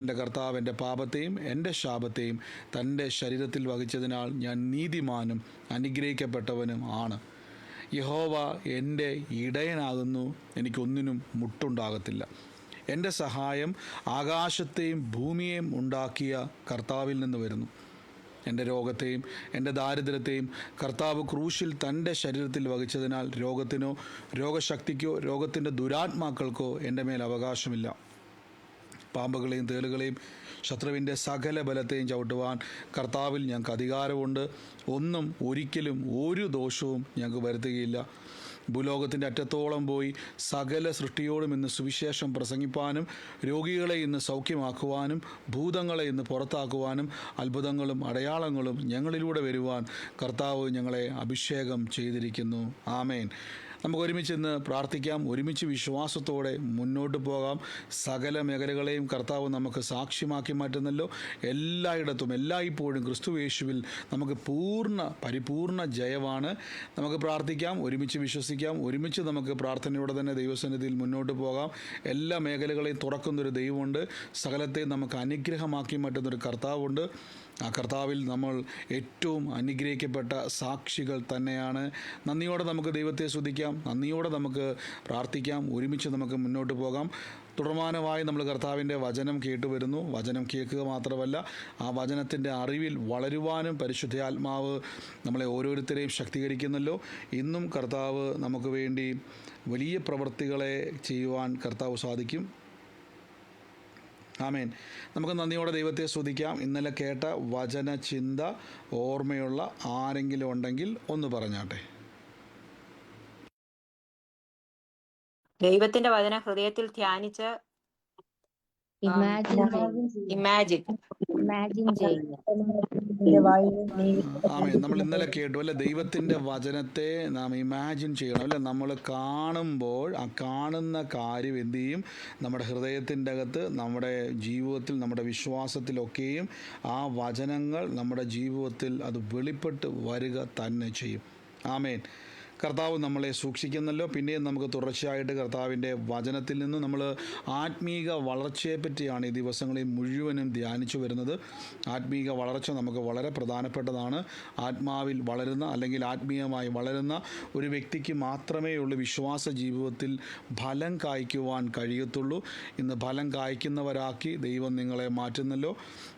എൻ്റെ കർത്താവ് എൻ്റെ പാപത്തെയും എൻ്റെ ശാപത്തെയും തൻ്റെ ശരീരത്തിൽ വഹിച്ചതിനാൽ ഞാൻ നീതിമാനും അനുഗ്രഹിക്കപ്പെട്ടവനും ആണ്. യഹോവ എൻ്റെ ഇടയനാകുന്നു, എനിക്കൊന്നിനും മുട്ടുണ്ടാകത്തില്ല. എൻ്റെ സഹായം ആകാശത്തെയും ഭൂമിയെയും ഉണ്ടാക്കിയ കർത്താവിൽ നിന്ന് വരുന്നു. എൻ്റെ രോഗത്തെയും എൻ്റെ ദാരിദ്ര്യത്തെയും കർത്താവ് ക്രൂശിൽ തൻ്റെ ശരീരത്തിൽ വഹിച്ചതിനാൽ രോഗത്തിനോ രോഗശക്തിക്കോ രോഗത്തിൻ്റെ ദുരാത്മാക്കൾക്കോ എൻ്റെ മേൽ അവകാശമില്ല. പാമ്പുകളെയും തേളുകളെയും ശത്രുവിൻ്റെ സകല ബലത്തെയും ചവിട്ടുവാൻ കർത്താവിൽ ഞങ്ങൾക്ക് അധികാരമുണ്ട്. ഒന്നും ഒരിക്കലും ഒരു ദോഷവും ഞങ്ങൾക്ക് വരുത്തുകയില്ല. ഭൂലോകത്തിൻ്റെ അറ്റത്തോളം പോയി സകല സൃഷ്ടിയോടും ഇന്ന് സുവിശേഷം പ്രസംഗിപ്പാനും രോഗികളെ ഇന്ന് സൗഖ്യമാക്കുവാനും ഭൂതങ്ങളെ ഇന്ന് പുറത്താക്കുവാനും അത്ഭുതങ്ങളും അടയാളങ്ങളും ഞങ്ങളിലൂടെ വരുവാൻ കർത്താവ് ഞങ്ങളെ അഭിഷേകം ചെയ്തിരിക്കുന്നു. ആമേൻ. നമുക്ക് ഒരുമിച്ച് ഇന്ന് പ്രാർത്ഥിക്കാം. ഒരുമിച്ച് വിശ്വാസത്തോടെ മുന്നോട്ട് പോകാം. സകല മേഖലകളെയും കർത്താവ് നമുക്ക് സാക്ഷ്യമാക്കി മാറ്റുന്നല്ലോ. എല്ലായിടത്തും എല്ലായ്പ്പോഴും ക്രിസ്തു യേശുവിൽ നമുക്ക് പരിപൂർണ ജയമാണ്. നമുക്ക് പ്രാർത്ഥിക്കാം, ഒരുമിച്ച് വിശ്വസിക്കാം, ഒരുമിച്ച് നമുക്ക് പ്രാർത്ഥനയോടെ തന്നെ ദൈവസന്നിധിയിൽ മുന്നോട്ട് പോകാം. എല്ലാ മേഖലകളെയും തുറക്കുന്നൊരു ദൈവമുണ്ട്. സകലത്തെയും നമുക്ക് അനുഗ്രഹമാക്കി മാറ്റുന്നൊരു കർത്താവുണ്ട്. ആ കർത്താവിൽ നമ്മൾ ഏറ്റവും അനുഗ്രഹിക്കപ്പെട്ട സാക്ഷികൾ തന്നെയാണ്. നന്ദിയോടെ നമുക്ക് ദൈവത്തെ സ്തുതിക്കാം, നന്ദിയോടെ നമുക്ക് പ്രാർത്ഥിക്കാം, ഒരുമിച്ച് നമുക്ക് മുന്നോട്ട് പോകാം. തുടർമാനമായി നമ്മൾ കർത്താവിൻ്റെ വചനം കേട്ടുവരുന്നു. വചനം കേൾക്കുക മാത്രമല്ല, ആ വചനത്തിൻ്റെ അറിവിൽ വളരുവാനും പരിശുദ്ധാത്മാവ് നമ്മളെ ഓരോരുത്തരെയും ശക്തീകരിക്കുന്നല്ലോ. ഇന്നും കർത്താവ് നമുക്ക് വേണ്ടി വലിയ പ്രവൃത്തികളെ ചെയ്യുവാൻ കർത്താവ് സാധിക്കും. ആമേൻ. നമുക്ക് നന്ദിയോടെ ദൈവത്തെ സ്തുതിക്കാം. ഇന്നലെ കേട്ട വചന ചിന്ത ഓർമ്മയുള്ള ആരെങ്കിലും ഉണ്ടെങ്കിൽ ഒന്ന് പറഞ്ഞാട്ടെ. ദൈവത്തിന്റെ വചനം ഹൃദയത്തിൽ ധ്യാനിച്ച് ഇമാജിൻ ചെയ്യുക. ആമേൻ. നമ്മൾ ഇന്നലെ കേട്ടു അല്ലെ, ദൈവത്തിൻ്റെ വചനത്തെ നാം ഇമാജിൻ ചെയ്യണം അല്ലെ. നമ്മൾ കാണുമ്പോൾ ആ കാണുന്ന കാര്യം എന്ത് ചെയ്യും? നമ്മുടെ ഹൃദയത്തിൻ്റെ അകത്ത്, നമ്മുടെ ജീവിതത്തിൽ, നമ്മുടെ വിശ്വാസത്തിലൊക്കെയും ആ വചനങ്ങൾ നമ്മുടെ ജീവിതത്തിൽ അത് വെളിപ്പെട്ട് വരിക തന്നെ ചെയ്യും. ആമേൻ. കർത്താവ് നമ്മളെ സൂക്ഷിക്കുന്നല്ലോ. പിന്നെയും നമുക്ക് തുടർച്ചയായിട്ട് കർത്താവിൻ്റെ വചനത്തിൽ നിന്ന് നമ്മൾ ആത്മീക വളർച്ചയെപ്പറ്റിയാണ് ഈ ദിവസങ്ങളിൽ മുഴുവനും ധ്യാനിച്ചു വരുന്നത്. ആത്മീക വളർച്ച നമുക്ക് വളരെ പ്രധാനപ്പെട്ടതാണ്. ആത്മാവിൽ വളരുന്ന അല്ലെങ്കിൽ ആത്മീയമായി വളരുന്ന ഒരു വ്യക്തിക്ക് മാത്രമേ ഉള്ളൂ വിശ്വാസ ജീവിതത്തിൽ ഫലം കായ്ക്കുവാൻ കഴിയത്തുള്ളൂ. ഇന്ന് ഫലം കായ്ക്കുന്നവരാക്കി ദൈവം നിങ്ങളെ മാറ്റുന്നല്ലോ.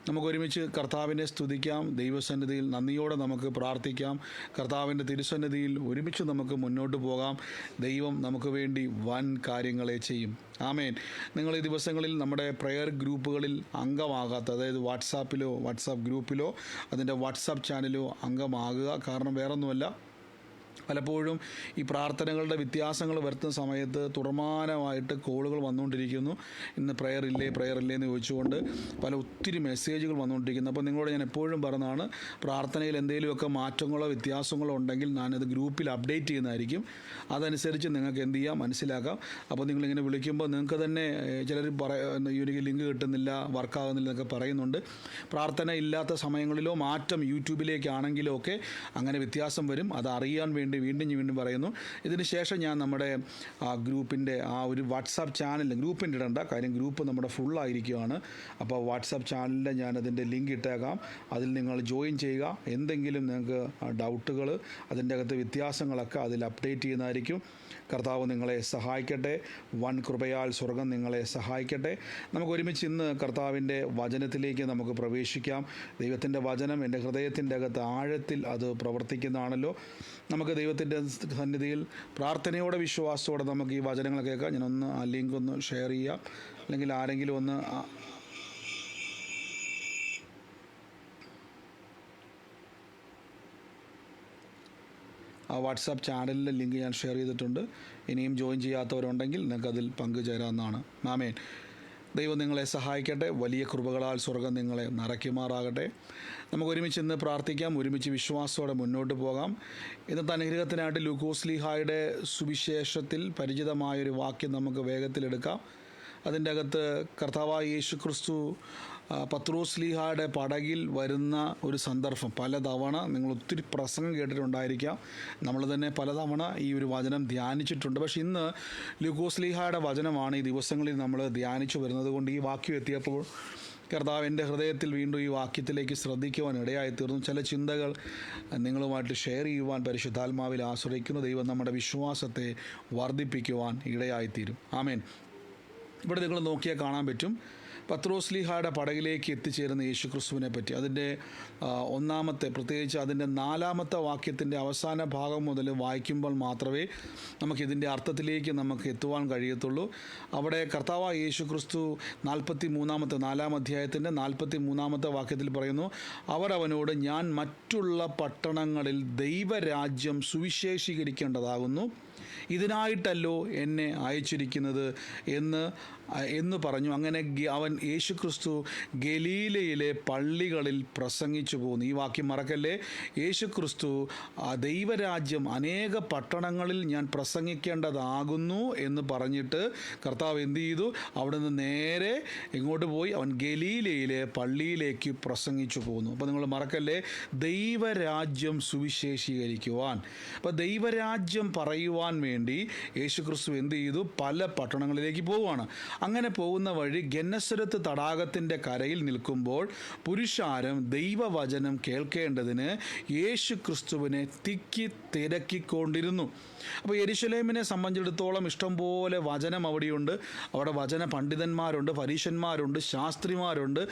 നമുക്കൊരുമിച്ച് കർത്താവിനെ സ്തുതിക്കാം. ദൈവസന്നിധിയിൽ നന്ദിയോടെ നമുക്ക് പ്രാർത്ഥിക്കാം. കർത്താവിൻ്റെ തിരുസന്നിധിയിൽ ഒരുമിച്ച് നമുക്ക് മുന്നോട്ട് പോകാം. ദൈവം നമുക്ക് വേണ്ടി വൻ കാര്യങ്ങളെ ചെയ്യും. ആമേൻ. നിങ്ങൾ ഈ ദിവസങ്ങളിൽ നമ്മുടെ പ്രെയർ ഗ്രൂപ്പുകളിൽ അംഗമാകാത്ത, അതായത് വാട്സാപ്പ് ഗ്രൂപ്പിലോ അതിൻ്റെ വാട്സാപ്പ് ചാനലോ അംഗമാകുക. കാരണം വേറൊന്നുമല്ല, പലപ്പോഴും ഈ പ്രാർത്ഥനകളുടെ വ്യത്യാസങ്ങൾ വരുത്തുന്ന സമയത്ത് തുടർമാനമായിട്ട് കോളുകൾ വന്നുകൊണ്ടിരിക്കുന്നു. ഇന്ന് പ്രെയർ ഇല്ലേ എന്ന് ചോദിച്ചുകൊണ്ട് ഒത്തിരി മെസ്സേജുകൾ വന്നുകൊണ്ടിരിക്കുന്നു. അപ്പോൾ നിങ്ങളോട് ഞാൻ എപ്പോഴും പറഞ്ഞതാണ്, പ്രാർത്ഥനയിൽ എന്തെങ്കിലുമൊക്കെ മാറ്റങ്ങളോ വ്യത്യാസങ്ങളോ ഉണ്ടെങ്കിൽ ഞാനത് ഗ്രൂപ്പിൽ അപ്ഡേറ്റ് ചെയ്യുന്നതായിരിക്കും. അതനുസരിച്ച് നിങ്ങൾക്ക് എന്ത് ചെയ്യാം, മനസ്സിലാക്കാം. അപ്പോൾ നിങ്ങളിങ്ങനെ വിളിക്കുമ്പോൾ നിങ്ങൾക്ക് തന്നെ ചിലർ എനിക്ക് ലിങ്ക് കിട്ടുന്നില്ല, വർക്കാകുന്നില്ല എന്നൊക്കെ പറയുന്നുണ്ട്. പ്രാർത്ഥന ഇല്ലാത്ത സമയങ്ങളിലോ മാറ്റം യൂട്യൂബിലേക്കാണെങ്കിലോ ഒക്കെ അങ്ങനെ വ്യത്യാസം വരും. അത് അറിയാൻ വേണ്ടി വീണ്ടും പറയുന്നു. ഇതിന് ശേഷം ഞാൻ നമ്മുടെ ഗ്രൂപ്പിൻ്റെ ഒരു വാട്സാപ്പ് ചാനൽ, ഗ്രൂപ്പിൻ്റെ ഇടണ്ട കാര്യം, ഗ്രൂപ്പ് നമ്മുടെ ഫുള്ളായിരിക്കുകയാണ്. അപ്പോൾ വാട്സാപ്പ് ചാനലിൽ ഞാനതിൻ്റെ ലിങ്ക് ഇട്ടേക്കാം. അതിൽ നിങ്ങൾ ജോയിൻ ചെയ്യുക. എന്തെങ്കിലും നിങ്ങൾക്ക് ഡൗട്ടുകൾ, അതിൻ്റെ അകത്ത് വ്യത്യാസങ്ങളൊക്കെ അതിൽ അപ്ഡേറ്റ് ചെയ്യുന്നതായിരിക്കും. കർത്താവ് നിങ്ങളെ സഹായിക്കട്ടെ. വൻ കൃപയാൽ സ്വർഗം നിങ്ങളെ സഹായിക്കട്ടെ. നമുക്ക് ഒരുമിച്ച് ഇന്ന് കർത്താവിൻ്റെ വചനത്തിലേക്ക് നമുക്ക് പ്രവേശിക്കാം. ദൈവത്തിൻ്റെ വചനം എൻ്റെ ഹൃദയത്തിൻ്റെ അകത്ത് ആഴത്തിൽ അത് പ്രവർത്തിക്കുന്നതാണല്ലോ. നമുക്ക് ദൈവത്തിൻ്റെ സന്നിധിയിൽ പ്രാർത്ഥനയോടെ വിശ്വാസത്തോടെ നമുക്ക് ഈ വചനങ്ങൾ കേൾക്കാം. ഞാനൊന്ന് ആ ലിങ്ക് ഒന്ന് ഷെയർ ചെയ്യാം, അല്ലെങ്കിൽ ആരെങ്കിലും ഒന്ന് ആ വാട്സാപ്പ് ചാനലിലെ ലിങ്ക് ഞാൻ ഷെയർ ചെയ്തിട്ടുണ്ട്. ഇനിയും ജോയിൻ ചെയ്യാത്തവരുണ്ടെങ്കിൽ നിങ്ങൾക്കതിൽ പങ്കുചേരാവുന്നതാണ്. ആമേൻ. ദൈവം നിങ്ങളെ സഹായിക്കട്ടെ. വലിയ കൃപകളാൽ സ്വർഗം നിങ്ങളെ നിറയ്ക്കുമാറാകട്ടെ. നമുക്ക് ഒരുമിച്ച് ഇന്ന് പ്രാർത്ഥിക്കാം, ഒരുമിച്ച് വിശ്വാസത്തോടെ മുന്നോട്ട് പോകാം. ഇന്നത്തെ അനുഗ്രഹത്തിനായിട്ട് ലൂക്കോസ് ലീഹായുടെ സുവിശേഷത്തിൽ പരിചിതമായൊരു വാക്യം നമുക്ക് വേഗത്തിലെടുക്കാം. അതിൻ്റെ അകത്ത് കർത്താവായ യേശു ക്രിസ്തു പത്രോസ് ലീഹായുടെ പടകിൽ വരുന്ന ഒരു സന്ദർഭം പലതവണ നിങ്ങൾ ഒത്തിരി പ്രസംഗം കേട്ടിട്ടുണ്ടായിരിക്കാം. നമ്മൾ തന്നെ പലതവണ ഈ ഒരു വചനം ധ്യാനിച്ചിട്ടുണ്ട്. പക്ഷെ ഇന്ന് ലൂക്കോസ് ലീഹായുടെ വചനമാണ് ഈ ദിവസങ്ങളിൽ നമ്മൾ ധ്യാനിച്ചു വരുന്നത് കൊണ്ട് ഈ വാക്യം എത്തിയപ്പോൾ കർത്താവ് എൻ്റെ ഹൃദയത്തിൽ വീണ്ടും ഈ വാക്യത്തിലേക്ക് ശ്രദ്ധിക്കുവാൻ ഇടയായി തീർന്നു. ചില ചിന്തകൾ നിങ്ങളുമായിട്ട് ഷെയർ ചെയ്യുവാൻ പരിശുദ്ധാത്മാവിൽ ആശ്രയിക്കുന്ന ദൈവം നമ്മുടെ വിശ്വാസത്തെ വർദ്ധിപ്പിക്കുവാൻ ഇടയായിത്തീരും. ആമേൻ. ഇവിടെ നിങ്ങൾ നോക്കിയാൽ കാണാൻ പറ്റും പത്രോസ്ലീഹായുടെ പടകിലേക്ക് എത്തിച്ചേരുന്ന യേശുക്രിസ്തുവിനെ പറ്റി. അതിൻ്റെ ഒന്നാമത്തെ, പ്രത്യേകിച്ച് അതിൻ്റെ 4-ാമത്തെ വാക്യത്തിൻ്റെ അവസാന ഭാഗം മുതൽ വായിക്കുമ്പോൾ മാത്രമേ നമുക്കിതിൻ്റെ അർത്ഥത്തിലേക്ക് നമുക്ക് എത്തുവാൻ കഴിയത്തുള്ളൂ. അവിടെ കർത്താവായ യേശുക്രിസ്തു 4-ാം അധ്യായത്തിൻ്റെ 43-ാമത്തെ വാക്യത്തിൽ പറയുന്നു, അവർ അവനോട്, ഞാൻ മറ്റുള്ള പട്ടണങ്ങളിൽ ദൈവരാജ്യം സുവിശേഷീകരിക്കേണ്ടതാകുന്നു, ഇതിനായിട്ടല്ലോ എന്നെ അയച്ചിരിക്കുന്നത് എന്ന് പറഞ്ഞു. അങ്ങനെ അവൻ യേശുക്രിസ്തു ഗലീലയിലെ പള്ളികളിൽ പ്രസംഗിച്ചു പോകുന്നു. ഈ വാക്യം മറക്കല്ലേ. യേശുക്രിസ്തു ദൈവരാജ്യം അനേക പട്ടണങ്ങളിൽ ഞാൻ പ്രസംഗിക്കേണ്ടതാകുന്നു എന്ന് പറഞ്ഞിട്ട് കർത്താവ് എന്ത് ചെയ്തു? അവിടെ നിന്ന് നേരെ ഇങ്ങോട്ട് പോയി അവൻ ഗലീലയിലെ പള്ളിയിലേക്ക് പ്രസംഗിച്ചു പോകുന്നു. അപ്പോൾ നിങ്ങൾ മറക്കല്ലേ, ദൈവരാജ്യം സുവിശേഷീകരിക്കുവാൻ, അപ്പോൾ ദൈവരാജ്യം പറയുവാൻ വേണ്ടി യേശുക്രിസ്തു എന്ത് ചെയ്തു? പല പട്ടണങ്ങളിലേക്ക് പോവുകയാണ്. അങ്ങനെ പോകുന്ന വഴി ഗെന്നസരത്ത് തടാകത്തിൻ്റെ കരയിൽ നിൽക്കുമ്പോൾ പുരുഷാരം ദൈവവചനം കേൾക്കേണ്ടതിന് യേശുക്രിസ്തുവിനെ തിരക്കിക്കൊണ്ടിരുന്നു. അപ്പോൾ യെരുശലേമിനെ സംബന്ധിച്ചിടത്തോളം ഇഷ്ടംപോലെ വചനം അവിടെയുണ്ട്. അവിടെ വചന പണ്ഡിതന്മാരുണ്ട്, പരീശന്മാരുണ്ട്, ശാസ്ത്രിമാരുണ്ട്.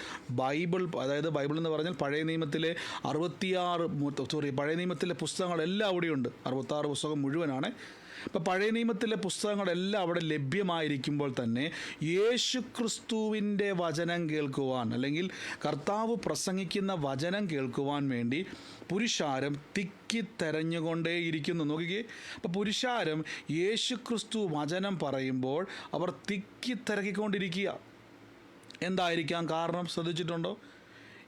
അതായത് ബൈബിൾ എന്ന് പറഞ്ഞാൽ പഴയ നിയമത്തിലെ പഴയ നിയമത്തിലെ പുസ്തകങ്ങളെല്ലാം അവിടെയുണ്ട്. 66 പുസ്തകം മുഴുവനാണ്. ഇപ്പോൾ പഴയ നിയമത്തിലെ പുസ്തകങ്ങളെല്ലാം അവിടെ ലഭ്യമായിരിക്കുമ്പോൾ തന്നെ യേശുക്രിസ്തുവിൻ്റെ വചനം കേൾക്കുവാൻ, അല്ലെങ്കിൽ കർത്താവ് പ്രസംഗിക്കുന്ന വചനം കേൾക്കുവാൻ വേണ്ടി പുരുഷാരം തെരഞ്ഞുകൊണ്ടേയിരിക്കുന്നു. നോക്കിക്കേ, അപ്പോൾ പുരുഷാരം യേശുക്രിസ്തു വചനം പറയുമ്പോൾ അവർ തിരക്കിക്കൊണ്ടിരിക്കുക. എന്തായിരിക്കാം കാരണം? ശ്രദ്ധിച്ചിട്ടുണ്ടോ?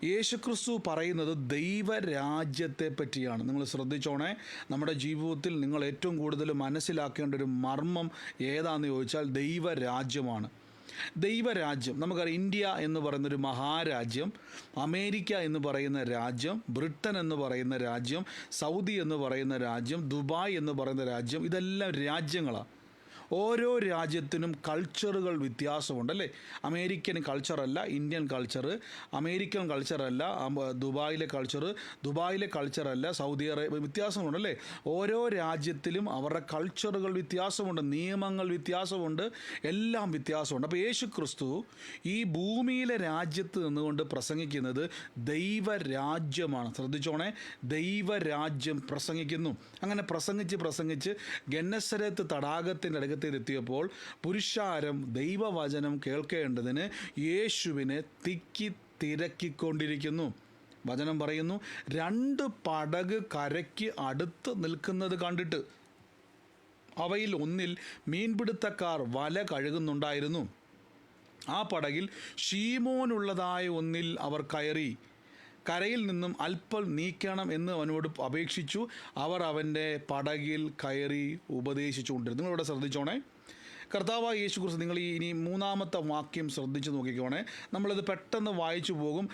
യേശുക്രിസ്തു പറയുന്നത് ദൈവരാജ്യത്തെ പറ്റിയാണ്. നിങ്ങൾ ശ്രദ്ധിച്ചോണേ. നമ്മുടെ ജീവിതത്തിൽ നിങ്ങൾ ഏറ്റവും കൂടുതൽ മനസ്സിലാക്കേണ്ട ഒരു മർമ്മം ഏതാണെന്ന് ചോദിച്ചാൽ ദൈവരാജ്യമാണ്. ദൈവരാജ്യം നമുക്കറിയാം. ഇന്ത്യ എന്ന് പറയുന്നൊരു മഹാരാജ്യം, അമേരിക്ക എന്ന് പറയുന്ന രാജ്യം, ബ്രിട്ടൻ എന്ന് പറയുന്ന രാജ്യം, സൗദി എന്ന് പറയുന്ന രാജ്യം, ദുബായ് എന്ന് പറയുന്ന രാജ്യം, ഇതെല്ലാം രാജ്യങ്ങളാണ്. ഓരോ രാജ്യത്തിനും കൾച്ചറുകൾ വ്യത്യാസമുണ്ട് അല്ലേ. അമേരിക്കൻ കൾച്ചറല്ല ഇന്ത്യൻ കൾച്ചർ, അമേരിക്കൻ കൾച്ചറല്ല ദുബായിലെ കൾച്ചറല്ല സൗദി അറേബ്യ, വ്യത്യാസമുണ്ടല്ലേ. ഓരോ രാജ്യത്തിലും അവരുടെ കൾച്ചറുകൾ വ്യത്യാസമുണ്ട്, നിയമങ്ങൾ വ്യത്യാസമുണ്ട്, എല്ലാം വ്യത്യാസമുണ്ട്. അപ്പോൾ യേശുക്രിസ്തു ഈ ഭൂമിയിലെ രാജ്യത്ത് നിന്നുകൊണ്ട് പ്രസംഗിക്കുന്നത് ദൈവരാജ്യമാണ്. ശ്രദ്ധിച്ചോണേ, ദൈവരാജ്യം പ്രസംഗിക്കുന്നു. അങ്ങനെ പ്രസംഗിച്ച് ഗെന്നസരത്ത് തടാകത്തിൻ്റെ അടുക്കൽ എത്തിയപ്പോൾ പുരുഷാരം ദൈവവചനം കേൾക്കേണ്ടതിന് യേശുവിനെ തിരക്കിക്കൊണ്ടിരിക്കുന്നു. വചനം പറയുന്നു, 2 പടക് കരയ്ക്ക് അടുത്ത് നിൽക്കുന്നത് കണ്ടിട്ട് അവയിൽ ഒന്നിൽ മീൻപിടുത്തക്കാർ വല കഴുകുന്നുണ്ടായിരുന്നു. ആ പടകിൽ ശീമോനുള്ളതായ ഒന്നിൽ അവർ കയറി. കരയിൽ നിന്നും അല്പം നീക്കണം എന്ന് അവനോട് അപേക്ഷിച്ചു. അവർ അവൻ്റെ പടകിൽ കയറി ഉപദേശിച്ചുകൊണ്ടിരുന്നു. നിങ്ങളിവിടെ ശ്രദ്ധിച്ചോണേ. കർത്താവായ യേശുക്രിസ്തു, നിങ്ങൾ ഇനി 3-ാമത്തെ വാക്യം ശ്രദ്ധിച്ച് നോക്കിക്കോണേ. നമ്മളത് പെട്ടെന്ന് വായിച്ചു പോകും.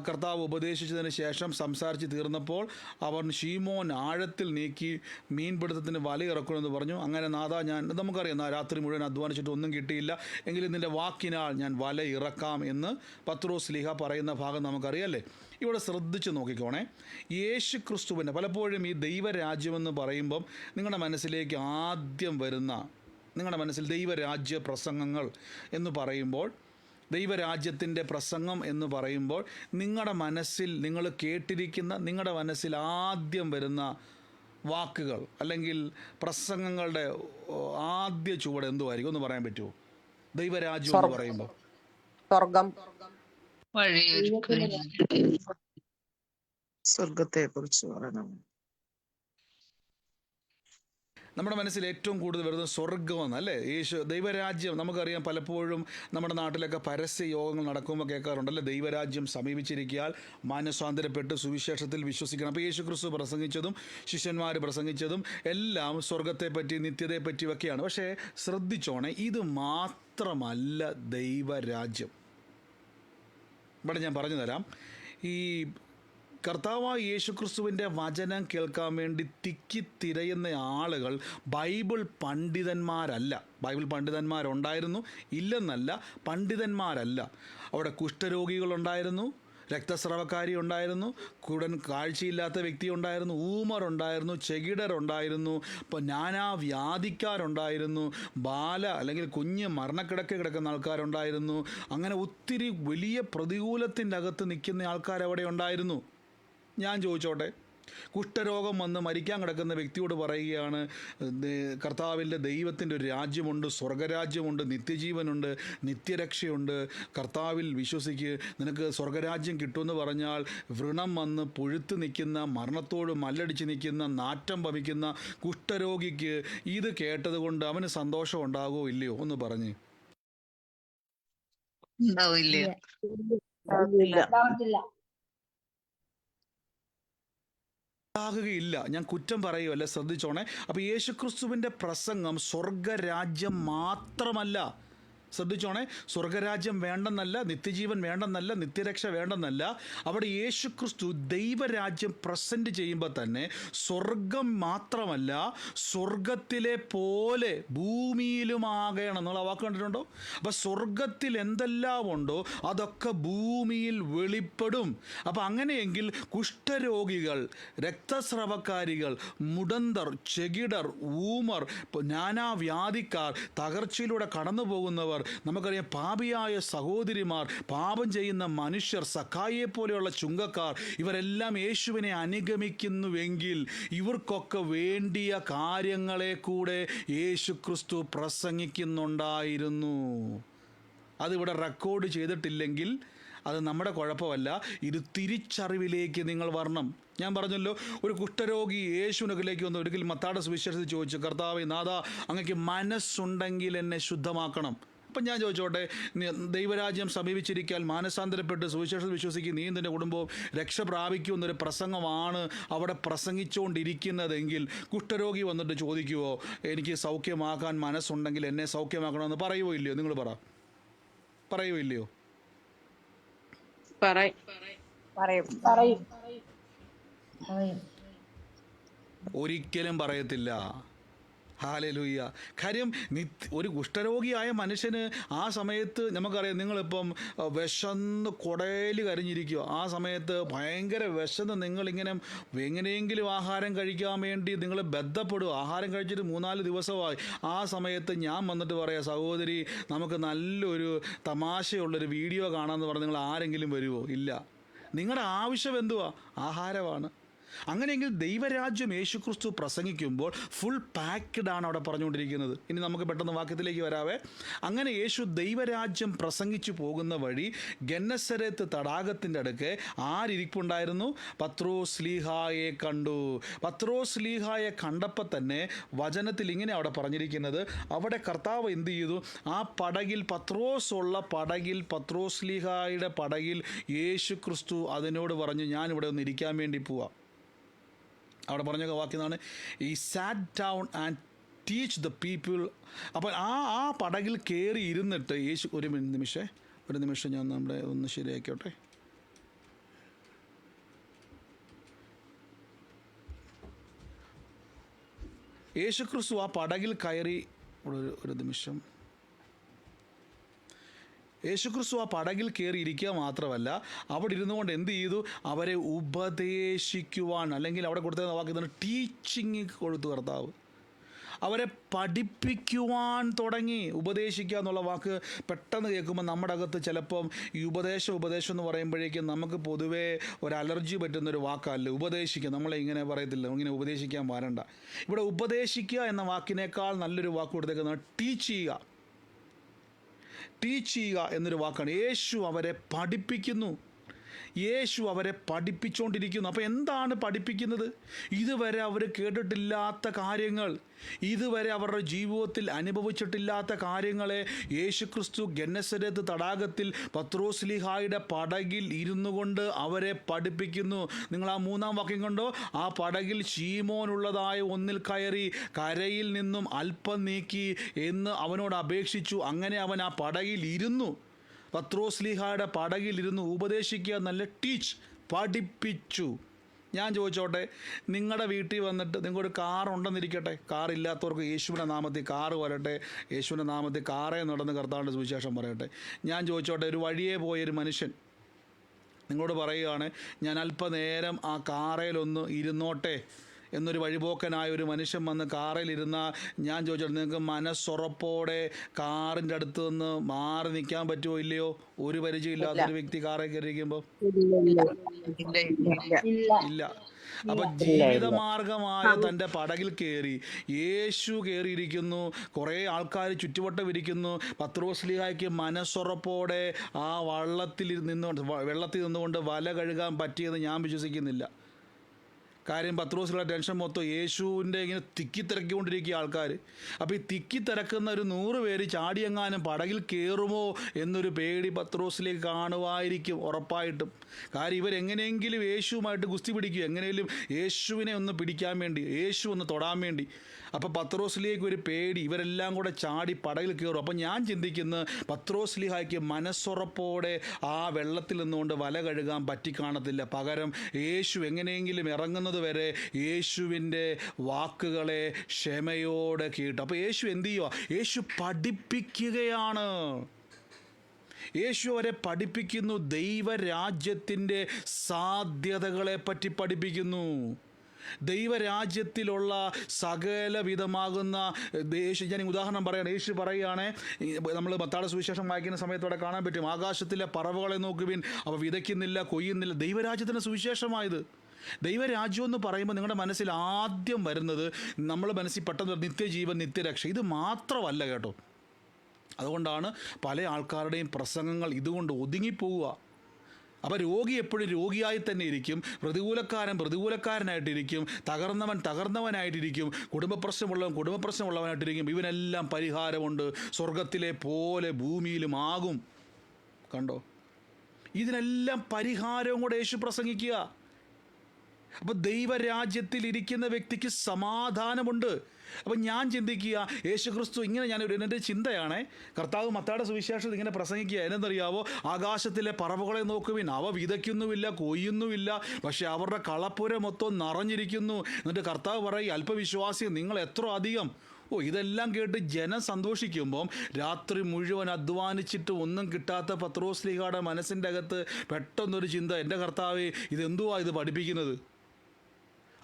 കർത്താവ് ഉപദേശിച്ചതിന് ശേഷം സംസാരിച്ച് തീർന്നപ്പോൾ അവൻ ശീമോൻ ആഴത്തിൽ നീക്കി മീൻപിടുത്തത്തിന് വല ഇറക്കണമെന്ന് പറഞ്ഞു. അങ്ങനെ നമുക്കറിയാം, രാത്രി മുഴുവൻ അധ്വാനിച്ചിട്ട് ഒന്നും കിട്ടിയില്ല, എങ്കിലും നിൻ്റെ വാക്കിനാൽ ഞാൻ വല ഇറക്കാം എന്ന് പത്രോസ്ലീഹ പറയുന്ന ഭാഗം നമുക്കറിയാമല്ലേ. ഇവിടെ ശ്രദ്ധിച്ച് നോക്കിക്കോണേ. യേശുക്രിസ്തുവിൻ്റെ പലപ്പോഴും ഈ ദൈവരാജ്യമെന്ന് പറയുമ്പം നിങ്ങളുടെ മനസ്സിലേക്ക് ആദ്യം വരുന്ന, നിങ്ങളുടെ മനസ്സിൽ ദൈവരാജ്യ പ്രസംഗങ്ങൾ എന്ന് പറയുമ്പോൾ, ദൈവരാജ്യത്തിൻ്റെ പ്രസംഗം എന്ന് പറയുമ്പോൾ നിങ്ങളുടെ മനസ്സിൽ, നിങ്ങൾ കേട്ടിരിക്കുന്ന, നിങ്ങളുടെ മനസ്സിൽ ആദ്യം വരുന്ന വാക്കുകൾ അല്ലെങ്കിൽ പ്രസംഗങ്ങളുടെ ആദ്യ ചുവട് എന്തുമായിരിക്കും ഒന്ന് പറയാൻ പറ്റുമോ? ദൈവരാജ്യം എന്ന് പറയുമ്പോൾ സ്വർഗത്തെ കുറിച്ച് പറയണം. നമ്മുടെ മനസ്സിൽ ഏറ്റവും കൂടുതൽ വരുന്നത് സ്വർഗമെന്ന് അല്ലേ. ദൈവരാജ്യം നമുക്കറിയാം. പലപ്പോഴും നമ്മുടെ നാട്ടിലൊക്കെ പരസ്യ യോഗങ്ങൾ നടക്കുമ്പോൾ കേൾക്കാറുണ്ടല്ലേ, ദൈവരാജ്യം സമീപിച്ചിരിക്കാൻ മാനസാന്തരപ്പെട്ട് സുവിശേഷത്തിൽ വിശ്വസിക്കണം. അപ്പോൾ യേശുക്രിസ്തു പ്രസംഗിച്ചതും ശിഷ്യന്മാർ പ്രസംഗിച്ചതും എല്ലാം സ്വർഗത്തെപ്പറ്റി, നിത്യതയെപ്പറ്റിയൊക്കെയാണ്. പക്ഷേ ശ്രദ്ധിച്ചോണേ, ഇത് മാത്രമല്ല ദൈവരാജ്യം. ഇവിടെ ഞാൻ പറഞ്ഞു തരാം. ഈ കർത്താവായ യേശുക്രിസ്തുവിൻ്റെ വചനം കേൾക്കാൻ വേണ്ടി തിരയുന്ന ആളുകൾ ബൈബിൾ പണ്ഡിതന്മാരല്ല. ബൈബിൾ പണ്ഡിതന്മാരുണ്ടായിരുന്നു, ഇല്ലെന്നല്ല, പണ്ഡിതന്മാരല്ല. അവിടെ കുഷ്ഠരോഗികളുണ്ടായിരുന്നു, രക്തസ്രവക്കാരി ഉണ്ടായിരുന്നു, കാഴ്ചയില്ലാത്ത വ്യക്തി ഉണ്ടായിരുന്നു, ഊമർ ഉണ്ടായിരുന്നു, ചെകിടരുണ്ടായിരുന്നു, ഇപ്പോൾ നാനാവ്യാധിക്കാരുണ്ടായിരുന്നു, അല്ലെങ്കിൽ കുഞ്ഞ് മരണക്കിടക്ക് കിടക്കുന്ന ആൾക്കാരുണ്ടായിരുന്നു. അങ്ങനെ ഒത്തിരി വലിയ പ്രതികൂലത്തിൻ്റെ അകത്ത് നിൽക്കുന്ന ആൾക്കാരവിടെ ഉണ്ടായിരുന്നു. ഞാൻ ചോദിച്ചോട്ടെ, കുഷ്ഠരോഗം വന്ന് മരിക്കാൻ കിടക്കുന്ന വ്യക്തിയോട് പറയുകയാണ്, കർത്താവിൻ്റെ ദൈവത്തിൻ്റെ ഒരു രാജ്യമുണ്ട്, സ്വർഗരാജ്യമുണ്ട്, നിത്യജീവനുണ്ട്, നിത്യരക്ഷയുണ്ട്, കർത്താവിൽ വിശ്വസിക്ക്, നിനക്ക് സ്വർഗരാജ്യം കിട്ടുമെന്ന് പറഞ്ഞാൽ വ്രണം വന്ന് പുഴുത്ത് നിൽക്കുന്ന, മരണത്തോട് മല്ലടിച്ച് നിൽക്കുന്ന, നാറ്റം വമിക്കുന്ന കുഷ്ഠരോഗിക്ക് ഇത് കേട്ടത് കൊണ്ട് അവന് സന്തോഷം ഉണ്ടാകുമോ ഇല്ലയോ? ഒന്ന് പറഞ്ഞ്. ാകുകയില്ല. ഞാൻ കുറ്റം പറയുമല്ല, ശ്രദ്ധിച്ചോണേ. അപ്പോൾ യേശുക്രിസ്തുവിൻ്റെ പ്രസംഗം സ്വർഗരാജ്യം മാത്രമല്ല. ശ്രദ്ധിച്ചോണേ, സ്വർഗരാജ്യം വേണ്ടെന്നല്ല, നിത്യജീവൻ വേണ്ടെന്നല്ല, നിത്യരക്ഷ വേണ്ടെന്നല്ല. അവിടെ യേശുക്രിസ്തു ദൈവരാജ്യം പ്രസൻറ്റ് ചെയ്യുമ്പോൾ തന്നെ സ്വർഗം മാത്രമല്ല, സ്വർഗത്തിലെ പോലെ ഭൂമിയിലുമാകണം എന്നുള്ള വാക്ക് കണ്ടിട്ടുണ്ടോ? അപ്പോൾ സ്വർഗത്തിൽ എന്തെല്ലാം ഉണ്ടോ അതൊക്കെ ഭൂമിയിൽ വെളിപ്പെടും. അപ്പോൾ അങ്ങനെയെങ്കിൽ കുഷ്ഠരോഗികൾ, രക്തസ്രവക്കാരികൾ, മുടന്തർ, ചെകിടർ, ഊമർ, നാനാവ്യാധിക്കാർ, തകർച്ചയിലൂടെ കടന്നു പോകുന്നവർ, നമുക്കറിയാം പാപിയായ സഹോദരിമാർ, പാപം ചെയ്യുന്ന മനുഷ്യർ, സഖായിയെ പോലെയുള്ള ചുങ്കക്കാർ, ഇവരെല്ലാം യേശുവിനെ അനുഗമിക്കുന്നുവെങ്കിൽ ഇവർക്കൊക്കെ വേണ്ടിയ കാര്യങ്ങളെ കൂടെ യേശുക്രിസ്തു പ്രസംഗിക്കുന്നുണ്ടായിരുന്നു. അതിവിടെ റെക്കോർഡ് ചെയ്തിട്ടില്ലെങ്കിൽ അത് നമ്മുടെ കുഴപ്പമല്ല. ഇത് തിരിച്ചറിവിലേക്ക് നിങ്ങൾ വരണം. ഞാൻ പറഞ്ഞല്ലോ, ഒരു കുഷ്ഠരോഗി യേശുവിനകലേക്ക് വന്ന് ഒരിക്കൽ മത്തായിയുടെ സുവിശേഷത്തിൽ ചോദിച്ചു, കർത്താവേ, നാഥാ, അങ്ങക്ക് മനസ്സുണ്ടെങ്കിൽ എന്നെ ശുദ്ധമാക്കണം. അപ്പം ഞാൻ ചോദിച്ചോട്ടെ, ദൈവരാജ്യം സമീപിച്ചിരിക്കാൻ മാനസാന്തരപ്പെട്ട് സുവിശേഷത്തിൽ വിശ്വസിക്കും, നീ നിൻ്റെ കുടുംബവും രക്ഷ പ്രാപിക്കുമെന്നൊരു പ്രസംഗമാണ് അവിടെ പ്രസംഗിച്ചുകൊണ്ടിരിക്കുന്നതെങ്കിൽ കുഷ്ഠരോഗി വന്നിട്ട് ചോദിക്കുമോ, എനിക്ക് സൗഖ്യമാക്കാൻ മനസ്സുണ്ടെങ്കിൽ എന്നെ സൗഖ്യമാക്കണമെന്ന് പറയുമോ ഇല്ലയോ? നിങ്ങൾ പറയുമോ ഇല്ലയോ? ഒരിക്കലും പറയത്തില്ല. ഹല്ലേലൂയ. കാര്യം ഒരു കുഷ്ഠരോഗിയായ മനുഷ്യന് ആ സമയത്ത് നമുക്കറിയാം, നിങ്ങളിപ്പം വിശന്ന് കുടയിൽ കരഞ്ഞിരിക്കുക, ആ സമയത്ത് ഭയങ്കര വിശന്ന് നിങ്ങളിങ്ങനെ എങ്ങനെയെങ്കിലും ആഹാരം കഴിക്കാൻ വേണ്ടി നിങ്ങൾ ബന്ധപ്പെടുക. ആഹാരം കഴിച്ചിട്ട് 3-4 ദിവസമായി. ആ സമയത്ത് ഞാൻ വന്നിട്ട് പറയാം, സഹോദരി, നമുക്ക് നല്ലൊരു തമാശയുള്ളൊരു വീഡിയോ കാണാമെന്ന് പറഞ്ഞ് നിങ്ങൾ ആരെങ്കിലും വരുമോ? ഇല്ല. നിങ്ങളുടെ ആവശ്യം എന്തുവാ? ആഹാരമാണ്. അങ്ങനെയെങ്കിൽ ദൈവരാജ്യം യേശുക്രിസ്തു പ്രസംഗിക്കുമ്പോൾ ഫുൾ പാക്ക്ഡ് ആണ് അവിടെ പറഞ്ഞുകൊണ്ടിരിക്കുന്നത്. ഇനി നമുക്ക് പെട്ടെന്ന് വാക്യത്തിലേക്ക് വരാവേ. അങ്ങനെ യേശു ദൈവരാജ്യം പ്രസംഗിച്ചു പോകുന്ന വഴി ഗന്നസരത്ത് തടാകത്തിൻ്റെ അടുക്ക് ആരിയ്പ്പുണ്ടായിരുന്നു? പത്രോസ്ലീഹായെ കണ്ടു. പത്രോസ്ലീഹായെ കണ്ടപ്പോൾ തന്നെ വചനത്തിൽ ഇങ്ങനെ അവിടെ പറഞ്ഞിരിക്കുന്നത്, അവിടെ കർത്താവ് എന്ത് ചെയ്തു? ആ പടകിൽ, പത്രോസ്ലീഹായുടെ പടകിൽ യേശുക്രിസ്തു അതിനോട് പറഞ്ഞു, ഞാനിവിടെ ഒന്ന് ഇരിക്കാൻ വേണ്ടി പോവാം. അവിടെ പറഞ്ഞ വാക്യമാണ്, ഈ sat down and teach the people. അപ്പോൾ ആ പടകിൽ കയറി ഇരുന്നിട്ട് യേശു, ഒരു നിമിഷം ഞാൻ നമ്മുടെ ഒന്ന് ശരിയാക്കോട്ടെ. യേശുക്രിസ്തു ആ പടകിൽ കയറി, ഒരു നിമിഷം, യേശുക്രിസ്തു ആ പടകിൽ കയറി ഇരിക്കുക മാത്രമല്ല, അവിടെ ഇരുന്നു കൊണ്ട് എന്ത് ചെയ്തു? അവരെ ഉപദേശിക്കുവാൻ, അല്ലെങ്കിൽ അവിടെ കൊടുത്ത വാക്ക് ടീച്ചിങ് കൊടുത്തു കർത്താവ്. അവരെ പഠിപ്പിക്കുവാൻ തുടങ്ങി. ഉപദേശിക്കുക എന്നുള്ള വാക്ക് പെട്ടെന്ന് കേൾക്കുമ്പോൾ നമ്മുടെ അകത്ത് ചിലപ്പം ഈ ഉപദേശം എന്ന് പറയുമ്പോഴേക്കും നമുക്ക് പൊതുവേ ഒരു അലർജി പറ്റുന്നൊരു വാക്കല്ല ഉപദേശിക്കുക. നമ്മളെ ഇങ്ങനെ പറയത്തില്ല, ഇങ്ങനെ ഉപദേശിക്കാൻ വരണ്ട. ഇവിടെ ഉപദേശിക്കുക എന്ന വാക്കിനേക്കാൾ നല്ലൊരു വാക്ക് കൊടുത്തേക്കുന്നത് ടീച്ച് ചെയ്യുക എന്നൊരു വാക്കാണ്. യേശു അവരെ പഠിപ്പിക്കുന്നു, യേശു അവരെ പഠിപ്പിച്ചുകൊണ്ടിരിക്കുന്നു. അപ്പോൾ എന്താണ് പഠിപ്പിക്കുന്നത്? ഇതുവരെ അവർ കേട്ടിട്ടില്ലാത്ത കാര്യങ്ങൾ, ഇതുവരെ അവരുടെ ജീവിതത്തിൽ അനുഭവിച്ചിട്ടില്ലാത്ത കാര്യങ്ങളെ യേശുക്രിസ്തു ഗന്നസരത്ത് തടാകത്തിൽ പത്രോസ്ലീഹായുടെ പടകിൽ ഇരുന്നു കൊണ്ട് അവരെ പഠിപ്പിക്കുന്നു. നിങ്ങൾ ആ 3-ാം വാക്യം കണ്ടോ? ആ പടകിൽ ശീമോനുള്ളതായ ഒന്നിൽ കയറി കരയിൽ നിന്നും അല്പം നീക്കി എന്ന് അവനോട് അപേക്ഷിച്ചു. അങ്ങനെ അവൻ ആ പടകിൽ ഇരുന്നു, പത്രോസ്ലീഹായുടെ പടകിലിരുന്നു ഉപദേശിക്കുക എന്നല്ല, പഠിപ്പിച്ചു. ഞാൻ ചോദിച്ചോട്ടെ, നിങ്ങളുടെ വീട്ടിൽ വന്നിട്ട് നിങ്ങൾക്കൊരു കാർ ഉണ്ടെന്നിരിക്കട്ടെ, കാർ ഇല്ലാത്തവർക്ക് യേശുവിൻ്റെ നാമത്തിൽ കാറ് വരട്ടെ, യേശുവിൻ്റെ നാമത്തിൽ കാറേ നടന്ന് കർത്താവിൻ്റെ സുവിശേഷം പറയട്ടെ. ഞാൻ ചോദിച്ചോട്ടെ, ഒരു വഴിയേ പോയൊരു മനുഷ്യൻ നിങ്ങളോട് പറയുകയാണ്, ഞാൻ അല്പനേരം ആ കാറയിലൊന്ന് ഇരുന്നോട്ടെ എന്നൊരു വഴിപോക്കനായ ഒരു മനുഷ്യൻ വന്ന് കാറിലിരുന്നാൽ, ഞാൻ ചോദിച്ചോട്ടെ, നിങ്ങൾക്ക് മനസ്സുറപ്പോടെ കാറിൻ്റെ അടുത്ത് നിന്ന് മാറി നിൽക്കാൻ പറ്റുമോ ഇല്ലയോ? ഒരു പരിചയമില്ലാത്തൊരു വ്യക്തി കാറിൽ കയറിയിരിക്കുമ്പോൾ ഇല്ല. അപ്പൊ ജീവിതമാർഗമായ തൻ്റെ പടകിൽ കയറി യേശു കയറിയിരിക്കുന്നു, കുറേ ആൾക്കാർ ചുറ്റുവട്ടം ഇരിക്കുന്നു. പത്രോസ്ലീഹായ്ക്ക് മനസ്സുറപ്പോടെ ആ വെള്ളത്തിൽ നിന്നുകൊണ്ട് വല കഴുകാൻ പറ്റിയെന്ന് ഞാൻ വിശ്വസിക്കുന്നില്ല. കാര്യം പത്രോസിലുള്ള ടെൻഷൻ മൊത്തം യേശുവിൻ്റെ ഇങ്ങനെ തിക്കിത്തിരക്കിക്കൊണ്ടിരിക്കുക ആൾക്കാർ. അപ്പോൾ ഈ തിക്കിത്തിരക്കുന്ന ഒരു 100 പേര് ചാടിയെങ്ങാനും പടകിൽ കയറുമോ എന്നൊരു പേടി പത്രോസിലേക്ക് കാണുമായിരിക്കും ഉറപ്പായിട്ടും. കാര്യം ഇവരെങ്ങനെയെങ്കിലും യേശുവുമായിട്ട് ഗുസ്തി പിടിക്കുക, എങ്ങനെയെങ്കിലും യേശുവിനെ ഒന്ന് പിടിക്കാൻ വേണ്ടി, യേശു ഒന്ന് തൊടാൻ വേണ്ടി. അപ്പോൾ പത്രോസ്ലിഹയ്ക്ക് ഒരു പേടി, ഇവരെല്ലാം കൂടെ ചാടി പടകിൽ കയറും. അപ്പോൾ ഞാൻ ചിന്തിക്കുന്നത്, പത്രോസ്ലിഹായ്ക്ക് മനസ്സുറപ്പോടെ ആ വെള്ളത്തിൽ നിന്നുകൊണ്ട് വല കഴുകാൻ പറ്റിക്കാണത്തില്ല. പകരം യേശു എങ്ങനെയെങ്കിലും ഇറങ്ങുന്നത് വരെ യേശുവിൻ്റെ വാക്കുകളെ ക്ഷമയോടെ കേട്ടു. അപ്പോൾ യേശു എന്ത് ചെയ്യുക? യേശു പഠിപ്പിക്കുകയാണ്. യേശു അവരെ പഠിപ്പിക്കുന്നു, ദൈവരാജ്യത്തിൻ്റെ സാധ്യതകളെ പറ്റി പഠിപ്പിക്കുന്നു. ദൈവരാജ്യത്തിലുള്ള സകല വിധമാകുന്ന ഞാൻ ഉദാഹരണം പറയുകയാണ്. യേശു പറയുകയാണ്, നമ്മൾ മത്തായിയുടെ സുവിശേഷം വായിക്കുന്ന സമയത്തോടെ കാണാൻ പറ്റും, ആകാശത്തിലെ പറവകളെ നോക്കുവിൻ, അവ വിതയ്ക്കുന്നില്ല, കൊയ്യുന്നില്ല. ദൈവരാജ്യത്തിൻ്റെ സുവിശേഷമായത്. ദൈവരാജ്യം എന്ന് പറയുമ്പോൾ നിങ്ങളുടെ മനസ്സിൽ ആദ്യം വരുന്നത്, നമ്മുടെ മനസ്സിൽ പെട്ടെന്ന് നിത്യജീവൻ, നിത്യരക്ഷ, ഇത് മാത്രമല്ല കേട്ടോ. അതുകൊണ്ടാണ് പല ആൾക്കാരുടെയും പ്രസംഗങ്ങൾ ഇതുകൊണ്ട് ഒതുങ്ങിപ്പോവുക. അപ്പോൾ രോഗി എപ്പോഴും രോഗിയായി തന്നെ ഇരിക്കും, പ്രതികൂലക്കാരനായിട്ടിരിക്കും, തകർന്നവനായിട്ടിരിക്കും, കുടുംബപ്രശ്നമുള്ളവനായിട്ടിരിക്കും. ഇവനെല്ലാം പരിഹാരമുണ്ട്, സ്വർഗത്തിലെ പോലെ ഭൂമിയിലുമാകും. കണ്ടോ? ഇതിനെല്ലാം പരിഹാരവും കൂടെ യേശു പ്രസംഗിക്കുക. അപ്പോൾ ദൈവരാജ്യത്തിൽ ഇരിക്കുന്ന വ്യക്തിക്ക് സമാധാനമുണ്ട്. അപ്പം ഞാൻ ചിന്തിക്കുക, യേശുക്രിസ്തു ഇങ്ങനെ, എൻ്റെ ചിന്തയാണ്, കർത്താവ് മത്തായിയുടെ സുവിശേഷത്തിൽ ഇങ്ങനെ പ്രസംഗിക്കുക. എന്നറിയാവോ? ആകാശത്തിലെ പറവകളെ നോക്കുവിൻ, അവ വിതയ്ക്കുന്നുമില്ല, കൊയ്യുന്നുമില്ല, പക്ഷേ അവരുടെ കളപ്പുര മൊത്തം നിറഞ്ഞിരിക്കുന്നു. എന്നിട്ട് കർത്താവ് പറയും, അല്പവിശ്വാസി നിങ്ങൾ എത്ര അധികം. ഇതെല്ലാം കേട്ട് ജനം സന്തോഷിക്കുമ്പം രാത്രി മുഴുവൻ അധ്വാനിച്ചിട്ട് ഒന്നും കിട്ടാത്ത പത്രോസ്ലീഹയുടെ മനസ്സിൻ്റെ അകത്ത് പെട്ടെന്നൊരു ചിന്ത, എൻ്റെ കർത്താവേ, ഇതെന്തുവാ ഇത് പഠിപ്പിക്കുന്നത്?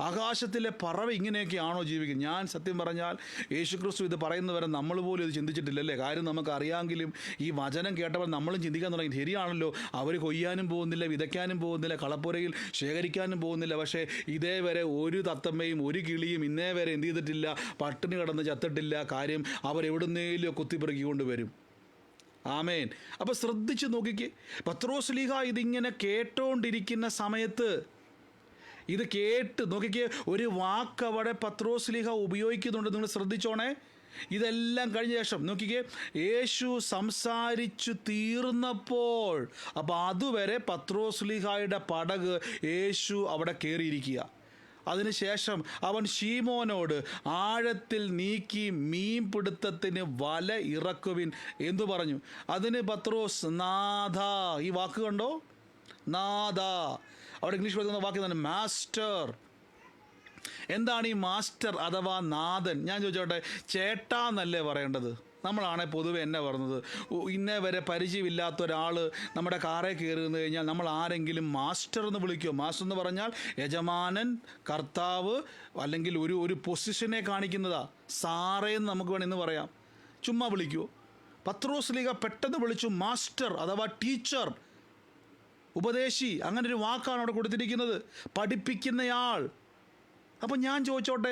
ആകാശത്തിലെ പറവ ഇങ്ങനെയൊക്കെയാണോ ജീവിക്കുന്നത്? ഞാൻ സത്യം പറഞ്ഞാൽ യേശുക്രിസ്തു ഇത് പറയുന്നവരെ നമ്മൾ പോലും ഇത് ചിന്തിച്ചിട്ടില്ലല്ലേ. കാര്യം നമുക്കറിയാമെങ്കിലും ഈ വചനം കേട്ടപ്പോൾ നമ്മളും ചിന്തിക്കാൻ തുടങ്ങി. ശരിയാണല്ലോ, അവർ കൊയ്യാനും പോകുന്നില്ല, വിതയ്ക്കാനും പോകുന്നില്ല, കളപ്പുരയിൽ ശേഖരിക്കാനും പോകുന്നില്ല. പക്ഷേ ഇതേവരെ ഒരു തത്തമ്മയും ഒരു കിളിയും ഇന്നേ വരെ എന്ത് ചെയ്തിട്ടില്ല, പട്ടിണി കിടന്ന് ചത്തിട്ടില്ല. കാര്യം അവരെവിടുന്നേലും കുത്തിപ്പെറുക്കിക്കൊണ്ട് വരും. ആമേൻ. അപ്പോൾ ശ്രദ്ധിച്ച് നോക്കിക്കേ, പത്രോസ്ലീഹ ഇതിങ്ങനെ കേട്ടോണ്ടിരിക്കുന്ന സമയത്ത്, ഇത് കേട്ട് നോക്കിക്കേ, ഒരു വാക്ക് അവിടെ പത്രോസ്ലീഹ ഉപയോഗിക്കുന്നുണ്ട്. നിങ്ങൾ ശ്രദ്ധിച്ചോണേ. ഇതെല്ലാം കഴിഞ്ഞ ശേഷം നോക്കിക്കേ, യേശു സംസാരിച്ചു തീർന്നപ്പോൾ, അപ്പോൾ അതുവരെ പത്രോസ്ലീഹായുടെ പടക് യേശു അവിടെ കയറിയിരിക്കുക. അതിനുശേഷം അവൻ ശീമോനോട്, ആഴത്തിൽ നീക്കി മീൻ പിടുത്തത്തിന് വല ഇറക്കുവിൻ എന്ന് പറഞ്ഞു. അതിന് പത്രോസ്, നാഥ, ഈ വാക്ക് കണ്ടോ, നാഥ. അവിടെ ഇംഗ്ലീഷ് പറയുന്ന വാക്ക് തന്നെ മാസ്റ്റർ. എന്താണ് ഈ മാസ്റ്റർ അഥവാ നാഥൻ? ഞാൻ ചോദിച്ചോട്ടെ, ചേട്ടാന്നല്ലേ പറയേണ്ടത്? നമ്മളാണെ പൊതുവെ എന്നെ പറഞ്ഞത്, ഇന്നേ വരെ പരിചയമില്ലാത്ത ഒരാൾ നമ്മുടെ കാറേ കയറി നിന്ന് കഴിഞ്ഞാൽ നമ്മൾ ആരെങ്കിലും മാസ്റ്റർ എന്ന് വിളിക്കുമോ? മാസ്റ്റർ എന്ന് പറഞ്ഞാൽ യജമാനൻ, കർത്താവ്, അല്ലെങ്കിൽ ഒരു പൊസിഷനെ കാണിക്കുന്നതാ. സാറേന്ന് നമുക്ക് വേണമെന്ന് പറയാം, ചുമ്മാ വിളിക്കുമോ? പത്രോസ്ലീഹ പെട്ടെന്ന് വിളിച്ചു മാസ്റ്റർ അഥവാ ടീച്ചർ, ഉപദേശി. അങ്ങനെ ഒരു വാക്കാണ് അവിടെ കൊടുത്തിരിക്കുന്നത്, പഠിപ്പിക്കുന്നയാൾ. അപ്പം ഞാൻ ചോദിച്ചോട്ടെ,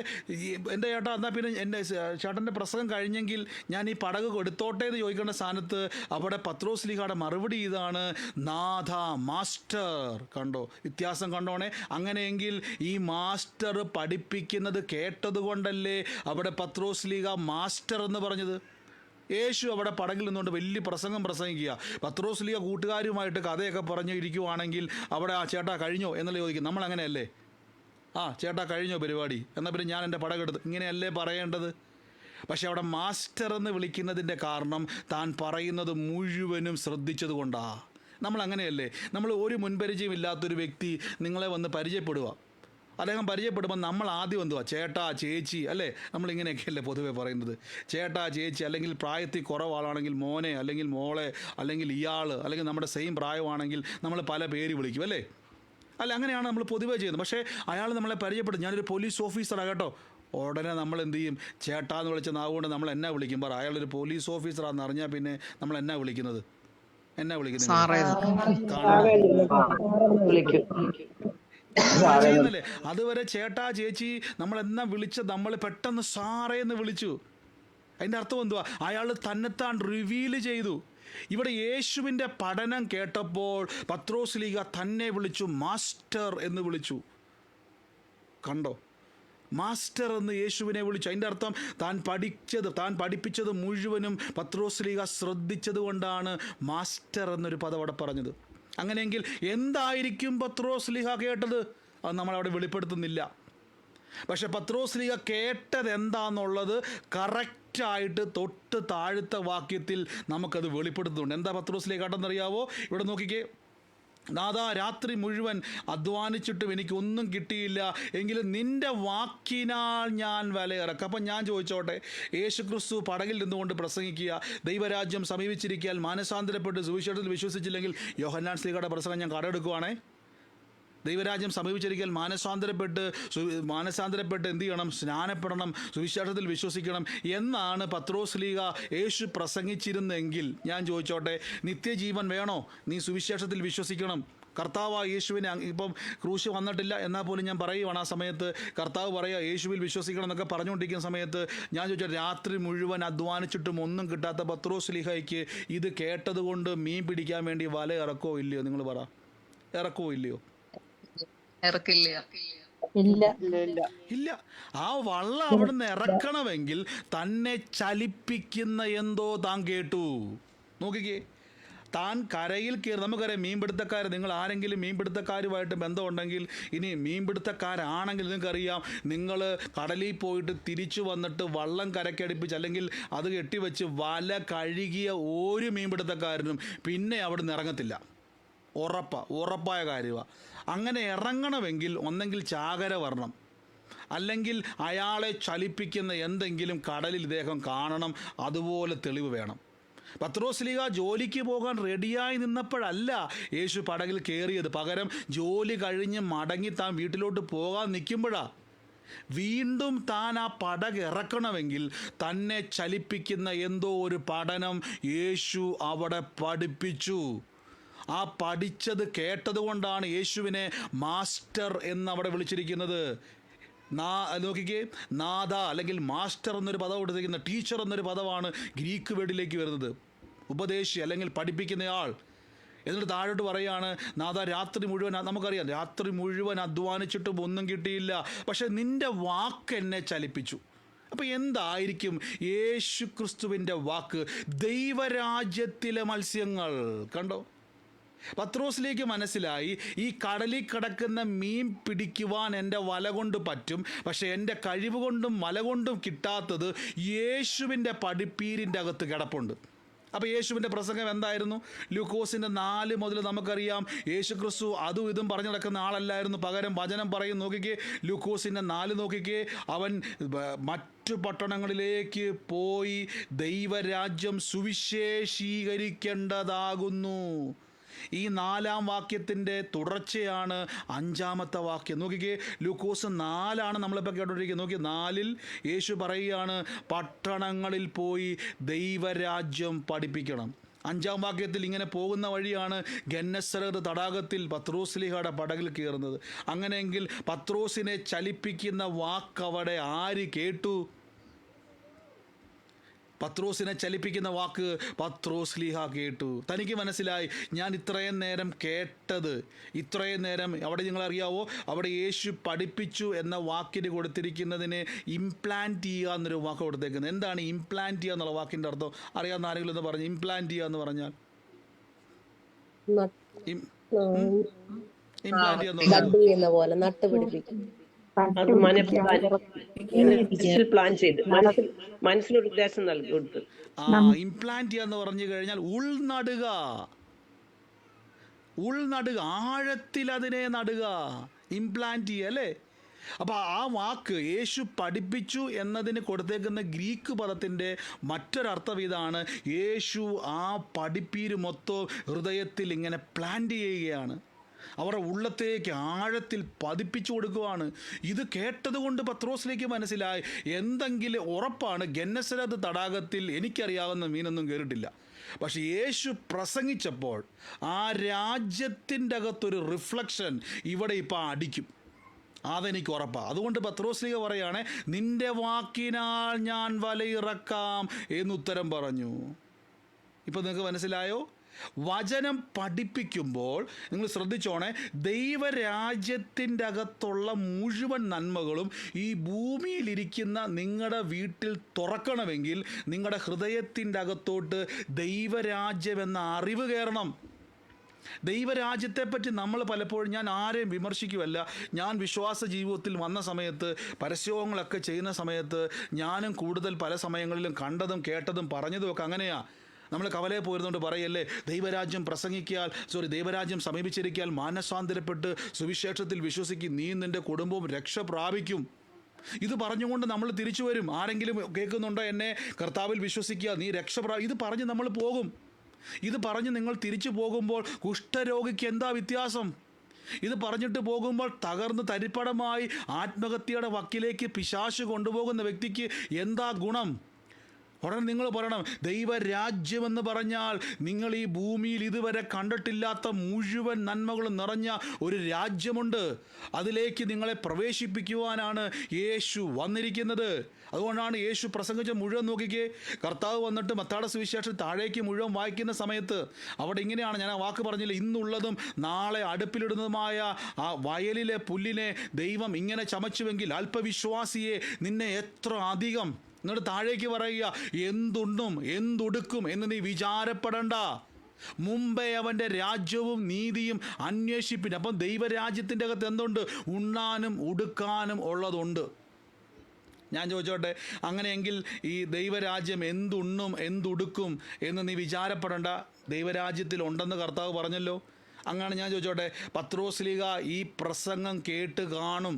എൻ്റെ ചേട്ടാ, എന്നാൽ പിന്നെ എൻ്റെ ചേട്ടൻ്റെ പ്രസംഗം കഴിഞ്ഞെങ്കിൽ ഞാൻ ഈ പടക് എടുത്തോട്ടെ എന്ന് ചോദിക്കേണ്ട സ്ഥാനത്ത് അവിടെ പത്രോസ്ലീഹയുടെ മറുപടി ഇതാണ്, നാഥ, മാസ്റ്റർ. കണ്ടോ വ്യത്യാസം? കണ്ടോണേ. അങ്ങനെയെങ്കിൽ ഈ മാസ്റ്റർ പഠിപ്പിക്കുന്നത് കേട്ടതുകൊണ്ടല്ലേ അവിടെ പത്രോസ്ലീഹ മാസ്റ്റർ എന്ന് പറഞ്ഞത്? യേശു അവിടെ പടകിൽ നിന്നുകൊണ്ട് വലിയ പ്രസംഗിക്കുക. പത്രോസ്ലീഹ കൂട്ടുകാരുമായിട്ട് കഥയൊക്കെ പറഞ്ഞു ഇരിക്കുവാണെങ്കിൽ അവിടെ, ആ ചേട്ടാ കഴിഞ്ഞോ എന്നല്ലേ ചോദിക്കും. നമ്മളങ്ങനെയല്ലേ, ആ ചേട്ടാ കഴിഞ്ഞോ പരിപാടി, എന്നാൽ പിന്നെ ഞാൻ എൻ്റെ പടകെടുത്ത്, ഇങ്ങനെയല്ലേ പറയേണ്ടത്? പക്ഷെ അവിടെ മാസ്റ്റർ എന്ന് വിളിക്കുന്നതിൻ്റെ കാരണം താൻ പറയുന്നത് മുഴുവനും ശ്രദ്ധിച്ചത് കൊണ്ടാണ്. നമ്മൾ അങ്ങനെയല്ലേ? നമ്മൾ ഒരു മുൻപരിചയം ഇല്ലാത്തൊരു വ്യക്തി നിങ്ങളെ വന്ന് പരിചയപ്പെടുക. അദ്ദേഹം പരിചയപ്പെടുമ്പോൾ നമ്മൾ ആദ്യം എന്തുവാ, ചേട്ടാ ചേച്ചി അല്ലേ, നമ്മളിങ്ങനെയൊക്കെയല്ലേ പൊതുവെ പറയുന്നത്. ചേട്ടാ ചേച്ചി, അല്ലെങ്കിൽ പ്രായത്തിൽ കുറവാളാണെങ്കിൽ മോനെ അല്ലെങ്കിൽ മോളെ, അല്ലെങ്കിൽ ഇയാൾ, അല്ലെങ്കിൽ നമ്മുടെ സെയിം പ്രായമാണെങ്കിൽ നമ്മൾ പല പേര് വിളിക്കും അല്ലേ. അല്ല, അങ്ങനെയാണ് നമ്മൾ പൊതുവേ ചെയ്യുന്നത്. പക്ഷേ അയാൾ നമ്മളെ പരിചയപ്പെടും, ഞാനൊരു പോലീസ് ഓഫീസറാണ് കേട്ടോ. ഉടനെ നമ്മൾ എന്ത് ചെയ്യും? ചേട്ടാന്ന് വിളിച്ച നാവുകൊണ്ട് നമ്മൾ എന്നാ വിളിക്കും പറ? അയാളൊരു പോലീസ് ഓഫീസറാണെന്ന് അറിഞ്ഞാൽ പിന്നെ നമ്മൾ എന്നാ വിളിക്കുന്നത്? എന്നാ വിളിക്കുന്നത്? ചെയ്യുന്നല്ലേ. അതുവരെ ചേട്ടാ ചേച്ചി നമ്മളെന്നാ വിളിച്ച, നമ്മൾ പെട്ടെന്ന് സാറേന്ന് വിളിച്ചു. അതിൻ്റെ അർത്ഥം എന്തുവാ? അയാൾ തന്നെത്താൻ റിവീൽ ചെയ്തു. ഇവിടെ യേശുവിൻ്റെ പഠനം കേട്ടപ്പോൾ പത്രോസ്ലീഹ തന്നെ വിളിച്ചു മാസ്റ്റർ എന്ന് വിളിച്ചു. കണ്ടോ? മാസ്റ്റർ എന്ന് യേശുവിനെ വിളിച്ചു. അതിൻ്റെ അർത്ഥം താൻ പഠിപ്പിച്ചത് മുഴുവനും പത്രോസ്ലീഹ ശ്രദ്ധിച്ചത് കൊണ്ടാണ് മാസ്റ്റർ എന്നൊരു പദം അവിടെ പറഞ്ഞത്. അങ്ങനെയെങ്കിൽ എന്തായിരിക്കും പത്രോസ്ലീഹ കേട്ടത്? അത് നമ്മളവിടെ വെളിപ്പെടുത്തുന്നില്ല. പക്ഷെ പത്രോസ്ലീഹ കേട്ടത് എന്താണെന്നുള്ളത് കറക്റ്റായിട്ട് തൊട്ട് താഴത്തെ വാക്യത്തിൽ നമുക്കത് വെളിപ്പെടുത്തുന്നുണ്ട്. എന്താ പത്രോസ്ലീഹ കേട്ടെന്നറിയാവോ? ഇവിടെ നോക്കിക്കേ. നാഥാ, രാത്രി മുഴുവൻ അധ്വാനിച്ചിട്ടും എനിക്കൊന്നും കിട്ടിയില്ല, എങ്കിലും നിൻ്റെ വാക്കിനാൽ ഞാൻ വലയിറക്കാം. അപ്പം ഞാൻ ചോദിച്ചോട്ടെ, യേശുക്രിസ്തു പടകിൽ നിന്നുകൊണ്ട് പ്രസംഗിക്കുക, ദൈവരാജ്യം സമീപിച്ചിരിക്കാൻ മാനസാന്തരപ്പെട്ട് സുവിശേഷത്തിൽ വിശ്വസിച്ചില്ലെങ്കിൽ യോഹന്നാൻ ശ്ലീഹയുടെ പ്രസംഗം ഞാൻ കടമെടുക്കുവാണേ. ദൈവരാജ്യം സമീപിച്ചിരിക്കാൻ മാനസാന്തരപ്പെട്ട് എന്ത് ചെയ്യണം? സ്നാനപ്പെടണം, സുവിശേഷത്തിൽ വിശ്വസിക്കണം എന്നാണ് പത്രോസ്ലീഹ യേശു പ്രസംഗിച്ചിരുന്നെങ്കിൽ ഞാൻ ചോദിച്ചോട്ടെ, നിത്യജീവൻ വേണോ? നീ സുവിശേഷത്തിൽ വിശ്വസിക്കണം. കർത്താവ് യേശുവിനെ ഇപ്പം ക്രൂശ് വന്നിട്ടില്ല എന്നാൽ പോലും ഞാൻ പറയുവാണ്, ആ സമയത്ത് കർത്താവ് പറയുക യേശുവിൽ വിശ്വസിക്കണം എന്നൊക്കെ പറഞ്ഞുകൊണ്ടിരിക്കുന്ന സമയത്ത് ഞാൻ ചോദിച്ചാൽ, രാത്രി മുഴുവൻ അധ്വാനിച്ചിട്ടും ഒന്നും കിട്ടാത്ത പത്രോസ്ലീഹയ്ക്ക് ഇത് കേട്ടതുകൊണ്ട് മീൻ പിടിക്കാൻ വേണ്ടി വല ഇറക്കോ ഇല്ലയോ? നിങ്ങൾ പറ, ഇറക്കോ ഇല്ലയോ? ഇല്ല. ആ വള്ളം അവിടുന്ന് ഇറക്കണമെങ്കിൽ തന്നെ ചലിപ്പിക്കുന്ന എന്തോ താൻ കേട്ടു. നോക്കിക്കേ, താൻ കരയിൽ കയറി. നമുക്കറിയാം, മീൻപിടുത്തക്കാർ, നിങ്ങൾ ആരെങ്കിലും മീൻപിടുത്തക്കാരുമായിട്ട് ബന്ധമുണ്ടെങ്കിൽ, ഇനി മീൻപിടുത്തക്കാരാണെങ്കിൽ നിങ്ങൾക്കറിയാം, നിങ്ങൾ കടലിൽ പോയിട്ട് തിരിച്ചു വന്നിട്ട് വള്ളം കരക്കടിപ്പിച്ച് അല്ലെങ്കിൽ അത് കെട്ടിവെച്ച് വല കഴുകിയ ഒരു മീൻപിടുത്തക്കാരനും പിന്നെ അവിടെ നിന്ന് ഇറങ്ങത്തില്ല. ഉറപ്പായ കാര്യമാണ്. അങ്ങനെ ഇറങ്ങണമെങ്കിൽ ഒന്നെങ്കിൽ ചാകര വരണം, അല്ലെങ്കിൽ അയാളെ ചലിപ്പിക്കുന്ന എന്തെങ്കിലും കടലിൽ ഇദ്ദേഹം കാണണം. അതുപോലെ തെളിവ് വേണം. പത്രോസ്ലീഹ ജോലിക്ക് പോകാൻ റെഡിയായി നിന്നപ്പോഴല്ല യേശു പടകിൽ കയറിയത്. പകരം ജോലി കഴിഞ്ഞ് മടങ്ങി താൻ വീട്ടിലോട്ട് പോകാൻ നിൽക്കുമ്പോഴാണ്. വീണ്ടും താൻ ആ പടക് ഇറക്കണമെങ്കിൽ തന്നെ ചലിപ്പിക്കുന്ന എന്തോ ഒരു പഠനം യേശു അവിടെ പഠിപ്പിച്ചു. ആ പഠിച്ചത് കേട്ടതുകൊണ്ടാണ് യേശുവിനെ മാസ്റ്റർ എന്നവിടെ വിളിച്ചിരിക്കുന്നത്. നോക്കിക്കേ, നാഥ അല്ലെങ്കിൽ മാസ്റ്റർ എന്നൊരു പദം കൊടുത്തിരിക്കുന്ന, ടീച്ചർ എന്നൊരു പദമാണ് ഗ്രീക്ക് വേർഡിലേക്ക് വരുന്നത്. ഉപദേശി അല്ലെങ്കിൽ പഠിപ്പിക്കുന്നയാൾ. എന്നിട്ട് താഴോട്ട് പറയുകയാണ്, നാഥ, രാത്രി മുഴുവൻ, നമുക്കറിയാം രാത്രി മുഴുവൻ അധ്വാനിച്ചിട്ടും ഒന്നും കിട്ടിയില്ല, പക്ഷെ നിൻ്റെ വാക്ക് എന്നെ ചലിപ്പിച്ചു. അപ്പോൾ എന്തായിരിക്കും യേശു ക്രിസ്തുവിൻ്റെ വാക്ക്? ദൈവരാജ്യത്തിലെ മത്സ്യങ്ങൾ. കണ്ടോ? പത്രോസിലേക്ക് മനസ്സിലായി, ഈ കടലിൽ കിടക്കുന്ന മീൻ പിടിക്കുവാൻ എൻ്റെ വല കൊണ്ട് പറ്റും, പക്ഷേ എൻ്റെ കഴിവ് കൊണ്ടും വല കൊണ്ടും കിട്ടാത്തത് യേശുവിൻ്റെ പഠിപ്പീരിൻ്റെ അകത്ത് കിടപ്പുണ്ട്. അപ്പോൾ യേശുവിൻ്റെ പ്രസംഗം എന്തായിരുന്നു? ലൂക്കോസിൻ്റെ 4 മുതൽ നമുക്കറിയാം, യേശു ക്രിസ്തു അതും ഇതും പറഞ്ഞു നടക്കുന്ന ആളല്ലായിരുന്നു. പകരം വചനം പറയും. നോക്കിക്കേ, ലൂക്കോസിൻ്റെ 4 നോക്കിക്കേ. അവൻ മറ്റു പട്ടണങ്ങളിലേക്ക് പോയി ദൈവരാജ്യം സുവിശേഷീകരിക്കേണ്ടതാകുന്നു. ഈ 4-ാം വാക്യത്തിൻ്റെ തുടർച്ചയാണ് 5-ാമത്തെ വാക്യം. നോക്കിക്കേ, ലൂക്കോസ് 4 നമ്മളിപ്പോൾ കേട്ടോണ്ടിരിക്കുന്നത്. നോക്കി, 4 യേശു പറയുകയാണ്, പട്ടണങ്ങളിൽ പോയി ദൈവരാജ്യം പഠിപ്പിക്കണം. 5-ാം വാക്യത്തിൽ ഇങ്ങനെ പോകുന്ന വഴിയാണ് ഗന്നസറത്ത് തടാകത്തിൽ പത്രോസ്ലീഹയുടെ പടകിൽ കയറുന്നത്. അങ്ങനെയെങ്കിൽ പത്രോസിനെ ചലിപ്പിക്കുന്ന വാക്കവിടെ ആര് കേട്ടു? പത്രോസിനെ ചലിപ്പിക്കുന്ന വാക്ക് പത്രോസ്ലീഹ കേട്ടു. തനിക്ക് മനസ്സിലായി, ഞാൻ ഇത്രയും നേരം കേട്ടത്, ഇത്രയും നേരം അവിടെ നിങ്ങളറിയാവോ, അവിടെ യേശു പഠിപ്പിച്ചു എന്ന വാക്കിന് കൊടുത്തിരിക്കുന്നതിന് ഇംപ്ലാന്റ് ചെയ്യുക എന്നൊരു വാക്ക് കൊടുത്തേക്കുന്നത്. എന്താണ് ഇംപ്ലാന്റ് ചെയ്യുക എന്നുള്ള വാക്കിൻ്റെ അർത്ഥം? അറിയാവുന്ന ആരെങ്കിലും എന്ന് പറഞ്ഞു. ഇംപ്ലാന്റ് ചെയ്യുക എന്ന് പറഞ്ഞാൽ ഇംപ്ലാന്റ് ചെയ്യുന്ന പോലെ നട്ടുപിടിപ്പിക്കും. അത് പ്ലാൻ ചെയ്ത് മനസ്സിനൊരു ഉദ്ദേശം നൽകി കൊടുത്ത് ഇംപ്ലാന്റ് ചെയ്യാന്ന് പറഞ്ഞു കഴിഞ്ഞാൽ ഉൾനടുക. ഉൾനടുക, ആഴത്തിൽ അതിനെ നടുക, ഇംപ്ലാന്റ് ചെയ്യുക അല്ലേ. അപ്പോൾ ആ വാക്ക് യേശു പഠിപ്പിച്ചു എന്നതിന് കൊടുത്തേക്കുന്ന ഗ്രീക്ക് പദത്തിൻ്റെ മറ്റൊരർത്ഥം ഇതാണ്: യേശു ആ പഠിപ്പീര് മൊത്തം ഹൃദയത്തിൽ ഇങ്ങനെ പ്ലാന്റ് ചെയ്യുകയാണ്, അവരുടെ ഉള്ളത്തേക്ക് ആഴത്തിൽ പതിപ്പിച്ചു കൊടുക്കുവാണ്. ഇത് കേട്ടതുകൊണ്ട് പത്രോസിലേക്ക് മനസ്സിലായി, എന്തെങ്കിലും ഉറപ്പാണ്, ഗെന്നസരത്ത് തടാകത്തിൽ എനിക്കറിയാവുന്ന മീനൊന്നും കയറിയിട്ടില്ല. പക്ഷെ യേശു പ്രസംഗിച്ചപ്പോൾ ആ രാജ്യത്തിൻ്റെ അകത്തൊരു റിഫ്ലക്ഷൻ ഇവിടെ ഇപ്പോൾ അടിക്കും, അതെനിക്ക് ഉറപ്പാണ്. അതുകൊണ്ട് പത്രോസ്ലീഹ പറയുകയാണ്, നിന്റെ വാക്കിനാൽ ഞാൻ വലയിറക്കാം എന്നുത്തരം പറഞ്ഞു. ഇപ്പം നിങ്ങൾക്ക് മനസ്സിലായോ? വചനം പഠിപ്പിക്കുമ്പോൾ നിങ്ങൾ ശ്രദ്ധിച്ചോണേ, ദൈവരാജ്യത്തിൻ്റെ അകത്തുള്ള മുഴുവൻ നന്മകളും ഈ ഭൂമിയിലിരിക്കുന്ന നിങ്ങളുടെ വീട്ടിൽ തുറക്കണമെങ്കിൽ നിങ്ങളുടെ ഹൃദയത്തിൻ്റെ അകത്തോട്ട് ദൈവരാജ്യമെന്ന അറിവ് കയറണം. ദൈവരാജ്യത്തെപ്പറ്റി നമ്മൾ പലപ്പോഴും, ഞാൻ ആരെയും വിമർശിക്കുമല്ല, ഞാൻ വിശ്വാസ ജീവിതത്തിൽ വന്ന സമയത്ത്, പരസ്യങ്ങളൊക്കെ ചെയ്യുന്ന സമയത്ത് ഞാനും കൂടുതൽ പല സമയങ്ങളിലും കണ്ടതും കേട്ടതും പറഞ്ഞതുമൊക്കെ അങ്ങനെയാണ്. നമ്മൾ കവലയെ പോയിരുന്നുകൊണ്ട് പറയല്ലേ, ദൈവരാജ്യം സമീപിച്ചിരിക്കാൻ മാനസാന്തരപ്പെട്ട് സുവിശേഷത്തിൽ വിശ്വസിക്കും, നീ നിൻ്റെ കുടുംബവും രക്ഷ പ്രാപിക്കും. ഇത് പറഞ്ഞുകൊണ്ട് നമ്മൾ തിരിച്ചു വരും. ആരെങ്കിലും കേൾക്കുന്നുണ്ടോ എന്നെ, കർത്താവിൽ വിശ്വസിക്കുക, നീ രക്ഷ ഇത് പറഞ്ഞ് നമ്മൾ പോകും. ഇത് പറഞ്ഞ് നിങ്ങൾ തിരിച്ചു പോകുമ്പോൾ കുഷ്ഠരോഗിക്ക് എന്താ വ്യത്യാസം? ഇത് പറഞ്ഞിട്ട് പോകുമ്പോൾ തകർന്ന് തരിപ്പടമായി ആത്മഹത്യയുടെ വക്കിലേക്ക് പിശാച് കൊണ്ടുപോകുന്ന വ്യക്തിക്ക് എന്താ ഗുണം? ഉടനെ നിങ്ങൾ പറയണം, ദൈവരാജ്യമെന്ന് പറഞ്ഞാൽ നിങ്ങൾ ഈ ഭൂമിയിൽ ഇതുവരെ കണ്ടിട്ടില്ലാത്ത മുഴുവൻ നന്മകളും നിറഞ്ഞ ഒരു രാജ്യമുണ്ട്. അതിലേക്ക് നിങ്ങളെ പ്രവേശിപ്പിക്കുവാനാണ് യേശു വന്നിരിക്കുന്നത്. അതുകൊണ്ടാണ് യേശു പ്രസംഗിച്ച മുഴുവൻ നോക്കിക്കേ. കർത്താവ് വന്നിട്ട് മത്തായിയുടെ സുവിശേഷം താഴേക്ക് മുഴുവൻ വായിക്കുന്ന സമയത്ത് അവിടെ ഇങ്ങനെയാണ്, ഞാൻ ആ വാക്ക് പറഞ്ഞില്ല, ഇന്നുള്ളതും നാളെ അടുപ്പിലിടുന്നതുമായ ആ വയലിലെ പുല്ലിനെ ദൈവം ഇങ്ങനെ ചമച്ചുവെങ്കിൽ അല്പവിശ്വാസിയെ നിന്നെ എത്ര അധികം. എന്നിട്ട് താഴേക്ക് പറയുക, എന്തുണ്ണും എന്തുടുക്കും എന്ന് നീ വിചാരപ്പെടണ്ട, മുമ്പേ അവൻ്റെ രാജ്യവും നീതിയും അന്വേഷിപ്പിൻ. അപ്പം ദൈവരാജ്യത്തിൻ്റെ അകത്ത് എന്തുണ്ട്? ഉണ്ണാനും ഉടുക്കാനും ഉള്ളതുണ്ട്. ഞാൻ ചോദിച്ചോട്ടെ, അങ്ങനെയെങ്കിൽ ഈ ദൈവരാജ്യം എന്തുണ്ണും എന്തുടുക്കും എന്ന് നീ വിചാരപ്പെടണ്ട, ദൈവരാജ്യത്തിൽ ഉണ്ടെന്ന് കർത്താവ് പറഞ്ഞല്ലോ. അങ്ങനെ ഞാൻ ചോദിച്ചോട്ടെ, പത്രോസ്ലീഹ ഈ പ്രസംഗം കേട്ട് കാണും.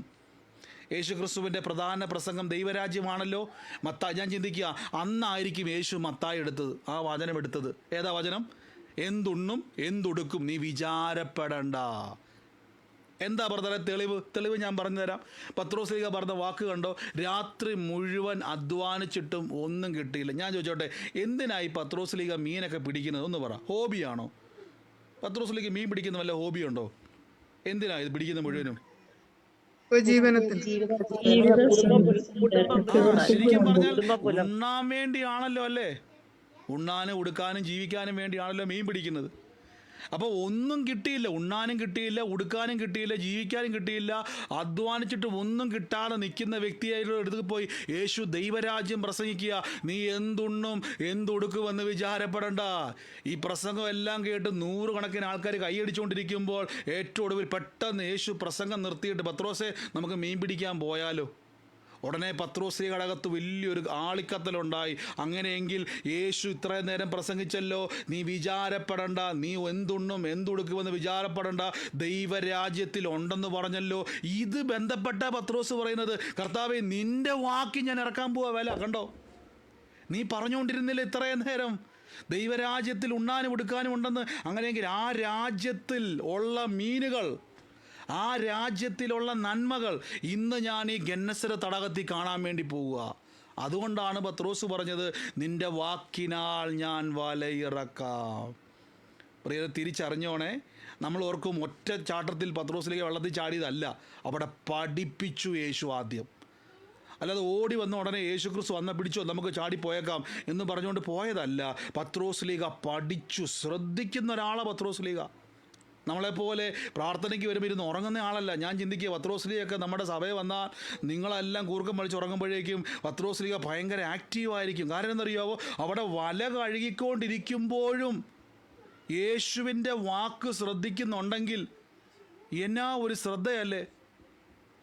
യേശുക്രിസ്തുവിൻ്റെ പ്രധാന പ്രസംഗം ദൈവരാജ്യമാണല്ലോ. ഞാൻ ചിന്തിക്കുക, അന്നായിരിക്കും യേശു മത്തായി എടുത്തത്, ആ വചനം എടുത്തത്. ഏതാ വചനം? എന്തുണ്ണും എന്തുടുക്കും നീ വിചാരപ്പെടണ്ട. എന്താ ബ്രദറെ തെളിവ് ഞാൻ പറഞ്ഞു തരാം. പത്രോസ്ലീഹ പറഞ്ഞ വാക്ക് കണ്ടോ? രാത്രി മുഴുവൻ അധ്വാനിച്ചിട്ടും ഒന്നും കിട്ടിയില്ല. ഞാൻ ചോദിച്ചോട്ടെ, എന്തിനായി പത്രോസ്ലീഹ മീനൊക്കെ പിടിക്കുന്നത്? ഒന്ന് പറ. ഹോബിയാണോ? പത്രോസ്ലീഹ മീൻ പിടിക്കുന്ന വല്ല ഹോബിയുണ്ടോ? എന്തിനാ ഇത് പിടിക്കുന്നത് മുഴുവനും? ശരിക്കും പറഞ്ഞാൽ ഉണ്ണാൻ വേണ്ടിയാണല്ലോ അല്ലേ? ഉണ്ണാനും ഉടുക്കാനും ജീവിക്കാനും വേണ്ടിയാണല്ലോ മീൻ പിടിക്കുന്നത്. അപ്പോൾ ഒന്നും കിട്ടിയില്ല, ഉണ്ണാനും കിട്ടിയില്ല, ഉടുക്കാനും കിട്ടിയില്ല, ജീവിക്കാനും കിട്ടിയില്ല, അധ്വാനിച്ചിട്ട് ഒന്നും കിട്ടാതെ നിൽക്കുന്ന വ്യക്തിയായിട്ട് എടുത്ത് പോയി യേശു ദൈവരാജ്യം പ്രസംഗിക്കുക. നീ എന്തുണ്ണും എന്തുടുക്കുമെന്ന് വിചാരപ്പെടണ്ട. ഈ പ്രസംഗം എല്ലാം കേട്ട് 100 കണക്കിന് ആൾക്കാർ കൈയടിച്ചുകൊണ്ടിരിക്കുമ്പോൾ ഏറ്റവും ഒടുവിൽ പെട്ടെന്ന് യേശു പ്രസംഗം നിർത്തിയിട്ട്, പത്രോസേ നമുക്ക് മീൻ പിടിക്കാൻ പോയാലോ? ഉടനെ പത്രോസ്ലീഹയുടെ അകത്ത് വലിയൊരു ആളിക്കത്തലുണ്ടായി. അങ്ങനെയെങ്കിൽ യേശു ഇത്രയും നേരം പ്രസംഗിച്ചല്ലോ, നീ വിചാരപ്പെടണ്ട, നീ എന്തുണ്ണും എന്തുടുക്കുമെന്ന് വിചാരപ്പെടണ്ട, ദൈവരാജ്യത്തിൽ ഉണ്ടെന്ന് പറഞ്ഞല്ലോ. ഇത് ബന്ധപ്പെട്ട പത്രോസ് പറയുന്നത്, കർത്താവേ നിൻ്റെ വാക്ക് ഞാൻ ഇറക്കാൻ പോവാ വില. കണ്ടോ, നീ പറഞ്ഞുകൊണ്ടിരുന്നില്ല ഇത്രയും നേരം ദൈവരാജ്യത്തിൽ ഉണ്ണാനും ഉടുക്കാനും ഉണ്ടെന്ന്. അങ്ങനെയെങ്കിൽ ആ രാജ്യത്തിൽ ഉള്ള മീനുകൾ, ആ രാജ്യത്തിലുള്ള നന്മകൾ ഇന്ന് ഞാൻ ഈ ഗെന്നസരത്ത് തടാകത്തിൽ കാണാൻ വേണ്ടി പോവുക. അതുകൊണ്ടാണ് പത്രോസ് പറഞ്ഞത്, നിൻ്റെ വാക്കിനാൽ ഞാൻ വലയിറക്കാം. പ്രിയരെ, തിരിച്ചറിഞ്ഞോണേ, നമ്മൾ ഓർക്കും ഒറ്റ ചാട്ടത്തിൽ പത്രോസിലേക്ക് വെള്ളത്തിൽ ചാടിയതല്ല, അവിടെ പഠിപ്പിച്ചു യേശു ആദ്യം. അല്ലാതെ ഓടി വന്ന ഉടനെ യേശു ക്രിസ്തു വന്ന പിടിച്ചോ നമുക്ക് ചാടിപ്പോയേക്കാം എന്ന് പറഞ്ഞുകൊണ്ട് പോയതല്ല. പത്രോസ്ലീഹ പഠിച്ചു. ശ്രദ്ധിക്കുന്ന ഒരാളാണ് പത്രോസ്ലീഹ. നമ്മളെപ്പോലെ പ്രാർത്ഥനയ്ക്ക് വരുമ്പോൾ ഇരുന്ന് ഉറങ്ങുന്ന ആളല്ല. ഞാൻ ചിന്തിക്കുക, പത്രോസ്ലീഹയൊക്കെ നമ്മുടെ സഭയിൽ വന്നാൽ നിങ്ങളെല്ലാം കൂർക്കം വലിച്ച് ഉറങ്ങുമ്പോഴേക്കും പത്രോസ്ലീഹ ഭയങ്കര ആക്റ്റീവായിരിക്കും. കാരണം എന്നറിയാവോ, അവിടെ വല കഴുകിക്കൊണ്ടിരിക്കുമ്പോഴും യേശുവിൻ്റെ വാക്ക് ശ്രദ്ധിക്കുന്നുണ്ടെങ്കിൽ എന്നാ ഒരു ശ്രദ്ധയല്ലേ.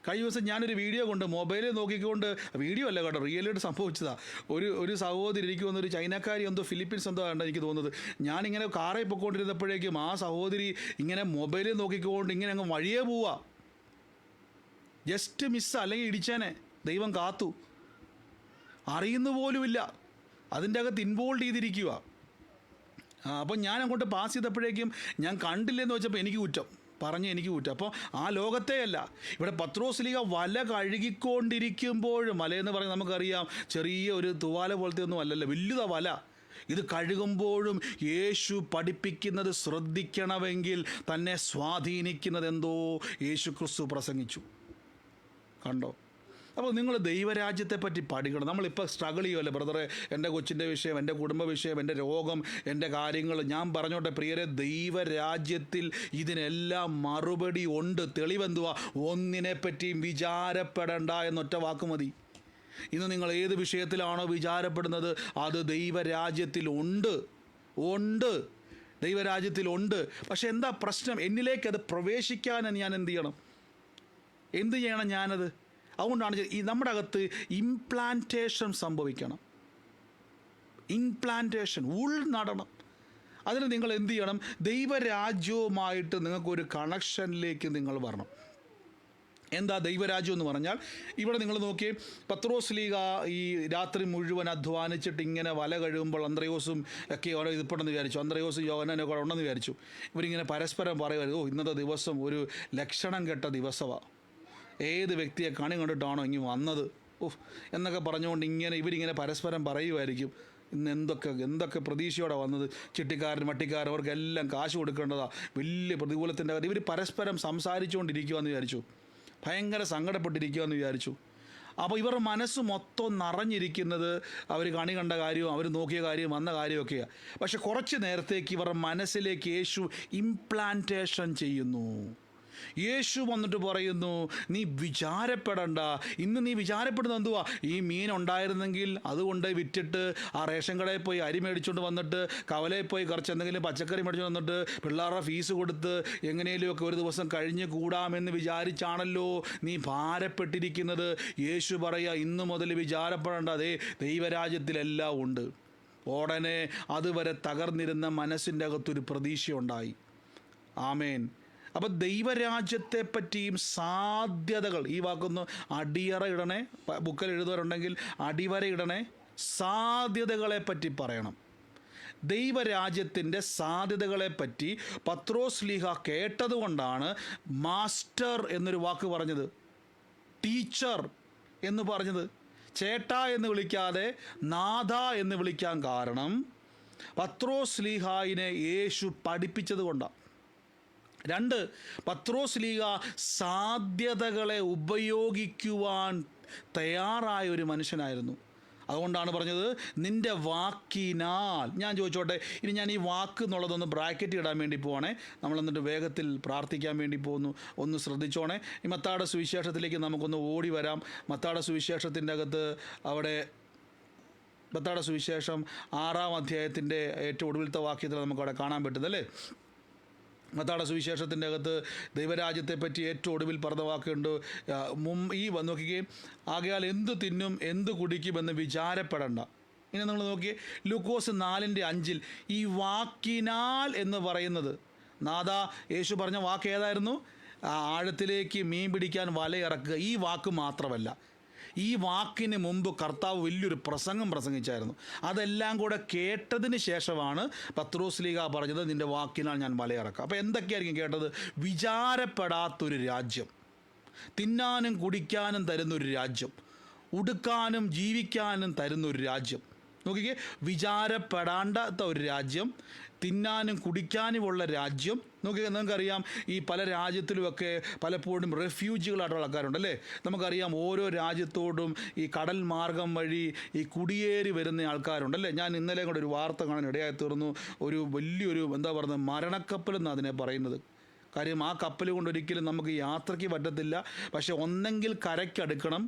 കഴിഞ്ഞ ദിവസം ഞാനൊരു വീഡിയോ കൊണ്ട് മൊബൈലിൽ നോക്കിക്കൊണ്ട്, വീഡിയോ അല്ല കേട്ടോ, റിയലായിട്ട് സംഭവിച്ചതാണ്. ഒരു സഹോദരി, എനിക്ക് തോന്നുന്നു ഒരു ചൈനക്കാരി എന്തോ ഫിലിപ്പീൻസ് എന്തോ ആണ് എനിക്ക് തോന്നുന്നത്. ഞാനിങ്ങനെ കാറിൽ പൊയ്ക്കൊണ്ടിരുന്നപ്പോഴേക്കും ആ സഹോദരി ഇങ്ങനെ മൊബൈലിൽ നോക്കിക്കൊണ്ട് ഇങ്ങനെ അങ്ങ് വഴിയേ പോവുക. ജസ്റ്റ് മിസ്, അല്ലെങ്കിൽ ഇടിച്ചേനെ. ദൈവം കാത്തു, അറിയുന്ന പോലുമില്ല, അതിൻ്റെ അകത്ത് ഇൻവോൾവ് ചെയ്തിരിക്കുക. അപ്പം ഞാൻ അങ്ങോട്ട് പാസ് ചെയ്തപ്പോഴേക്കും ഞാൻ കണ്ടില്ലെന്ന് വെച്ചപ്പോൾ എനിക്ക് കുറ്റം എനിക്ക് കുറ്റം. അപ്പോൾ ആ ലോകത്തെയല്ല, ഇവിടെ പത്രോസ്ലീഹ വല കഴുകിക്കൊണ്ടിരിക്കുമ്പോഴും, വലയെന്ന് പറഞ്ഞാൽ നമുക്കറിയാം ചെറിയ ഒരു തുവാല പോലത്തെ ഒന്നും അല്ലല്ലോ, വലുതാ വല. ഇത് കഴുകുമ്പോഴും യേശു പഠിപ്പിക്കുന്നത് ശ്രദ്ധിക്കണമെങ്കിൽ തന്നെ സ്വാധീനിക്കുന്നത് എന്തോ യേശു ക്രിസ്തു പ്രസംഗിച്ചു. കണ്ടോ? അപ്പോൾ നിങ്ങൾ ദൈവരാജ്യത്തെപ്പറ്റി പഠിക്കണം. നമ്മളിപ്പോൾ സ്ട്രഗിൾ ചെയ്യുമല്ലോ ബ്രദറെ, എൻ്റെ കൊച്ചിൻ്റെ വിഷയം, എൻ്റെ കുടുംബ വിഷയം, എൻ്റെ രോഗം, എൻ്റെ കാര്യങ്ങൾ. ഞാൻ പറഞ്ഞോട്ടെ പ്രിയരെ, ദൈവരാജ്യത്തിൽ ഇതിനെല്ലാം മറുപടി ഉണ്ട്. തെളിവെന്തുവാ? ഒന്നിനെപ്പറ്റിയും വിചാരപ്പെടേണ്ട എന്നൊറ്റ വാക്ക് മതി. ഇന്ന് നിങ്ങൾ ഏത് വിഷയത്തിലാണോ വിചാരപ്പെടുന്നത്, അത് ദൈവരാജ്യത്തിലുണ്ട്. ദൈവരാജ്യത്തിലുണ്ട്. പക്ഷെ എന്താ പ്രശ്നം? എന്നിലേക്ക് അത് പ്രവേശിക്കാൻ ഞാൻ എന്ത് ചെയ്യണം ഞാനത്? അതുകൊണ്ടാണ് ഈ നമ്മുടെ അകത്ത് ഇംപ്ലാന്റേഷൻ സംഭവിക്കണം. ഇംപ്ലാന്റേഷൻ ഉൾനടണം. അതിന് നിങ്ങൾ എന്ത് ചെയ്യണം? ദൈവരാജ്യവുമായിട്ട് നിങ്ങൾക്കൊരു കണക്ഷനിലേക്ക് നിങ്ങൾ വരണം. എന്താ ദൈവരാജ്യം എന്ന് പറഞ്ഞാൽ? ഇവിടെ നിങ്ങൾ നോക്കിയേ, പത്രോസ്ലീഹ ഈ രാത്രി മുഴുവൻ അധ്വാനിച്ചിട്ട് ഇങ്ങനെ വല കഴിയുമ്പോൾ അന്ത്രയോസും ഒക്കെ അവിടെ ഇതിൽപ്പെട്ടെന്ന് വിചാരിച്ചു. അന്ത്രയോസും യോഹന്നാനൊക്കെ അവിടെ ഉണ്ടെന്ന് വിചാരിച്ചു. ഇവരിങ്ങനെ പരസ്പരം പറയുമായിരുന്നു, ഇന്നത്തെ ദിവസം ഒരു ലക്ഷണം കെട്ട ദിവസമാണ്, ഏത് വ്യക്തിയെ കണി കണ്ടിട്ടാണോ ഇങ്ങ് വന്നത് എന്നൊക്കെ പറഞ്ഞുകൊണ്ട് ഇവരിങ്ങനെ പരസ്പരം പറയുമായിരിക്കും. ഇന്ന് എന്തൊക്കെ പ്രതീക്ഷയോടെ വന്നത്. ചിട്ടിക്കാരൻ മട്ടിക്കാരൻ അവർക്കെല്ലാം കാശ് കൊടുക്കേണ്ടതാണ്, വലിയ പ്രതികൂലത്തിൻ്റെ കാര്യം. ഇവർ പരസ്പരം സംസാരിച്ചുകൊണ്ടിരിക്കുകയെന്ന് വിചാരിച്ചു, ഭയങ്കര സങ്കടപ്പെട്ടിരിക്കുകയെന്ന് വിചാരിച്ചു. അപ്പോൾ ഇവരുടെ മനസ്സ് മൊത്തം നിറഞ്ഞിരിക്കുന്നത് അവർ കണി കണ്ട കാര്യവും അവർ നോക്കിയ കാര്യവും വന്ന കാര്യമൊക്കെയാണ്. പക്ഷെ കുറച്ച് നേരത്തേക്ക് ഇവരുടെ മനസ്സിലേക്ക് യേശു ഇംപ്ലാന്റേഷൻ ചെയ്യുന്നു. യേശു വന്നിട്ട് പറയുന്നു, നീ വിചാരപ്പെടണ്ട. ഇന്ന് നീ വിചാരപ്പെടുന്നത് എന്തുവാ? ഈ മീൻ ഉണ്ടായിരുന്നെങ്കിൽ അതുകൊണ്ട് വിറ്റിട്ട് ആ റേഷൻ കടയിൽ പോയി അരി മേടിച്ചുകൊണ്ട് വന്നിട്ട്, കവലയിൽ പോയി കുറച്ച് എന്തെങ്കിലും പച്ചക്കറി മേടിച്ചു വന്നിട്ട് പിള്ളേരുടെ ഫീസ് കൊടുത്ത് എങ്ങനെയെങ്കിലുമൊക്കെ ഒരു ദിവസം കഴിഞ്ഞ് കൂടാമെന്ന് വിചാരിച്ചാണല്ലോ നീ ഭാരപ്പെട്ടിരിക്കുന്നത്. യേശു പറയുക, ഇന്ന് മുതൽ വിചാരപ്പെടേണ്ട, അതേ ദൈവരാജ്യത്തിലെല്ലാം ഉണ്ട്. ഉടനെ അതുവരെ തകർന്നിരുന്ന മനസ്സിൻ്റെ അകത്തൊരു പ്രതീക്ഷയുണ്ടായി. ആമേൻ. അപ്പോൾ ദൈവരാജ്യത്തെപ്പറ്റിയും സാധ്യതകൾ, ഈ വാക്കൊന്ന് അടിയറ ഇടണേ, ബുക്കിൽ എഴുതുവാറുണ്ടെങ്കിൽ അടിവര ഇടണേ, സാധ്യതകളെപ്പറ്റി പറയണം. ദൈവരാജ്യത്തിൻ്റെ സാധ്യതകളെപ്പറ്റി പത്രോസ്ലീഹ കേട്ടതുകൊണ്ടാണ് മാസ്റ്റർ എന്നൊരു വാക്ക് പറഞ്ഞത്, ടീച്ചർ എന്ന് പറഞ്ഞത്. ചേട്ടാ എന്ന് വിളിക്കാതെ നാഥ എന്ന് വിളിക്കാൻ കാരണം പത്രോസ്ലീഹായിനെ യേശു പഠിപ്പിച്ചത് കൊണ്ടാണ്. 2, പത്രോസ്ലീഹ സാധ്യതകളെ ഉപയോഗിക്കുവാൻ തയ്യാറായ ഒരു മനുഷ്യനായിരുന്നു. അതുകൊണ്ടാണ് പറഞ്ഞത്, നിൻ്റെ വാക്കിനാൽ. ഞാൻ ചോദിച്ചോട്ടെ, ഇനി ഞാൻ ഈ വാക്ക് എന്നുള്ളതൊന്ന് ബ്രാക്കറ്റ് ഇടാൻ വേണ്ടി പോവാണേ. നമ്മൾ എന്നിട്ട് വേഗത്തിൽ പ്രാർത്ഥിക്കാൻ വേണ്ടി പോകുന്നു. ഒന്ന് ശ്രദ്ധിച്ചോണേ. ഈ മത്തായിയുടെ സുവിശേഷത്തിലേക്ക് നമുക്കൊന്ന് ഓടി വരാം. മത്തായിയുടെ സുവിശേഷത്തിൻ്റെ അകത്ത് അവിടെ മത്തായിയുടെ സുവിശേഷം 6-ാം അധ്യായത്തിൻ്റെ ഏറ്റവും ഒടുവിലത്തെ വാക്യത്തിൽ നമുക്കവിടെ കാണാൻ പറ്റുന്നല്ലേ. മത്തായിയുടെ സുവിശേഷത്തിൻ്റെ അകത്ത് ദൈവരാജ്യത്തെപ്പറ്റി ഏറ്റവും ഒടുവിൽ പറഞ്ഞ വാക്കുണ്ട്. ഈ നോക്കിക്കുകയും, ആകയാൽ എന്ത് തിന്നും എന്ത് കുടിക്കുമെന്ന് വിചാരപ്പെടണ്ട. ഇനി നിങ്ങൾ നോക്കിയേ, ലൂക്കോസ് 4:5 ഈ വാക്കിനാൽ എന്ന് പറയുന്നത്, നാദാ യേശു പറഞ്ഞ വാക്ക് ഏതായിരുന്നു? ആഴത്തിലേക്ക് മീൻ പിടിക്കാൻ വലയിറക്കുക. ഈ വാക്ക് മാത്രമല്ല, ഈ വാക്കിന് മുമ്പ് കർത്താവ് വലിയൊരു പ്രസംഗം പ്രസംഗിച്ചായിരുന്നു. അതെല്ലാം കൂടെ കേട്ടതിന് ശേഷമാണ് പത്രോസ്ലീഹ പറഞ്ഞത്, നിൻ്റെ വാക്കിനാൽ ഞാൻ വലയിറക്കാം. അപ്പോൾ എന്തൊക്കെയായിരിക്കും കേട്ടത്? വിചാരപ്പെടാത്തൊരു രാജ്യം, തിന്നാനും കുടിക്കാനും തരുന്നൊരു രാജ്യം, ഉടുക്കാനും ജീവിക്കാനും തരുന്നൊരു രാജ്യം. നോക്കിക്കേ, വിചാരപ്പെടാണ്ടാത്ത ഒരു രാജ്യം, തിന്നാനും കുടിക്കാനുമുള്ള രാജ്യം. നോക്കിയാൽ നിങ്ങൾക്കറിയാം, ഈ പല രാജ്യത്തിലുമൊക്കെ പലപ്പോഴും റെഫ്യൂജികളായിട്ടുള്ള ആൾക്കാരുണ്ടല്ലേ. നമുക്കറിയാം ഓരോ രാജ്യത്തോടും ഈ കടൽ മാർഗം വഴി ഈ കുടിയേറി വരുന്ന ആൾക്കാരുണ്ടല്ലേ. ഞാൻ ഇന്നലെ കൂടെ ഒരു വാർത്ത കാണാൻ ഇടയായി തീർന്നു. ഒരു വലിയൊരു മരണക്കപ്പൽ എന്നാണ് അതിനെ പറയുന്നത്. കാര്യം ആ കപ്പൽ കൊണ്ട് ഒരിക്കലും നമുക്ക് യാത്രയ്ക്ക് പറ്റത്തില്ല. പക്ഷെ ഒന്നെങ്കിൽ കരയ്ക്കടുക്കണം,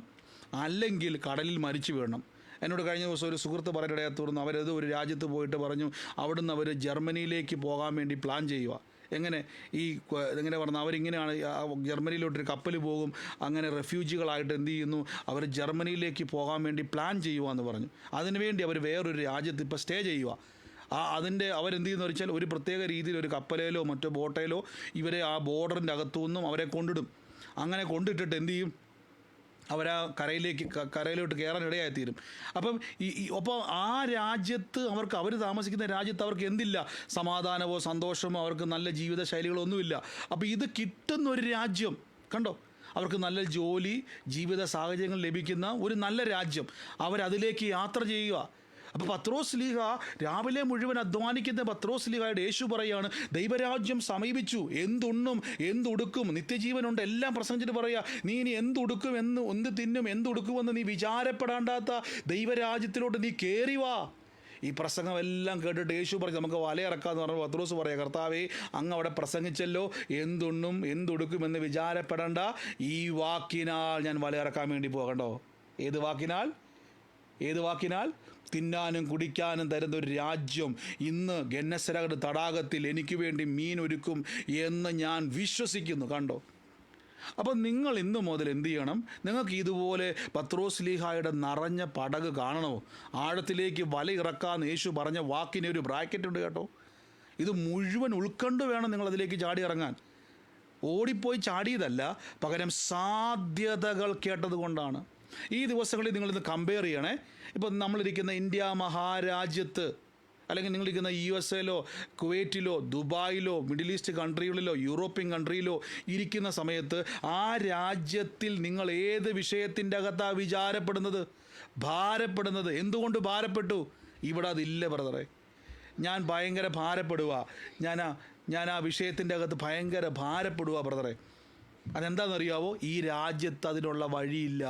അല്ലെങ്കിൽ കടലിൽ മരിച്ചു വീഴണം. എന്നോട് കഴിഞ്ഞ ദിവസം ഒരു സുഹൃത്ത് പറയാനിടയായി തീർന്നു. അവരത് ഒരു രാജ്യത്ത് പോയിട്ട് പറഞ്ഞു, അവിടുന്ന് അവർ ജർമ്മനിയിലേക്ക് പോകാൻ വേണ്ടി പ്ലാൻ ചെയ്യുക. എങ്ങനെ എങ്ങനെ പറഞ്ഞാൽ അവരിങ്ങനെയാണ് ജർമ്മനിയിലോട്ടൊരു കപ്പൽ പോകും, അങ്ങനെ റെഫ്യൂജികളായിട്ട് എന്ത് ചെയ്യുന്നു, അവർ ജർമ്മനിയിലേക്ക് പോകാൻ വേണ്ടി പ്ലാൻ ചെയ്യുക എന്ന് പറഞ്ഞു. അതിനുവേണ്ടി അവർ വേറൊരു രാജ്യത്ത് ഇപ്പോൾ സ്റ്റേ ചെയ്യുക. അതിൻ്റെ അവരെന്ത് ചെയ്യുന്നു വെച്ചാൽ ഒരു പ്രത്യേക രീതിയിൽ ഒരു കപ്പലേലോ മറ്റോ ബോട്ടേലോ ഇവരെ ആ ബോർഡറിൻ്റെ അകത്തുനിന്നും അവരെ കൊണ്ടിടും. അങ്ങനെ കൊണ്ടിട്ടിട്ട് എന്ത് ചെയ്യും, അവരാ കരയിലോട്ട് കയറാൻ ഇടയായിത്തീരും. അപ്പം അപ്പോൾ ആ രാജ്യത്ത് അവർ താമസിക്കുന്ന രാജ്യത്ത് അവർക്ക് എന്തില്ല, സമാധാനമോ സന്തോഷമോ അവർക്ക് നല്ല ജീവിത ശൈലികളോ ഒന്നുമില്ല. അപ്പോൾ ഇത് കിട്ടുന്ന ഒരു രാജ്യം കണ്ടോ, അവർക്ക് നല്ല ജോലി, ജീവിത സാഹചര്യങ്ങൾ ലഭിക്കുന്ന ഒരു നല്ല രാജ്യം, അവരതിലേക്ക് യാത്ര ചെയ്യുക. അപ്പോൾ പത്രോസ് ലീഹ രാവിലെ മുഴുവൻ അധ്വാനിക്കുന്ന പത്രോസ് ലീഹയുടെ യേശു പറയുകയാണ്, ദൈവരാജ്യം സമീപിച്ചു, എന്തുണ്ണും എന്തുടുക്കും, നിത്യജീവനുണ്ട്, എല്ലാം പ്രസംഗിച്ചിട്ട് പറയുക, നീ ഇനി എന്തുടുക്കും, എന്ത് തിന്നും, എന്തുടുക്കുമെന്ന് നീ വിചാരപ്പെടാണ്ടാത്ത ദൈവരാജ്യത്തിലോട്ട് നീ കയറി വാ. ഈ പ്രസംഗമെല്ലാം കേട്ടിട്ട് യേശു പറഞ്ഞു, നമുക്ക് വലയിറക്കാമെന്ന് പറഞ്ഞു. പത്രോസ് പറയാം, കർത്താവേ അങ്ങ് അവിടെ പ്രസംഗിച്ചല്ലോ, എന്തുണ്ണും എന്തുടുക്കുമെന്ന് വിചാരപ്പെടേണ്ട, ഈ വാക്കിനാൽ ഞാൻ വലയിറക്കാൻ വേണ്ടി പോകണ്ടോ. ഏത് വാക്കിനാൽ? തിന്നാനും കുടിക്കാനും തരുന്ന ഒരു രാജ്യം ഇന്ന് ഗെന്നസരത്ത് തടാകത്തിൽ എനിക്ക് വേണ്ടി മീൻ ഒരുക്കും എന്ന് ഞാൻ വിശ്വസിക്കുന്നു. കണ്ടോ. അപ്പം നിങ്ങൾ ഇന്ന് മുതൽ എന്ത് ചെയ്യണം, നിങ്ങൾക്ക് ഇതുപോലെ പത്രോസ് ലീഹായുടെ നിറഞ്ഞ പടക് കാണണോ, ആഴത്തിലേക്ക് വല ഇറക്കാമെന്ന് യേശു പറഞ്ഞ വാക്കിന് ഒരു ബ്രാക്കറ്റ് ഉണ്ട് കേട്ടോ. ഇത് മുഴുവൻ ഉൾക്കൊണ്ട് വേണം നിങ്ങളതിലേക്ക് ചാടി ഇറങ്ങാൻ. ഓടിപ്പോയി ചാടിയതല്ല, പകരം സാധ്യതകൾ കേട്ടത് കൊണ്ടാണ്. ഈ ദിവസങ്ങളിൽ നിങ്ങളിന്ന് കമ്പയർ ചെയ്യണേ. ഇപ്പം നമ്മളിരിക്കുന്ന ഇന്ത്യ മഹാരാജ്യത്ത്, അല്ലെങ്കിൽ നിങ്ങളിരിക്കുന്ന USA-ലോ കുവൈറ്റിലോ ദുബായിലോ മിഡിൽ ഈസ്റ്റ് കൺട്രികളിലോ യൂറോപ്യൻ കൺട്രിയിലോ ഇരിക്കുന്ന സമയത്ത് ആ രാജ്യത്തിൽ നിങ്ങൾ ഏത് വിഷയത്തിൻ്റെ അകത്താണ് ഭാരപ്പെടുന്നത്? എന്തുകൊണ്ട് ഭാരപ്പെട്ടു? ഇവിടെ അതില്ല ബ്രദറെ. ഞാൻ ഭയങ്കര ഭാരപ്പെടുക, ഞാൻ ആ വിഷയത്തിൻ്റെ അകത്ത് ഭയങ്കര ഭാരപ്പെടുക ബ്രദറെ. അതെന്താണെന്നറിയാവോ? ഈ രാജ്യത്ത് അതിനുള്ള വഴിയില്ല.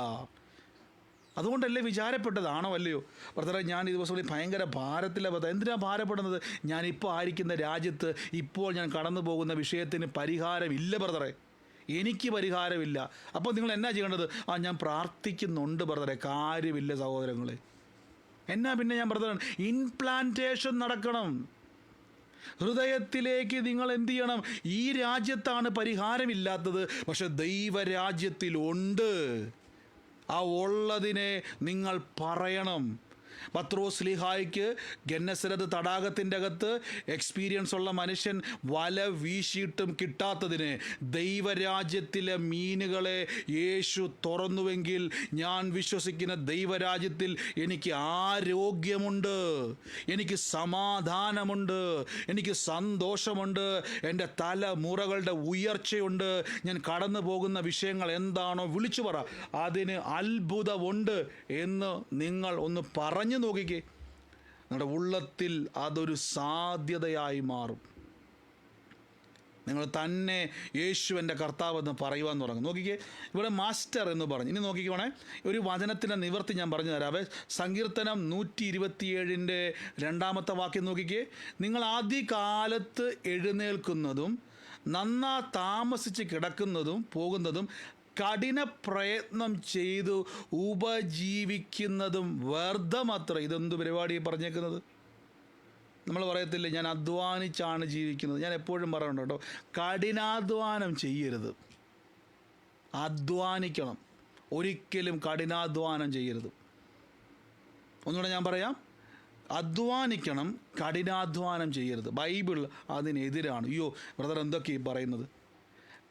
അതുകൊണ്ടല്ലേ വിചാരപ്പെട്ടതാണോ അല്ലയോ ബ്രദറെ? ഞാൻ ഈ ദിവസങ്ങളിൽ ഭയങ്കര ഭാരത്തിലാണ് ബ്രദർ. എന്തിനാണ് ഭാരപ്പെടുന്നത്? ഞാനിപ്പോൾ ആയിരിക്കുന്ന രാജ്യത്ത് ഇപ്പോൾ ഞാൻ കടന്നു പോകുന്ന വിഷയത്തിന് പരിഹാരമില്ല ബ്രദറെ, എനിക്ക് പരിഹാരമില്ല. അപ്പോൾ നിങ്ങൾ എന്നാ ചെയ്യേണ്ടത്? ഞാൻ പ്രാർത്ഥിക്കുന്നുണ്ട് ബ്രദറെ. കാര്യമില്ല സഹോദരങ്ങളെ. എന്നാ പിന്നെ ഞാൻ ബ്രദർ, ഇംപ്ലാന്റേഷൻ നടക്കണം ഹൃദയത്തിലേക്ക്. നിങ്ങൾ എന്ത് ചെയ്യണം? ഈ രാജ്യത്താണ് പരിഹാരമില്ലാത്തത്, പക്ഷെ ദൈവരാജ്യത്തിലുണ്ട്. ആ ഉള്ളതിനെ നിങ്ങൾ പറയണം. പത്രോസ് ലീഹായ്ക്ക് ഗെന്നസരത്ത് തടാകത്തിൻ്റെ അകത്ത് എക്സ്പീരിയൻസ് ഉള്ള മനുഷ്യൻ വല വീശിയിട്ടും കിട്ടാത്തതിന് ദൈവരാജ്യത്തിലെ മീനുകളെ യേശു തുറന്നുവെങ്കിൽ ഞാൻ വിശ്വസിക്കുന്ന ദൈവരാജ്യത്തിൽ എനിക്ക് ആരോഗ്യമുണ്ട്, എനിക്ക് സമാധാനമുണ്ട്, എനിക്ക് സന്തോഷമുണ്ട്, എൻ്റെ തലമുറകളുടെ ഉയർച്ചയുണ്ട്. ഞാൻ കടന്നു പോകുന്ന വിഷയങ്ങൾ എന്താണോ വിളിച്ചു പറ, അതിന് അത്ഭുതമുണ്ട് എന്ന് നിങ്ങൾ ഒന്ന് പറഞ്ഞു നോക്കിക്കേ. നിങ്ങളുടെ ഉള്ളത്തിൽ അതൊരു സാധ്യതയായി മാറും. നിങ്ങൾ തന്നെ യേശു എൻ്റെ കർത്താവ് എന്ന് പറയുവാൻ തുടങ്ങും. നോക്കിക്കേ, ഇവിടെ മാസ്റ്റർ എന്ന് പറഞ്ഞു. ഇനി നോക്കിക്കോണേ, ഒരു വചനത്തിൻ്റെ നിവർത്തി ഞാൻ പറഞ്ഞു തരാവേ. സങ്കീർത്തനം 127 2 വാക്യം നോക്കിക്കേ. നിങ്ങൾ ആദ്യകാലത്ത് എഴുന്നേൽക്കുന്നതും നന്നാ താമസിച്ച് കിടക്കുന്നതും പോകുന്നതും കഠിന പ്രയത്നം ചെയ്തു ഉപജീവിക്കുന്നതും വ്യർത്ഥമത്ര. ഇതെന്ത് പരിപാടി പറഞ്ഞേക്കുന്നത്? നമ്മൾ പറയത്തില്ലേ, ഞാൻ അധ്വാനിച്ചാണ് ജീവിക്കുന്നത്. ഞാൻ എപ്പോഴും പറയുന്നുണ്ട് കേട്ടോ, കഠിനാധ്വാനം ചെയ്യരുത്. അധ്വാനിക്കണം, ഒരിക്കലും കഠിനാധ്വാനം ചെയ്യരുത്. ഒന്നുകൂടെ ഞാൻ പറയാം, അധ്വാനിക്കണം, കഠിനാധ്വാനം ചെയ്യരുത്. ബൈബിൾ അതിനെതിരാണ്. അയ്യോ ബ്രദർ എന്തൊക്കെയാണ് പറയുന്നത്?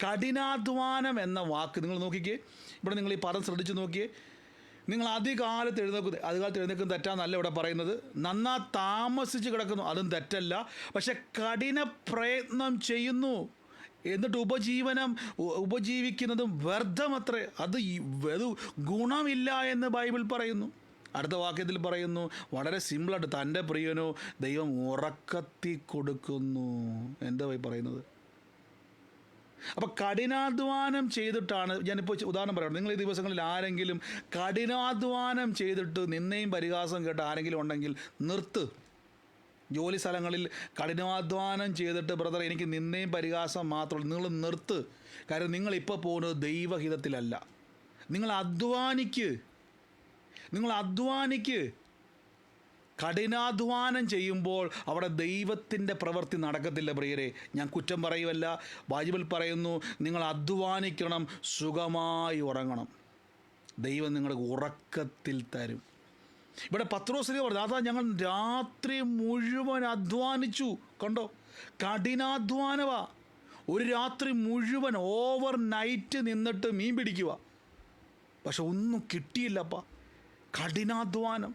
കഠിനാധ്വാനം എന്ന വാക്ക് നിങ്ങൾ നോക്കിക്കേ. ഇവിടെ നിങ്ങൾ ഈ പദം ശ്രദ്ധിച്ച് നോക്കിയേ. നിങ്ങൾ ആദ്യകാലത്ത് എഴുന്നേൽക്കുന്ന തെറ്റാന്നല്ല ഇവിടെ പറയുന്നത്. നന്നാ താമസിച്ച് കിടക്കുന്നു, അതും തെറ്റല്ല. പക്ഷെ കഠിന പ്രയത്നം ചെയ്യുന്നു, എന്നിട്ട് ഉപജീവിക്കുന്നതും വ്യർത്ഥമത്രേ. അത് ഗുണമില്ല എന്ന് ബൈബിൾ പറയുന്നു. അടുത്ത വാക്യത്തിൽ പറയുന്നു, വളരെ സിമ്പിളായിട്ട്, തൻ്റെ പ്രിയനോ ദൈവം ഉറക്കത്തി കൊടുക്കുന്നു. എന്താ പറയുന്നത്? അപ്പോൾ കഠിനാധ്വാനം ചെയ്തിട്ടാണ്, ഞാനിപ്പോൾ ഉദാഹരണം പറയാം. നിങ്ങൾ ഈ ദിവസങ്ങളിൽ ആരെങ്കിലും കഠിനാധ്വാനം ചെയ്തിട്ട് നിന്നെയും പരിഹാസം കേട്ട് ആരെങ്കിലും ഉണ്ടെങ്കിൽ നിർത്ത്. ജോലി സ്ഥലങ്ങളിൽ കഠിനാധ്വാനം ചെയ്തിട്ട് ബ്രദർ എനിക്ക് നിന്നെയും പരിഹാസം മാത്രമല്ല, നിങ്ങൾ നിർത്ത്. കാരണം നിങ്ങളിപ്പോൾ പോകുന്നത് ദൈവഹിതത്തിലല്ല. നിങ്ങൾ അധ്വാനിക്ക്. കഠിനാധ്വാനം ചെയ്യുമ്പോൾ അവിടെ ദൈവത്തിൻ്റെ പ്രവൃത്തി നടക്കത്തില്ല പ്രിയരെ. ഞാൻ കുറ്റം പറയുമല്ല, ബൈബിൾ പറയുന്നു നിങ്ങൾ അധ്വാനിക്കണം, സുഖമായി ഉറങ്ങണം, ദൈവം നിങ്ങൾക്ക് ഉറക്കത്തിൽ തരും. ഇവിടെ പത്രോസ് പറഞ്ഞു, അതാ ഞങ്ങൾ രാത്രി മുഴുവൻ അധ്വാനിച്ചു. കണ്ടോ, കഠിനാധ്വാനവാ. ഒരു രാത്രി മുഴുവൻ ഓവർ നൈറ്റ് നിന്നിട്ട് മീൻ പിടിക്കുക, പക്ഷെ ഒന്നും കിട്ടിയില്ലപ്പാ. കഠിനാധ്വാനം.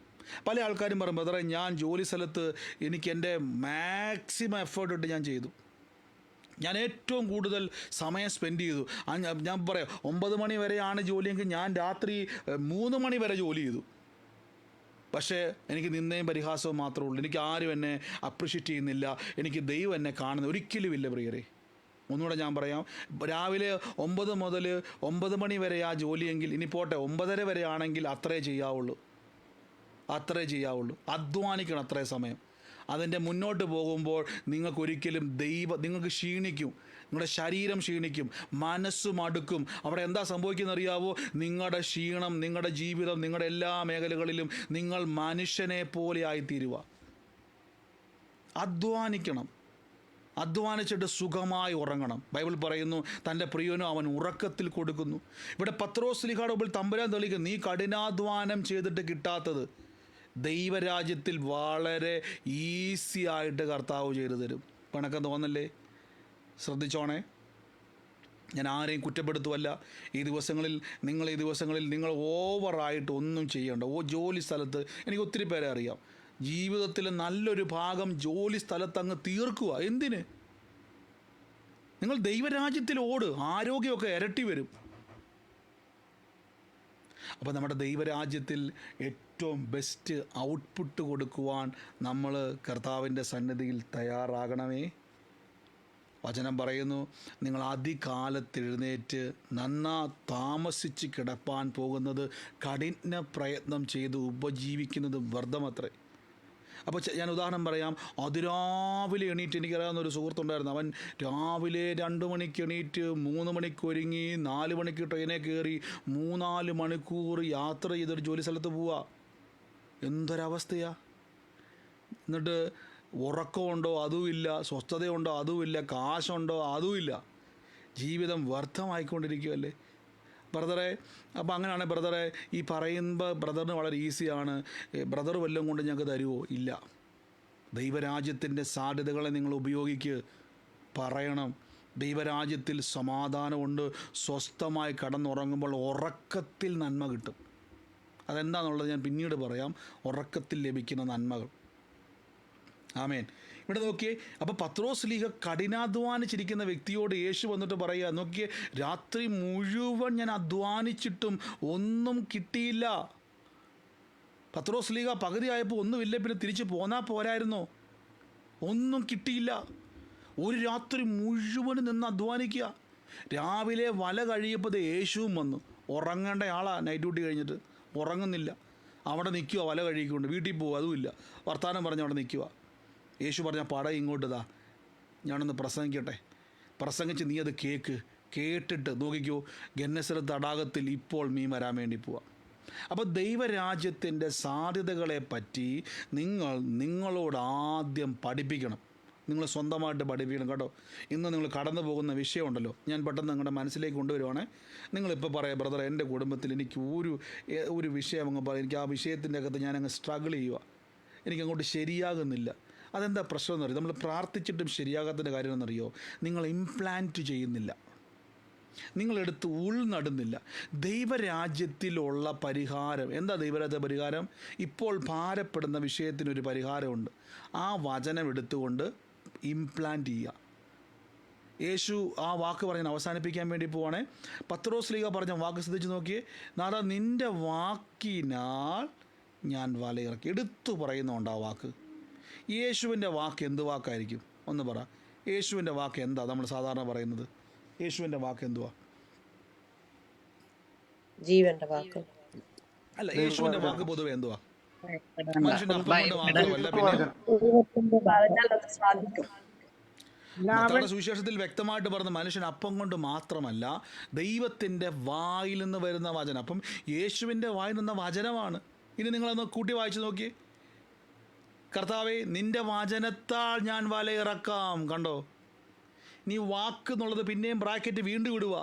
പല ആൾക്കാരും പറയും, ബ്രദറെ ഞാൻ ജോലി സ്ഥലത്ത് എനിക്ക് എൻ്റെ മാക്സിമം എഫേർട്ട് ഇട്ട് ഞാൻ ചെയ്തു, ഞാൻ ഏറ്റവും കൂടുതൽ സമയം സ്പെൻഡ് ചെയ്തു. ഞാൻ പറയാം 9 മണി വരെയാണ് ജോലിയെങ്കിൽ ഞാൻ രാത്രി 3 മണി വരെ ജോലി ചെയ്തു. പക്ഷേ എനിക്ക് നിന്നയും പരിഹാസവും മാത്രമേ ഉള്ളൂ. എനിക്ക് ആരും എന്നെ അപ്രിഷ്യേറ്റ് ചെയ്യുന്നില്ല, എനിക്ക് ദൈവം എന്നെ കാണുന്ന ഒരിക്കലും ഇല്ല പ്രിയരെ. ഒന്നുകൂടെ ഞാൻ പറയാം, രാവിലെ 9 മുതൽ 9 മണി വരെ ആ ജോലിയെങ്കിൽ ഇനി പോട്ടെ 9:30 വരെ ആണെങ്കിൽ അത്രേ ചെയ്യാവുള്ളൂ. അധ്വാനിക്കണം അത്രേ സമയം. അതിൻ്റെ മുന്നോട്ട് പോകുമ്പോൾ നിങ്ങൾക്കൊരിക്കലും നിങ്ങൾക്ക് ക്ഷീണിക്കും, നിങ്ങളുടെ ശരീരം ക്ഷീണിക്കും, മനസ്സ് മടുക്കും. അവിടെ എന്താ സംഭവിക്കുന്നത് അറിയാവോ? നിങ്ങളുടെ ക്ഷീണം, നിങ്ങളുടെ ജീവിതം, നിങ്ങളുടെ എല്ലാ മേഖലകളിലും നിങ്ങൾ മനുഷ്യനെ പോലെ ആയിത്തീരുക. അധ്വാനിച്ചിട്ട് സുഖമായി ഉറങ്ങണം. ബൈബിൾ പറയുന്നു തൻ്റെ പ്രിയനോ അവൻ ഉറക്കത്തിൽ കൊടുക്കുന്നു. ഇവിടെ പത്രോസ് ശ്ലീഹായുടെ മുമ്പിൽ തമ്പുരാൻ തെളിയിക്കുന്നു, നീ കഠിനാധ്വാനം ചെയ്തിട്ട് കിട്ടാത്തത് ദൈവരാജ്യത്തിൽ വളരെ ഈസി ആയിട്ട് കർത്താവ് ചെയ്തു തരും. പണക്കം തോന്നല്ലേ? ശ്രദ്ധിച്ചോണേ, ഞാൻ ആരെയും കുറ്റപ്പെടുത്തുമല്ല. ഈ ദിവസങ്ങളിൽ നിങ്ങൾ ഓവറായിട്ട് ഒന്നും ചെയ്യണ്ട. ജോലി സ്ഥലത്ത് എനിക്ക് ഒത്തിരി പേരെ അറിയാം, ജീവിതത്തിൽ നല്ലൊരു ഭാഗം ജോലി സ്ഥലത്ത് അങ്ങ് തീർക്കുക. എന്തിന്? നിങ്ങൾ ദൈവരാജ്യത്തിൽ ആരോഗ്യമൊക്കെ ഇരട്ടി വരും. അപ്പോൾ നമ്മുടെ ദൈവരാജ്യത്തിൽ ഏറ്റവും ബെസ്റ്റ് ഔട്ട്പുട്ട് കൊടുക്കുവാൻ നമ്മൾ കർത്താവിൻ്റെ സന്നിധിയിൽ തയ്യാറാകണമേ. വചനം പറയുന്നു, നിങ്ങൾ അതികാലത്ത് എഴുന്നേറ്റ് താമസിച്ച് കിടപ്പാൻ പോകുന്നത് കഠിന പ്രയത്നം ചെയ്ത് ഉപജീവിക്കുന്നത് വ്യർത്ഥമത്രേ. അപ്പോൾ ഞാൻ ഉദാഹരണം പറയാം. അതിരാവിലെ എണീറ്റ്, എനിക്കറിയാവുന്ന ഒരു സുഹൃത്തുണ്ടായിരുന്നു, അവൻ രാവിലെ 2 മണിക്ക് എണീറ്റ് 3 മണിക്ക് ഒരുങ്ങി 4 മണിക്ക് ട്രെയിനെ കയറി 3-4 മണിക്കൂർ യാത്ര ചെയ്തൊരു ജോലി സ്ഥലത്ത് പോവുക. എന്തൊരവസ്ഥയാ! എന്നിട്ട് ഉറക്കമുണ്ടോ അതുമില്ല, സ്വസ്ഥതയുണ്ടോ അതുമില്ല, കാശുണ്ടോ അതുമില്ല, ജീവിതം വ്യർത്ഥമായിക്കൊണ്ടിരിക്കുകയല്ലേ ബ്രദറെ. അപ്പോൾ അങ്ങനെയാണ് ബ്രദറെ, ഈ പറയുമ്പോൾ ബ്രദറിന് വളരെ ഈസിയാണ്, ബ്രദർ വല്ലതും കൊണ്ട് ഞങ്ങൾക്ക് തരുമോ? ഇല്ല. ദൈവരാജ്യത്തിൻ്റെ സാധ്യതകളെ നിങ്ങൾ പറയണം. ദൈവരാജ്യത്തിൽ സമാധാനമുണ്ട്. സ്വസ്ഥമായി കടന്നുറങ്ങുമ്പോൾ ഉറക്കത്തിൽ നന്മ കിട്ടും. അതെന്താണെന്നുള്ളത് ഞാൻ പിന്നീട് പറയാം. ഉറക്കത്തിൽ ലഭിക്കുന്ന നന്മകൾ. ആമേൻ. ഇവിടെ നോക്കിയേ, അപ്പോൾ പത്രോസ് ശ്ലീഹ കഠിനാധ്വാനിച്ചിരിക്കുന്ന വ്യക്തിയോട് യേശു വന്നിട്ട് പറയുക, നോക്കിയേ, രാത്രി മുഴുവൻ ഞാൻ അധ്വാനിച്ചിട്ടും ഒന്നും കിട്ടിയില്ല. പത്രോസ് ശ്ലീഹ പകുതിയായപ്പോൾ ഒന്നുമില്ല, പിന്നെ തിരിച്ച് പോന്നാൽ പോരായിരുന്നോ? ഒന്നും കിട്ടിയില്ല. ഒരു രാത്രി മുഴുവൻ നിന്ന് അധ്വാനിക്കുക. രാവിലെ വല കഴിയപ്പോൾ യേശുവും വന്നു. ഉറങ്ങേണ്ട ആളാണ്, നൈറ്റ് ഡ്യൂട്ടി കഴിഞ്ഞിട്ട് ഉറങ്ങുന്നില്ല, അവിടെ നിൽക്കുക, വല കഴിക്കൊണ്ട്. വീട്ടിൽ പോകുക അതുമില്ല, വർത്താനം പറഞ്ഞ് അവിടെ നിൽക്കുക. യേശു പറഞ്ഞ പടം ഇങ്ങോട്ട് താ, ഞാനൊന്ന് പ്രസംഗിക്കട്ടെ. പ്രസംഗിച്ച് നീ അത് കേട്ടിട്ട് നോക്കിക്കോ, ഗന്നസരത്ത് തടാകത്തിൽ ഇപ്പോൾ മീൻ വരാൻ വേണ്ടി പോവാം. അപ്പോൾ ദൈവരാജ്യത്തിൻ്റെ സാധ്യതകളെ പറ്റി നിങ്ങളോട് ആദ്യം പഠിപ്പിക്കണം. നിങ്ങൾ സ്വന്തമായിട്ട് പഠിപ്പിക്കണം കേട്ടോ. ഇന്ന് നിങ്ങൾ കടന്നു പോകുന്ന വിഷയമുണ്ടല്ലോ, ഞാൻ പെട്ടെന്ന് നിങ്ങളുടെ മനസ്സിലേക്ക് കൊണ്ടുവരുവാണേ. നിങ്ങളിപ്പോൾ പറയാം, ബ്രദർ എൻ്റെ കുടുംബത്തിൽ എനിക്ക് ഒരു വിഷയം അങ്ങ് പറയും, എനിക്ക് ആ വിഷയത്തിൻ്റെ അകത്ത് ഞാനങ്ങ് സ്ട്രഗിൾ ചെയ്യുക, എനിക്കങ്ങോട്ട് ശരിയാകുന്നില്ല. അതെന്താ പ്രശ്നം എന്ന് പറയും? നമ്മൾ പ്രാർത്ഥിച്ചിട്ടും ശരിയാകാത്തതിൻ്റെ കാര്യം എന്നറിയോ? നിങ്ങൾ ഇംപ്ലാന്റ് ചെയ്യുന്നില്ല, നിങ്ങളെടുത്ത് ഉൾനടുന്നില്ല. ദൈവരാജ്യത്തിലുള്ള പരിഹാരം എന്താ? ദൈവരാജ്യ പരിഹാരം, ഇപ്പോൾ ഭാരപ്പെടുന്ന വിഷയത്തിനൊരു പരിഹാരമുണ്ട്. ആ വചനം എടുത്തുകൊണ്ട് ഇംപ്ലാന്റ് ചെയ്യുക. യേശു ആ വാക്ക് പറഞ്ഞ് അവസാനിപ്പിക്കാൻ വേണ്ടി പോവാണേ. പത്രോസ് ശ്ലീഹ പറഞ്ഞ വാക്ക് ശ്രദ്ധിച്ച് നോക്കിയേ. നാളെ നിൻ്റെ വാക്കിനാൽ ഞാൻ വലയിറക്കി. എടുത്തു പറയുന്നുണ്ട് ആ വാക്ക്. യേശുവിൻ്റെ വാക്ക് എന്ത് വാക്കായിരിക്കും? ഒന്ന് പറ. യേശുവിൻ്റെ വാക്ക് എന്താ നമ്മൾ സാധാരണ പറയുന്നത്? യേശുവിൻ്റെ വാക്ക് എന്തുവാ? ജീവന്റെ വാക്ക് അല്ല, യേശുവിൻ്റെ വാക്ക് പൊതുവെ എന്തുവാ? മനുഷ്യൻ്റെ അപ്പം കൊണ്ട് മാത്രമല്ല, പിന്നെ മത്തായിയുടെ സുവിശേഷത്തിൽ വ്യക്തമായിട്ട് പറഞ്ഞ മനുഷ്യൻ അപ്പം കൊണ്ട് മാത്രമല്ല, ദൈവത്തിൻ്റെ വായിൽ നിന്ന് വരുന്ന വചനം. അപ്പം യേശുവിൻ്റെ വായിൽ നിന്ന വചനമാണ്. ഇനി നിങ്ങളൊന്ന് കൂട്ടി വായിച്ച് നോക്കിയേ. കർത്താവേ, നിന്റെ വചനത്താൽ ഞാൻ വലയിറക്കാം. കണ്ടോ, നീ വാക്ക് എന്നുള്ളത് പിന്നെയും ബ്രാക്കറ്റ് വീണ്ടും ഇടുക,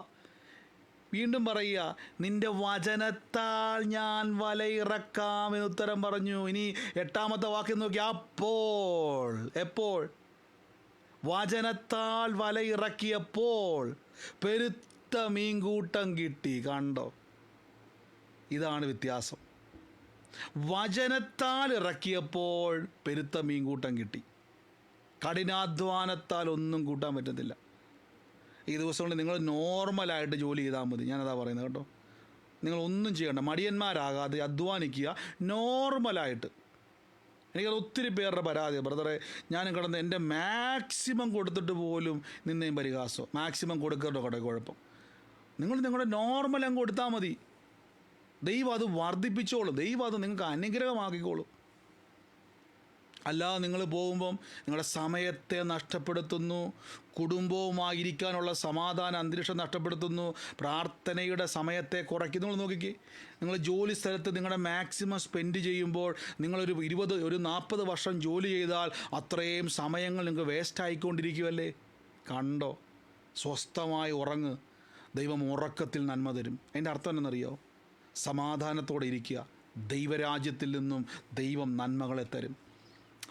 വീണ്ടും പറയുക, നിന്റെ വചനത്താൽ ഞാൻ വലയിറക്കാം എന്ന് ഉത്തരം പറഞ്ഞു. ഇനി 8ാമത്തെ വാക്യം നോക്കി, അപ്പോൾ, എപ്പോൾ? വചനത്താൽ വലയിറക്കിയപ്പോൾ പെരുത്ത മീൻകൂട്ടം കിട്ടി. കണ്ടോ, ഇതാണ് വ്യത്യാസം. വചനത്താൽ ഇറക്കിയപ്പോൾ പെരുത്ത മീൻകൂട്ടം കിട്ടി. കഠിനാധ്വാനത്താൽ ഒന്നും കൂട്ടാൻ പറ്റത്തില്ല. ഈ ദിവസങ്ങളിൽ നിങ്ങൾ നോർമലായിട്ട് ജോലി ചെയ്താൽ മതി. ഞാനതാ പറയുന്നത് കേട്ടോ. നിങ്ങളൊന്നും ചെയ്യണ്ട, മടിയന്മാരാകാതെ അധ്വാനിക്കുക നോർമലായിട്ട്. എനിക്കത് ഒത്തിരി പേരുടെ പരാതി, ബ്രദറെ ഞാൻ കിടന്ന് എൻ്റെ മാക്സിമം കൊടുത്തിട്ട് പോലും നിന്നെയും പരിഹാസം. മാക്സിമം കൊടുക്കട്ടോ കട കുഴപ്പം. നിങ്ങൾ നിങ്ങളുടെ നോർമൽ അങ്ങ് കൊടുത്താൽ മതി. ദൈവം അത് വർദ്ധിപ്പിച്ചോളും. ദൈവം അത് നിങ്ങൾക്ക് അനുഗ്രഹമാക്കിക്കോളും. അല്ലാതെ നിങ്ങൾ പോകുമ്പം നിങ്ങളുടെ സമയത്തെ നഷ്ടപ്പെടുത്തുന്നു, കുടുംബവുമായിരിക്കാനുള്ള സമാധാന അന്തരീക്ഷം നഷ്ടപ്പെടുത്തുന്നു, പ്രാർത്ഥനയുടെ സമയത്തെ കുറയ്ക്കുന്നു. നിങ്ങൾ നോക്കിക്കേ, നിങ്ങൾ ജോലി സ്ഥലത്ത് നിങ്ങളുടെ മാക്സിമം സ്പെൻഡ് ചെയ്യുമ്പോൾ നിങ്ങളൊരു 40 വർഷം ജോലി ചെയ്താൽ അത്രയും സമയങ്ങൾ നിങ്ങൾക്ക് വേസ്റ്റ് ആയിക്കൊണ്ടിരിക്കുമല്ലേ. കണ്ടോ, സ്വസ്ഥമായി ഉറങ്ങ്, ദൈവം ഉറക്കത്തിൽ നന്മ തരും. അതിൻ്റെ അർത്ഥം എന്നറിയോ? സമാധാനത്തോടെ ഇരിക്കുക, ദൈവരാജ്യത്തിൽ നിന്നും ദൈവം നന്മകളെ തരും.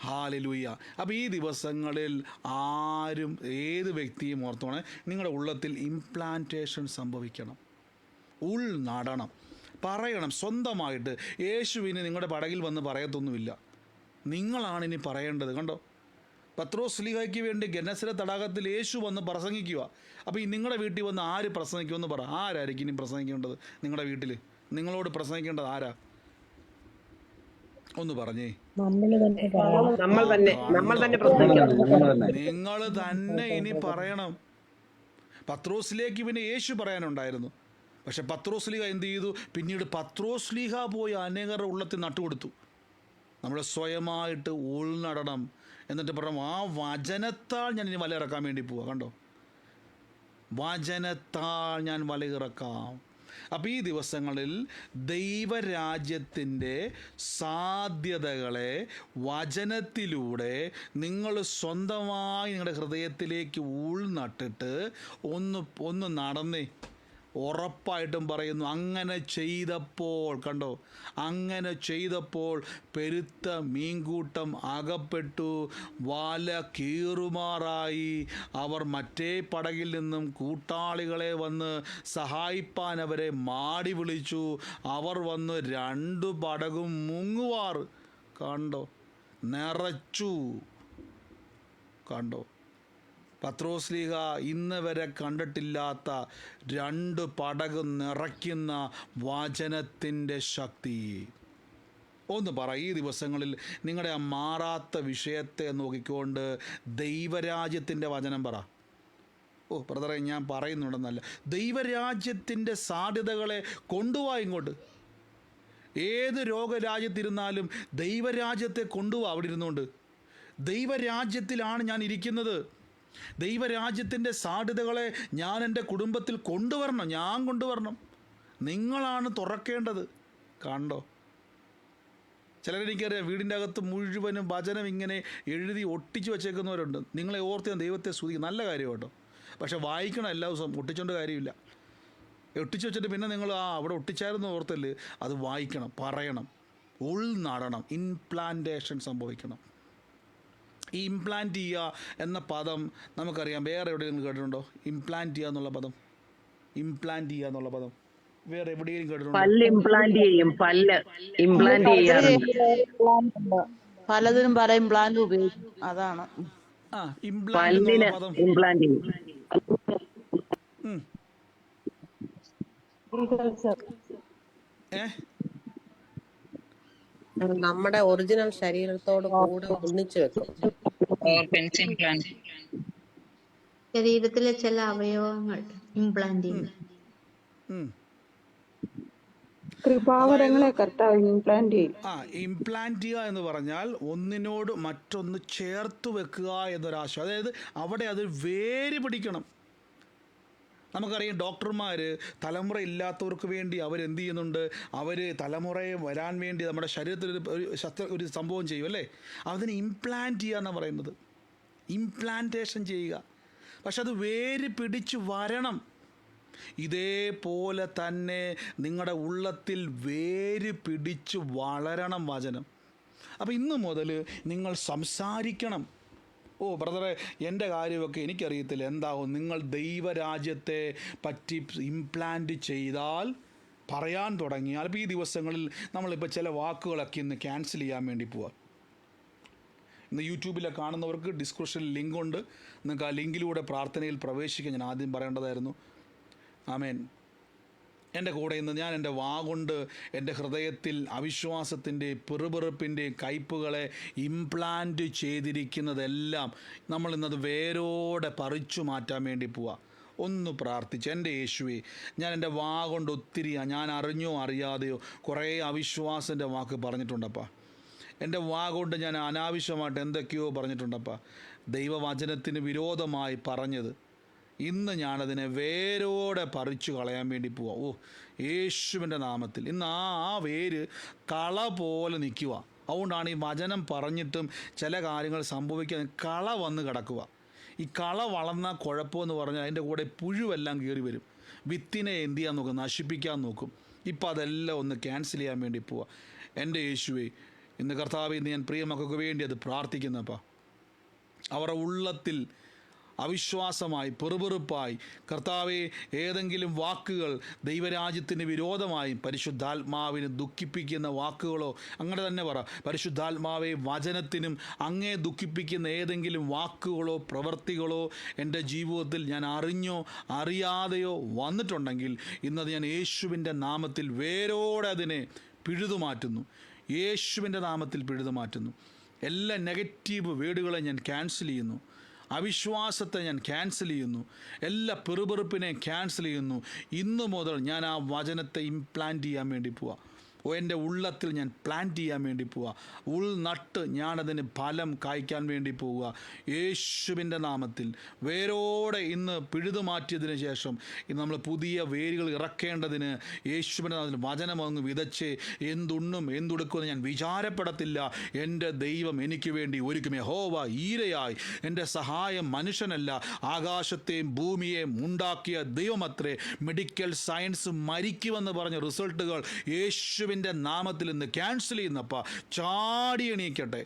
ഹല്ലേലൂയ. അപ്പോൾ ഈ ദിവസങ്ങളിൽ ആരും ഏത് വ്യക്തിയും ഓർത്തോണേ, നിങ്ങളുടെ ഉള്ളത്തിൽ ഇംപ്ലാന്റേഷൻ സംഭവിക്കണം, ഉൾനടണം, പറയണം സ്വന്തമായിട്ട്. യേശുവിന് നിങ്ങളുടെ പടകിൽ വന്ന് പറയത്തൊന്നുമില്ല, നിങ്ങളാണിനി പറയേണ്ടത്. കണ്ടോ, പത്രോസ് ശ്ലീഹായ്ക്ക് വേണ്ടി ഗെനസരത്ത് തടാകത്തിൽ യേശു വന്ന് പ്രസംഗിക്കുക. അപ്പോൾ ഈ നിങ്ങളുടെ വീട്ടിൽ വന്ന് ആര് പ്രസംഗിക്കുമെന്ന് പറ. ആരായിരിക്കും ഇനി പ്രസംഗിക്കേണ്ടത് നിങ്ങളുടെ വീട്ടിൽ? നിങ്ങളോട് പ്രസംഗിക്കേണ്ടത് ആരാ? ഒന്ന് പറഞ്ഞേ. നമ്മൾ തന്നെ പ്രസംഗിക്കണം. നിങ്ങൾ തന്നെ ഇനി പറയണം. പത്രോസിലേക്ക് പിന്നെ യേശു പറയാനുണ്ടായിരുന്നു, പക്ഷെ പത്രോസ്ലീഹ എന്ത് ചെയ്തു? പിന്നീട് പത്രോസ്ലീഹ പോയി അനേകരുടെ ഉള്ളത്തിൽ നട്ടുകൊടുത്തു. നമ്മൾ സ്വയമായിട്ട് ഉൾനടണം. എന്നിട്ട് പറഞ്ഞു, ആ വചനത്താൽ ഞാൻ ഇനി വലയിറക്കാൻ വേണ്ടി പോവാം. കണ്ടോ, വചനത്താൽ ഞാൻ വലയിറക്കാം. അപ്പോൾ ഈ ദിവസങ്ങളിൽ ദൈവരാജ്യത്തിൻ്റെ സാധ്യതകളെ വചനത്തിലൂടെ നിങ്ങൾ സ്വന്തമായി നിങ്ങളുടെ ഹൃദയത്തിലേക്ക് ഉൾനട്ടിട്ട് ഒന്ന് നടന്നേ. ഉറപ്പായിട്ടും പറയുന്നു, അങ്ങനെ ചെയ്തപ്പോൾ, കണ്ടോ, അങ്ങനെ ചെയ്തപ്പോൾ പെരുത്ത മീൻകൂട്ടം അകപ്പെട്ടു, വല കീറുമാറായി. അവർ മറ്റേ പടകിൽ നിന്നും കൂട്ടാളികളെ വന്ന് സഹായിപ്പാൻ അവരെ മാടി വിളിച്ചു. അവർ വന്ന് 2 പടകും മുങ്ങുവാർ. കണ്ടോ, നിറച്ചു. കണ്ടോ, പത്രോസ്ലീഹ ഇന്ന് വരെ കണ്ടിട്ടില്ലാത്ത 2 പടക് നിറയ്ക്കുന്ന വചനത്തിൻ്റെ ശക്തി. ഒന്ന് പറ, ഈ ദിവസങ്ങളിൽ നിങ്ങളുടെ ആ മാറാത്ത വിഷയത്തെ നോക്കിക്കൊണ്ട് ദൈവരാജ്യത്തിൻ്റെ വചനം പറ. ഓ ബ്രദറെ, ഞാൻ പറയുന്നുണ്ടെന്നല്ല, ദൈവരാജ്യത്തിൻ്റെ സാധ്യതകളെ കൊണ്ടുപോവാ ഇങ്ങോട്ട്. ഏത് രോഗരാജ്യത്തിരുന്നാലും ദൈവരാജ്യത്തെ കൊണ്ടുപോവാ. അവിടെ ഇരുന്നുകൊണ്ട് ദൈവരാജ്യത്തിലാണ് ഞാൻ ഇരിക്കുന്നത്, ദൈവരാജ്യത്തിൻ്റെ സാധ്യതകളെ ഞാൻ എൻ്റെ കുടുംബത്തിൽ കൊണ്ടുവരണം, ഞാൻ കൊണ്ടുവരണം. നിങ്ങളാണ് തുറക്കേണ്ടത്. കണ്ടോ, ചിലരെനിക്കറിയാം, വീടിൻ്റെ അകത്ത് മുഴുവനും വചനം ഇങ്ങനെ എഴുതി ഒട്ടിച്ച് വെച്ചേക്കുന്നവരുണ്ട്. നിങ്ങളെ ഓർത്ത് ഞാൻ ദൈവത്തെ സ്തുതിക്കും, നല്ല കാര്യം കേട്ടോ. പക്ഷെ വായിക്കണം എല്ലാ ദിവസവും, ഒട്ടിച്ചുകൊണ്ട് കാര്യമില്ല. ഒട്ടിച്ച് വെച്ചിട്ട് പിന്നെ നിങ്ങൾ അവിടെ ഒട്ടിച്ചായിരുന്നു ഓർത്തല്ലേ, അത് വായിക്കണം, പറയണം, ഉൾനടണം, ഇംപ്ലാന്റേഷൻ സംഭവിക്കണം. ഈ ഇംപ്ലാന്റ് ചെയ്യുക എന്ന പദം നമുക്കറിയാം, വേറെ എവിടെയെങ്കിലും കേട്ടിട്ടുണ്ടോ? ഇംപ്ലാന്റ് ചെയ്യുക എന്നുള്ള പദം, ഇംപ്ലാന്റ് ചെയ്യുക എന്നുള്ള പദം വേറെ എവിടെയെങ്കിലും കേട്ടിട്ടുണ്ടോ? പല്ല് ഇംപ്ലാന്റ് ചെയ്യും, പല്ല് ഇംപ്ലാന്റ് ചെയ്യാറുണ്ട്. പലതിനും പല ഇംപ്ലാന്റ് ഉപയോഗിക്കും. അതാണ് ഇംപ്ലാന്റ് എന്നുള്ള പദം. ഇംപ്ലാന്റ് ചെയ്യും. നമ്മുടെ ഒറിജിനൽ ശരീരത്തോട് കൂടെ ഒന്നിച്ചു വെക്കും. ശരീരത്തിലെ ചില അവയവങ്ങൾ ഇംപ്ലാന്റ് ചെയ്യും. കൃപാവരങ്ങളെ കർത്താവ് ഇംപ്ലാന്റ് ചെയ്യും. ഇംപ്ലാന്റ് ചെയ്യുക എന്ന് പറഞ്ഞാൽ ഒന്നിനോട് മറ്റൊന്ന് ചേർത്ത് വെക്കുക എന്നൊരാശയം. അതായത് അവിടെ അത് വേര് പിടിക്കണം. നമുക്കറിയാം ഡോക്ടർമാർ തലമുറ ഇല്ലാത്തവർക്ക് വേണ്ടി അവരെന്ത് ചെയ്യുന്നുണ്ട്, അവർ തലമുറയെ വരാൻ വേണ്ടി നമ്മുടെ ശരീരത്തിൽ ഒരു സംഭവം ചെയ്യും അല്ലേ, അതിന് ഇംപ്ലാന്റ് ചെയ്യുക എന്നാണ് പറയുന്നത്, ഇംപ്ലാന്റേഷൻ ചെയ്യുക. പക്ഷെ അത് വേര് പിടിച്ച് വരണം. ഇതേപോലെ തന്നെ നിങ്ങളുടെ ഉള്ളത്തിൽ വേര് പിടിച്ച് വളരണം വചനം. അപ്പോൾ ഇന്ന് മുതൽ നിങ്ങൾ സംസാരിക്കണം. ഓ ബ്രദറെ, എൻ്റെ കാര്യമൊക്കെ എനിക്കറിയത്തില്ല എന്താവും. നിങ്ങൾ ദൈവരാജ്യത്തെ പറ്റി ഇംപ്ലാന്റ് ചെയ്താൽ, പറയാൻ തുടങ്ങിയാൽ, ഇപ്പോൾ ഈ ദിവസങ്ങളിൽ നമ്മളിപ്പോൾ ചില വാക്കുകളൊക്കെ ഇന്ന് ക്യാൻസൽ ചെയ്യാൻ വേണ്ടി പോവാം. ഇന്ന് യൂട്യൂബിലെ കാണുന്നവർക്ക് ഡിസ്ക്രിപ്ഷനിൽ ലിങ്കുണ്ട്, നിങ്ങൾക്ക് ആ ലിങ്കിലൂടെ പ്രാർത്ഥനയിൽ പ്രവേശിക്കാൻ ഞാൻ ആദ്യം പറയേണ്ടതായിരുന്നു. ആമേൻ. എൻ്റെ കൂടെ ഇന്ന് ഞാൻ എൻ്റെ വാഗൊണ്ട് എൻ്റെ ഹൃദയത്തിൽ അവിശ്വാസത്തിൻ്റെ പിറുപിറുപ്പിൻ്റെ കയ്പുകളെ ഇംപ്ലാന്റ് ചെയ്തിരിക്കുന്നതെല്ലാം നമ്മൾ ഇന്നത് വേരോടെ പറിച്ചു മാറ്റാൻ വേണ്ടി പോവാം. ഒന്ന് പ്രാർത്ഥിച്ച്, എൻ്റെ യേശുവേ, ഞാൻ എൻ്റെ വാഗൊണ്ട് ഒത്തിരി ഞാൻ അറിഞ്ഞോ അറിയാതെയോ കുറേ അവിശ്വാസൻ്റെ വാക്ക് പറഞ്ഞിട്ടുണ്ടപ്പാ. എൻ്റെ വാഗൊണ്ട് ഞാൻ അനാവശ്യമായിട്ട് എന്തൊക്കെയോ പറഞ്ഞിട്ടുണ്ടപ്പാ. ദൈവവചനത്തിന് വിരോധമായി പറഞ്ഞത് ഇന്ന് ഞാനതിനെ വേരോടെ പറിച്ചു കളയാൻ വേണ്ടി പോവാം. ഓ യേശുവിൻ്റെ നാമത്തിൽ ഇന്ന് ആ വേര് കള പോലെ നിൽക്കുക. അതുകൊണ്ടാണ് ഈ വചനം പറഞ്ഞിട്ടും ചില കാര്യങ്ങൾ സംഭവിക്കാൻ കള വന്ന് കിടക്കുക. ഈ കള വളർന്ന കുഴപ്പമെന്ന് പറഞ്ഞാൽ അതിൻ്റെ കൂടെ പുഴുവെല്ലാം കയറി വരും, വിത്തിനെ എന്ത് ചെയ്യാൻ നോക്കും, നശിപ്പിക്കാൻ നോക്കും. ഇപ്പം അതെല്ലാം ഒന്ന് ക്യാൻസൽ ചെയ്യാൻ വേണ്ടി പോവാം. എൻ്റെ യേശുവേ, ഇന്ന് കർത്താവേ, ഇന്ന് ഞാൻ പ്രിയ മക്കൾക്ക് വേണ്ടി അത് പ്രാർത്ഥിക്കുന്നപ്പാ. അവരുടെ ഉള്ളത്തിൽ അവിശ്വാസമായി പെറുപെറുപ്പായി കർത്താവെ ഏതെങ്കിലും വാക്കുകൾ ദൈവരാജ്യത്തിന് വിരോധമായി പരിശുദ്ധാത്മാവിന് ദുഃഖിപ്പിക്കുന്ന വാക്കുകളോ, അങ്ങനെ തന്നെ പറ, പരിശുദ്ധാത്മാവെ വചനത്തിനും അങ്ങേ ദുഃഖിപ്പിക്കുന്ന ഏതെങ്കിലും വാക്കുകളോ പ്രവൃത്തികളോ എൻ്റെ ജീവിതത്തിൽ ഞാൻ അറിഞ്ഞോ അറിയാതെയോ വന്നിട്ടുണ്ടെങ്കിൽ ഇന്നത് ഞാൻ യേശുവിൻ്റെ നാമത്തിൽ വേരോടെ അതിനെ പിഴുതുമാറ്റുന്നു. യേശുവിൻ്റെ നാമത്തിൽ പിഴുതുമാറ്റുന്നു. എല്ലാ നെഗറ്റീവ് വേർഡുകളെ ഞാൻ ക്യാൻസൽ ചെയ്യുന്നു. അവിശ്വാസത്തെ ഞാൻ ക്യാൻസൽ ചെയ്യുന്നു. എല്ലാ പെറുപെറുപ്പിനെയും ക്യാൻസൽ ചെയ്യുന്നു. ഇന്നു മുതൽ ഞാൻ ആ വചനത്തെ ഇംപ്ലാന്റ് ചെയ്യാൻ വേണ്ടി പോവാം. എൻ്റെ ഉള്ളത്തിൽ ഞാൻ പ്ലാന്റ് ചെയ്യാൻ വേണ്ടി പോവുക. ഉൾനട്ട് ഞാനതിന് ഫലം കായ്ക്കാൻ വേണ്ടി പോവുക. യേശുവിൻ്റെ നാമത്തിൽ വേരോടെ ഇന്ന് പിഴുതു മാറ്റിയതിന് ശേഷം ഇന്ന് നമ്മൾ പുതിയ വേരുകൾ ഇറക്കേണ്ടതിന് യേശുവിൻ്റെ നാമത്തിൽ വചനം അങ്ങ് വിതച്ച് എന്തുണ്ണും എന്തുടുക്കുമെന്ന് ഞാൻ വിചാരപ്പെടത്തില്ല. എൻ്റെ ദൈവം എനിക്ക് വേണ്ടി ഒരുക്കും. യഹോവ ഈരയായി എൻ്റെ സഹായം മനുഷ്യനല്ല, ആകാശത്തെയും ഭൂമിയെയും ഉണ്ടാക്കിയ ദൈവമത്രേ. മെഡിക്കൽ സയൻസ് മരിക്കുമെന്ന് പറഞ്ഞ റിസൾട്ടുകൾ യേശുവിൻ്റെ നാമത്തിൽ ഇന്ന് ക്യാൻസൽ ചെയ്യുന്നപ്പ. ചാടി എണീക്കട്ടെ,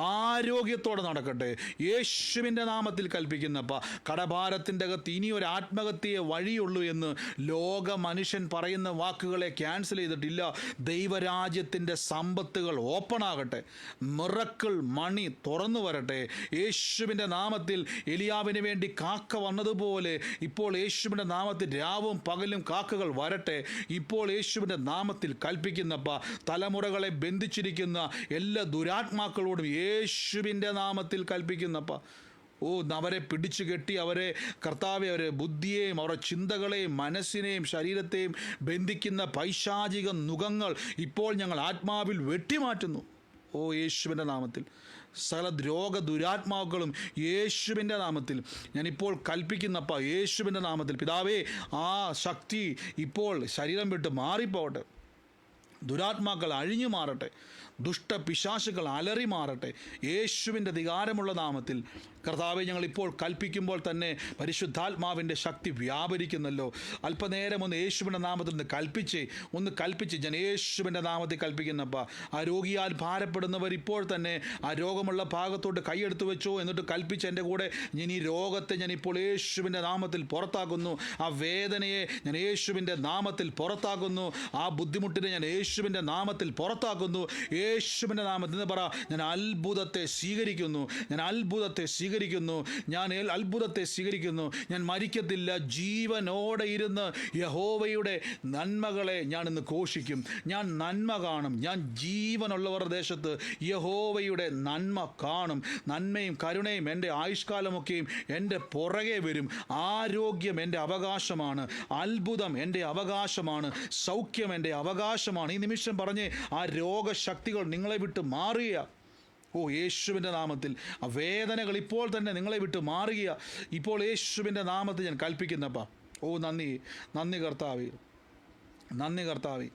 ആരോഗ്യത്തോടെ നടക്കട്ടെ, യേശുവിൻ്റെ നാമത്തിൽ കൽപ്പിക്കുന്നപ്പ. കടഭാരത്തിൻ്റെ അകത്ത് ഇനി ഒരു ആത്മഹത്യയെ വഴിയുള്ളൂ എന്ന് ലോക മനുഷ്യൻ പറയുന്ന വാക്കുകളെ ക്യാൻസൽ ചെയ്തിട്ടില്ല. ദൈവരാജ്യത്തിൻ്റെ സമ്പത്തുകൾ ഓപ്പൺ ആകട്ടെ, മിറക്കിൾ മണി തുറന്നു വരട്ടെ. യേശുവിൻ്റെ നാമത്തിൽ എലിയാവിന് വേണ്ടി കാക്ക വന്നതുപോലെ ഇപ്പോൾ യേശുവിൻ്റെ നാമത്തിൽ രാവും പകലും കാക്കകൾ വരട്ടെ. ഇപ്പോൾ യേശുവിൻ്റെ നാമത്തിൽ കൽപ്പിക്കുന്നപ്പ. തലമുറകളെ ബന്ധിച്ചിരിക്കുന്ന എല്ലാ ദുരാത്മാക്കളോടും യേശുവിൻ്റെ നാമത്തിൽ കൽപ്പിക്കുന്നപ്പ. ഓ, അവരെ പിടിച്ചു കെട്ടി അവരെ കർത്താവെ, അവരെ ബുദ്ധിയെയും അവരുടെ ചിന്തകളെയും മനസ്സിനെയും ശരീരത്തെയും ബന്ധിക്കുന്ന പൈശാചിക നുകങ്ങൾ ഇപ്പോൾ ഞങ്ങൾ ആത്മാവിൽ വെട്ടിമാറ്റുന്നു. ഓ യേശുവിൻ്റെ നാമത്തിൽ സകല രോഗ ദുരാത്മാക്കളും യേശുവിൻ്റെ നാമത്തിൽ ഞാനിപ്പോൾ കൽപ്പിക്കുന്നപ്പ. യേശുവിൻ്റെ നാമത്തിൽ പിതാവേ, ആ ശക്തി ഇപ്പോൾ ശരീരം വിട്ട് മാറിപ്പോകട്ടെ. ദുരാത്മാക്കൾ അഴിഞ്ഞു മാറട്ടെ, ദുഷ്ടപിശാചുകൾ അലറി മാറട്ടെ. യേശുവിൻ്റെ അധികാരമുള്ള നാമത്തിൽ കർത്താവെ, ഞങ്ങളിപ്പോൾ കൽപ്പിക്കുമ്പോൾ തന്നെ പരിശുദ്ധാത്മാവിൻ്റെ ശക്തി വ്യാപരിക്കുന്നല്ലോ. അല്പനേരം ഒന്ന് യേശുവിൻ്റെ നാമത്തിൽ ഒന്ന് കൽപ്പിച്ച് ഞാൻ യേശുവിൻ്റെ നാമത്തിൽ കൽപ്പിക്കുന്നപ്പ. ആ രോഗിയാൽ ഭാരപ്പെടുന്നവർ ഇപ്പോൾ തന്നെ ആ രോഗമുള്ള ഭാഗത്തോട്ട് കൈയെടുത്ത് വെച്ചോ, എന്നിട്ട് കൽപ്പിച്ച് എൻ്റെ കൂടെ ഞാൻ ഈ രോഗത്തെ ഞാൻ ഇപ്പോൾ യേശുവിൻ്റെ നാമത്തിൽ പുറത്താക്കുന്നു. ആ വേദനയെ ഞാൻ യേശുവിൻ്റെ നാമത്തിൽ പുറത്താക്കുന്നു. ആ ബുദ്ധിമുട്ടിനെ ഞാൻ യേശുവിൻ്റെ നാമത്തിൽ പുറത്താക്കുന്നു. യേശുവിൻ്റെ നാമത്തിൽ എന്ന് പറ, ഞാൻ അത്ഭുതത്തെ സ്വീകരിക്കുന്നു, ഞാൻ അത്ഭുതത്തെ സ്വീകരിക്കുന്നു, ഞാൻ അത്ഭുതത്തെ സ്വീകരിക്കുന്നു. ഞാൻ മരിക്കത്തില്ല, ജീവനോടെ ഇരുന്ന് യഹോവയുടെ നന്മകളെ ഞാൻ ഇന്ന് ഘോഷിക്കും. ഞാൻ നന്മ കാണും. ഞാൻ ജീവനുള്ളവരുടെ ദേശത്ത് യഹോവയുടെ നന്മ കാണും. നന്മയും കരുണയും എൻ്റെ ആയുഷ്കാലമൊക്കെയും എൻ്റെ പുറകെ വരും. ആരോഗ്യം എൻ്റെ അവകാശമാണ്, അത്ഭുതം എൻ്റെ അവകാശമാണ്, സൗഖ്യം എൻ്റെ അവകാശമാണ്. ഈ നിമിഷം പറഞ്ഞ് ആ രോഗശക്തികൾ നിങ്ങളെ വിട്ട് മാറുക. ഓ യേശുവിൻ്റെ നാമത്തിൽ ആ വേദനകൾ ഇപ്പോൾ തന്നെ നിങ്ങളെ വിട്ട് മാറുക. ഇപ്പോൾ യേശുവിൻ്റെ നാമത്തിൽ ഞാൻ കൽപ്പിക്കുന്നപ്പ. ഓ നന്ദി, നന്ദി കർത്താവേ, നന്ദി കർത്താവേ.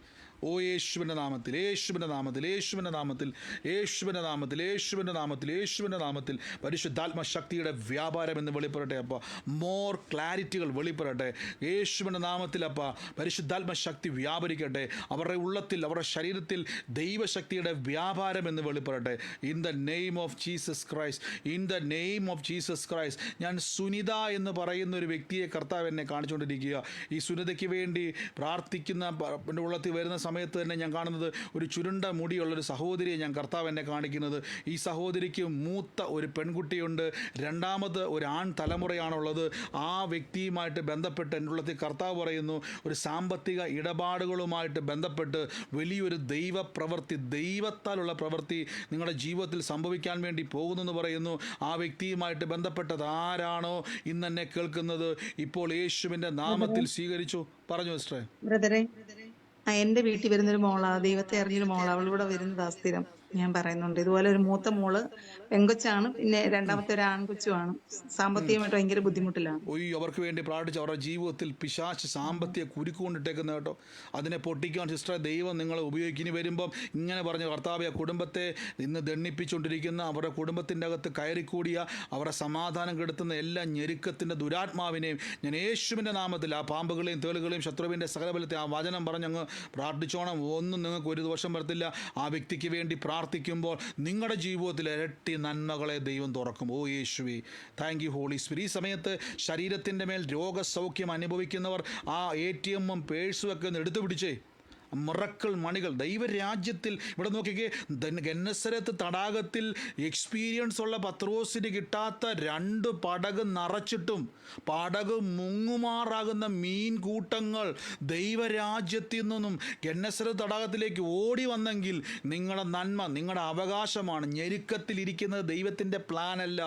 ഓ യേശുവിൻ്റെ നാമത്തിൽ, യേശുവിൻ്റെ നാമത്തിൽ, യേശുവിൻ്റെ നാമത്തിൽ, യേശുവിൻ്റെ നാമത്തിൽ, യേശുവിൻ്റെ നാമത്തിൽ, യേശുവിൻ്റെ നാമത്തിൽ പരിശുദ്ധാത്മ ശക്തിയുടെ വ്യാപാരം എന്ന് വെളിപ്പെടട്ടെ അപ്പ. മോർ ക്ലാരിറ്റികൾ വെളിപ്പെടട്ടെ യേശുവിൻ്റെ നാമത്തിൽ അപ്പ. പരിശുദ്ധാത്മ ശക്തി വ്യാപരിക്കട്ടെ അവരുടെ ഉള്ളത്തിൽ, അവരുടെ ശരീരത്തിൽ ദൈവശക്തിയുടെ വ്യാപാരം എന്ന് വെളിപ്പെടട്ടെ. In the name of Jesus Christ, in the name of Jesus Christ. ഞാൻ സുനിത എന്ന് പറയുന്ന ഒരു വ്യക്തിയെ കർത്താവ് എന്നെ കാണിച്ചുകൊണ്ടിരിക്കുക. ഈ സുനിതയ്ക്ക് വേണ്ടി പ്രാർത്ഥിക്കുന്ന എൻ്റെ ഉള്ളത്തിൽ വരുന്ന സമയത്ത് തന്നെ ഞാൻ കാണുന്നത് ഒരു ചുരുണ്ട മുടിയുള്ളൊരു സഹോദരിയെ ഞാൻ കർത്താവ് എന്നെ കാണിക്കുന്നത്. ഈ സഹോദരിക്ക് മൂത്ത ഒരു പെൺകുട്ടിയുണ്ട്, രണ്ടാമത് ഒരു ആൺ തലമുറയാണുള്ളത്. ആ വ്യക്തിയുമായിട്ട് ബന്ധപ്പെട്ട് എൻ്റെ ഉള്ളത്തിൽ കർത്താവ് പറയുന്നു, ഒരു സാമ്പത്തിക ഇടപാടുകളുമായിട്ട് ബന്ധപ്പെട്ട് വലിയൊരു ദൈവപ്രവൃത്തി, ദൈവത്താലുള്ള പ്രവൃത്തി നിങ്ങളുടെ ജീവിതത്തിൽ സംഭവിക്കാൻ വേണ്ടി പോകുന്നെന്ന് പറയുന്നു. ആ വ്യക്തിയുമായിട്ട് ബന്ധപ്പെട്ടത് ആരാണോ ഇന്ന് എന്നെ കേൾക്കുന്നത്, ഇപ്പോൾ യേശുവിൻ്റെ നാമത്തിൽ സ്വീകരിച്ചു. പറഞ്ഞു സിസ്റ്ററെ. ബ്രദറെ, എന്റെ വീട്ടിൽ വരുന്നൊരു മോളാ, ദൈവത്തെ അറിഞ്ഞൊരു മോളാ, അവളിവിടെ വരുന്നതാ സ്ഥിരം. ഞാൻ പറയുന്നുണ്ട്, ഇതുപോലെ ഒരു മൂത്ത മോള് പെങ്കൊച്ചാണ്, പിന്നെ രണ്ടാമത്തെ ഒരു ആൺകൊച്ചുമാണ്. സാമ്പത്തികമായിട്ട് ഭയങ്കര ബുദ്ധിമുട്ടിലാണ്. അവർക്ക് വേണ്ടി പ്രാർത്ഥിച്ച് അവരുടെ ജീവിതത്തിൽ പിശാച് സാമ്പത്തിക കുരുക്കൊണ്ടിട്ടേക്കുന്ന കേട്ടോ, അതിനെ പൊട്ടിക്കാൻ സിസ്റ്ററെ ദൈവം നിങ്ങളെ ഉപയോഗിക്കും. ഇനി വരുമ്പം ഇങ്ങനെ പറഞ്ഞ കർത്താവ്, കുടുംബത്തെ ഇന്ന് ദണ്ണിപ്പിച്ചുകൊണ്ടിരിക്കുന്ന, അവരുടെ കുടുംബത്തിൻ്റെ അകത്ത് കയറിക്കൂടിയ, അവരുടെ സമാധാനം കെടുത്തുന്ന എല്ലാ ഞെരുക്കത്തിൻ്റെ ദുരാത്മാവിനെയും ഞാൻ യേശുവിൻ്റെ നാമത്തിൽ, ആ പാമ്പുകളെയും തേളുകളെയും ശത്രുവിൻ്റെ സകലബലത്തെ ആ വചനം പറഞ്ഞങ്ങ് പ്രാർത്ഥിച്ചോണം. ഒന്നും നിങ്ങൾക്ക് ഒരു ദോഷം വരത്തില്ല. ആ വ്യക്തിക്ക് വേണ്ടി പ്രാർത്ഥിക്കുമ്പോൾ നിങ്ങളുടെ ജീവിതത്തിൽ ഇരട്ടി നന്മകളെ ദൈവം തുറക്കും. ഓ യേശുവേ, താങ്ക് യു ഹോളി സ്പിരിറ്റ്. ഈ സമയത്ത് ശരീരത്തിൻ്റെ മേൽ രോഗസൗഖ്യം അനുഭവിക്കുന്നവർ ആ ATM-ഉം പേഴ്സും ഒക്കെ ഒന്ന് എടുത്തു പിടിച്ചേ. മിറക്കിൾ മണികൾ ദൈവരാജ്യത്തിൽ. ഇവിടെ നോക്കിക്കേ, ഗന്നസരത്ത് തടാകത്തിൽ എക്സ്പീരിയൻസ് ഉള്ള പത്രോസിന് കിട്ടാത്ത 2 പടക് നിറച്ചിട്ടും പടക് മുങ്ങുമാറാകുന്ന മീൻ കൂട്ടങ്ങൾ ദൈവരാജ്യത്തിൽ നിന്നും ഗന്നസരത്ത് തടാകത്തിലേക്ക് ഓടി വന്നെങ്കിൽ നിങ്ങളുടെ നന്മ, നിങ്ങളുടെ അവകാശമാണ്. ഞെരുക്കത്തിലിരിക്കുന്നത് ദൈവത്തിൻ്റെ പ്ലാനല്ല.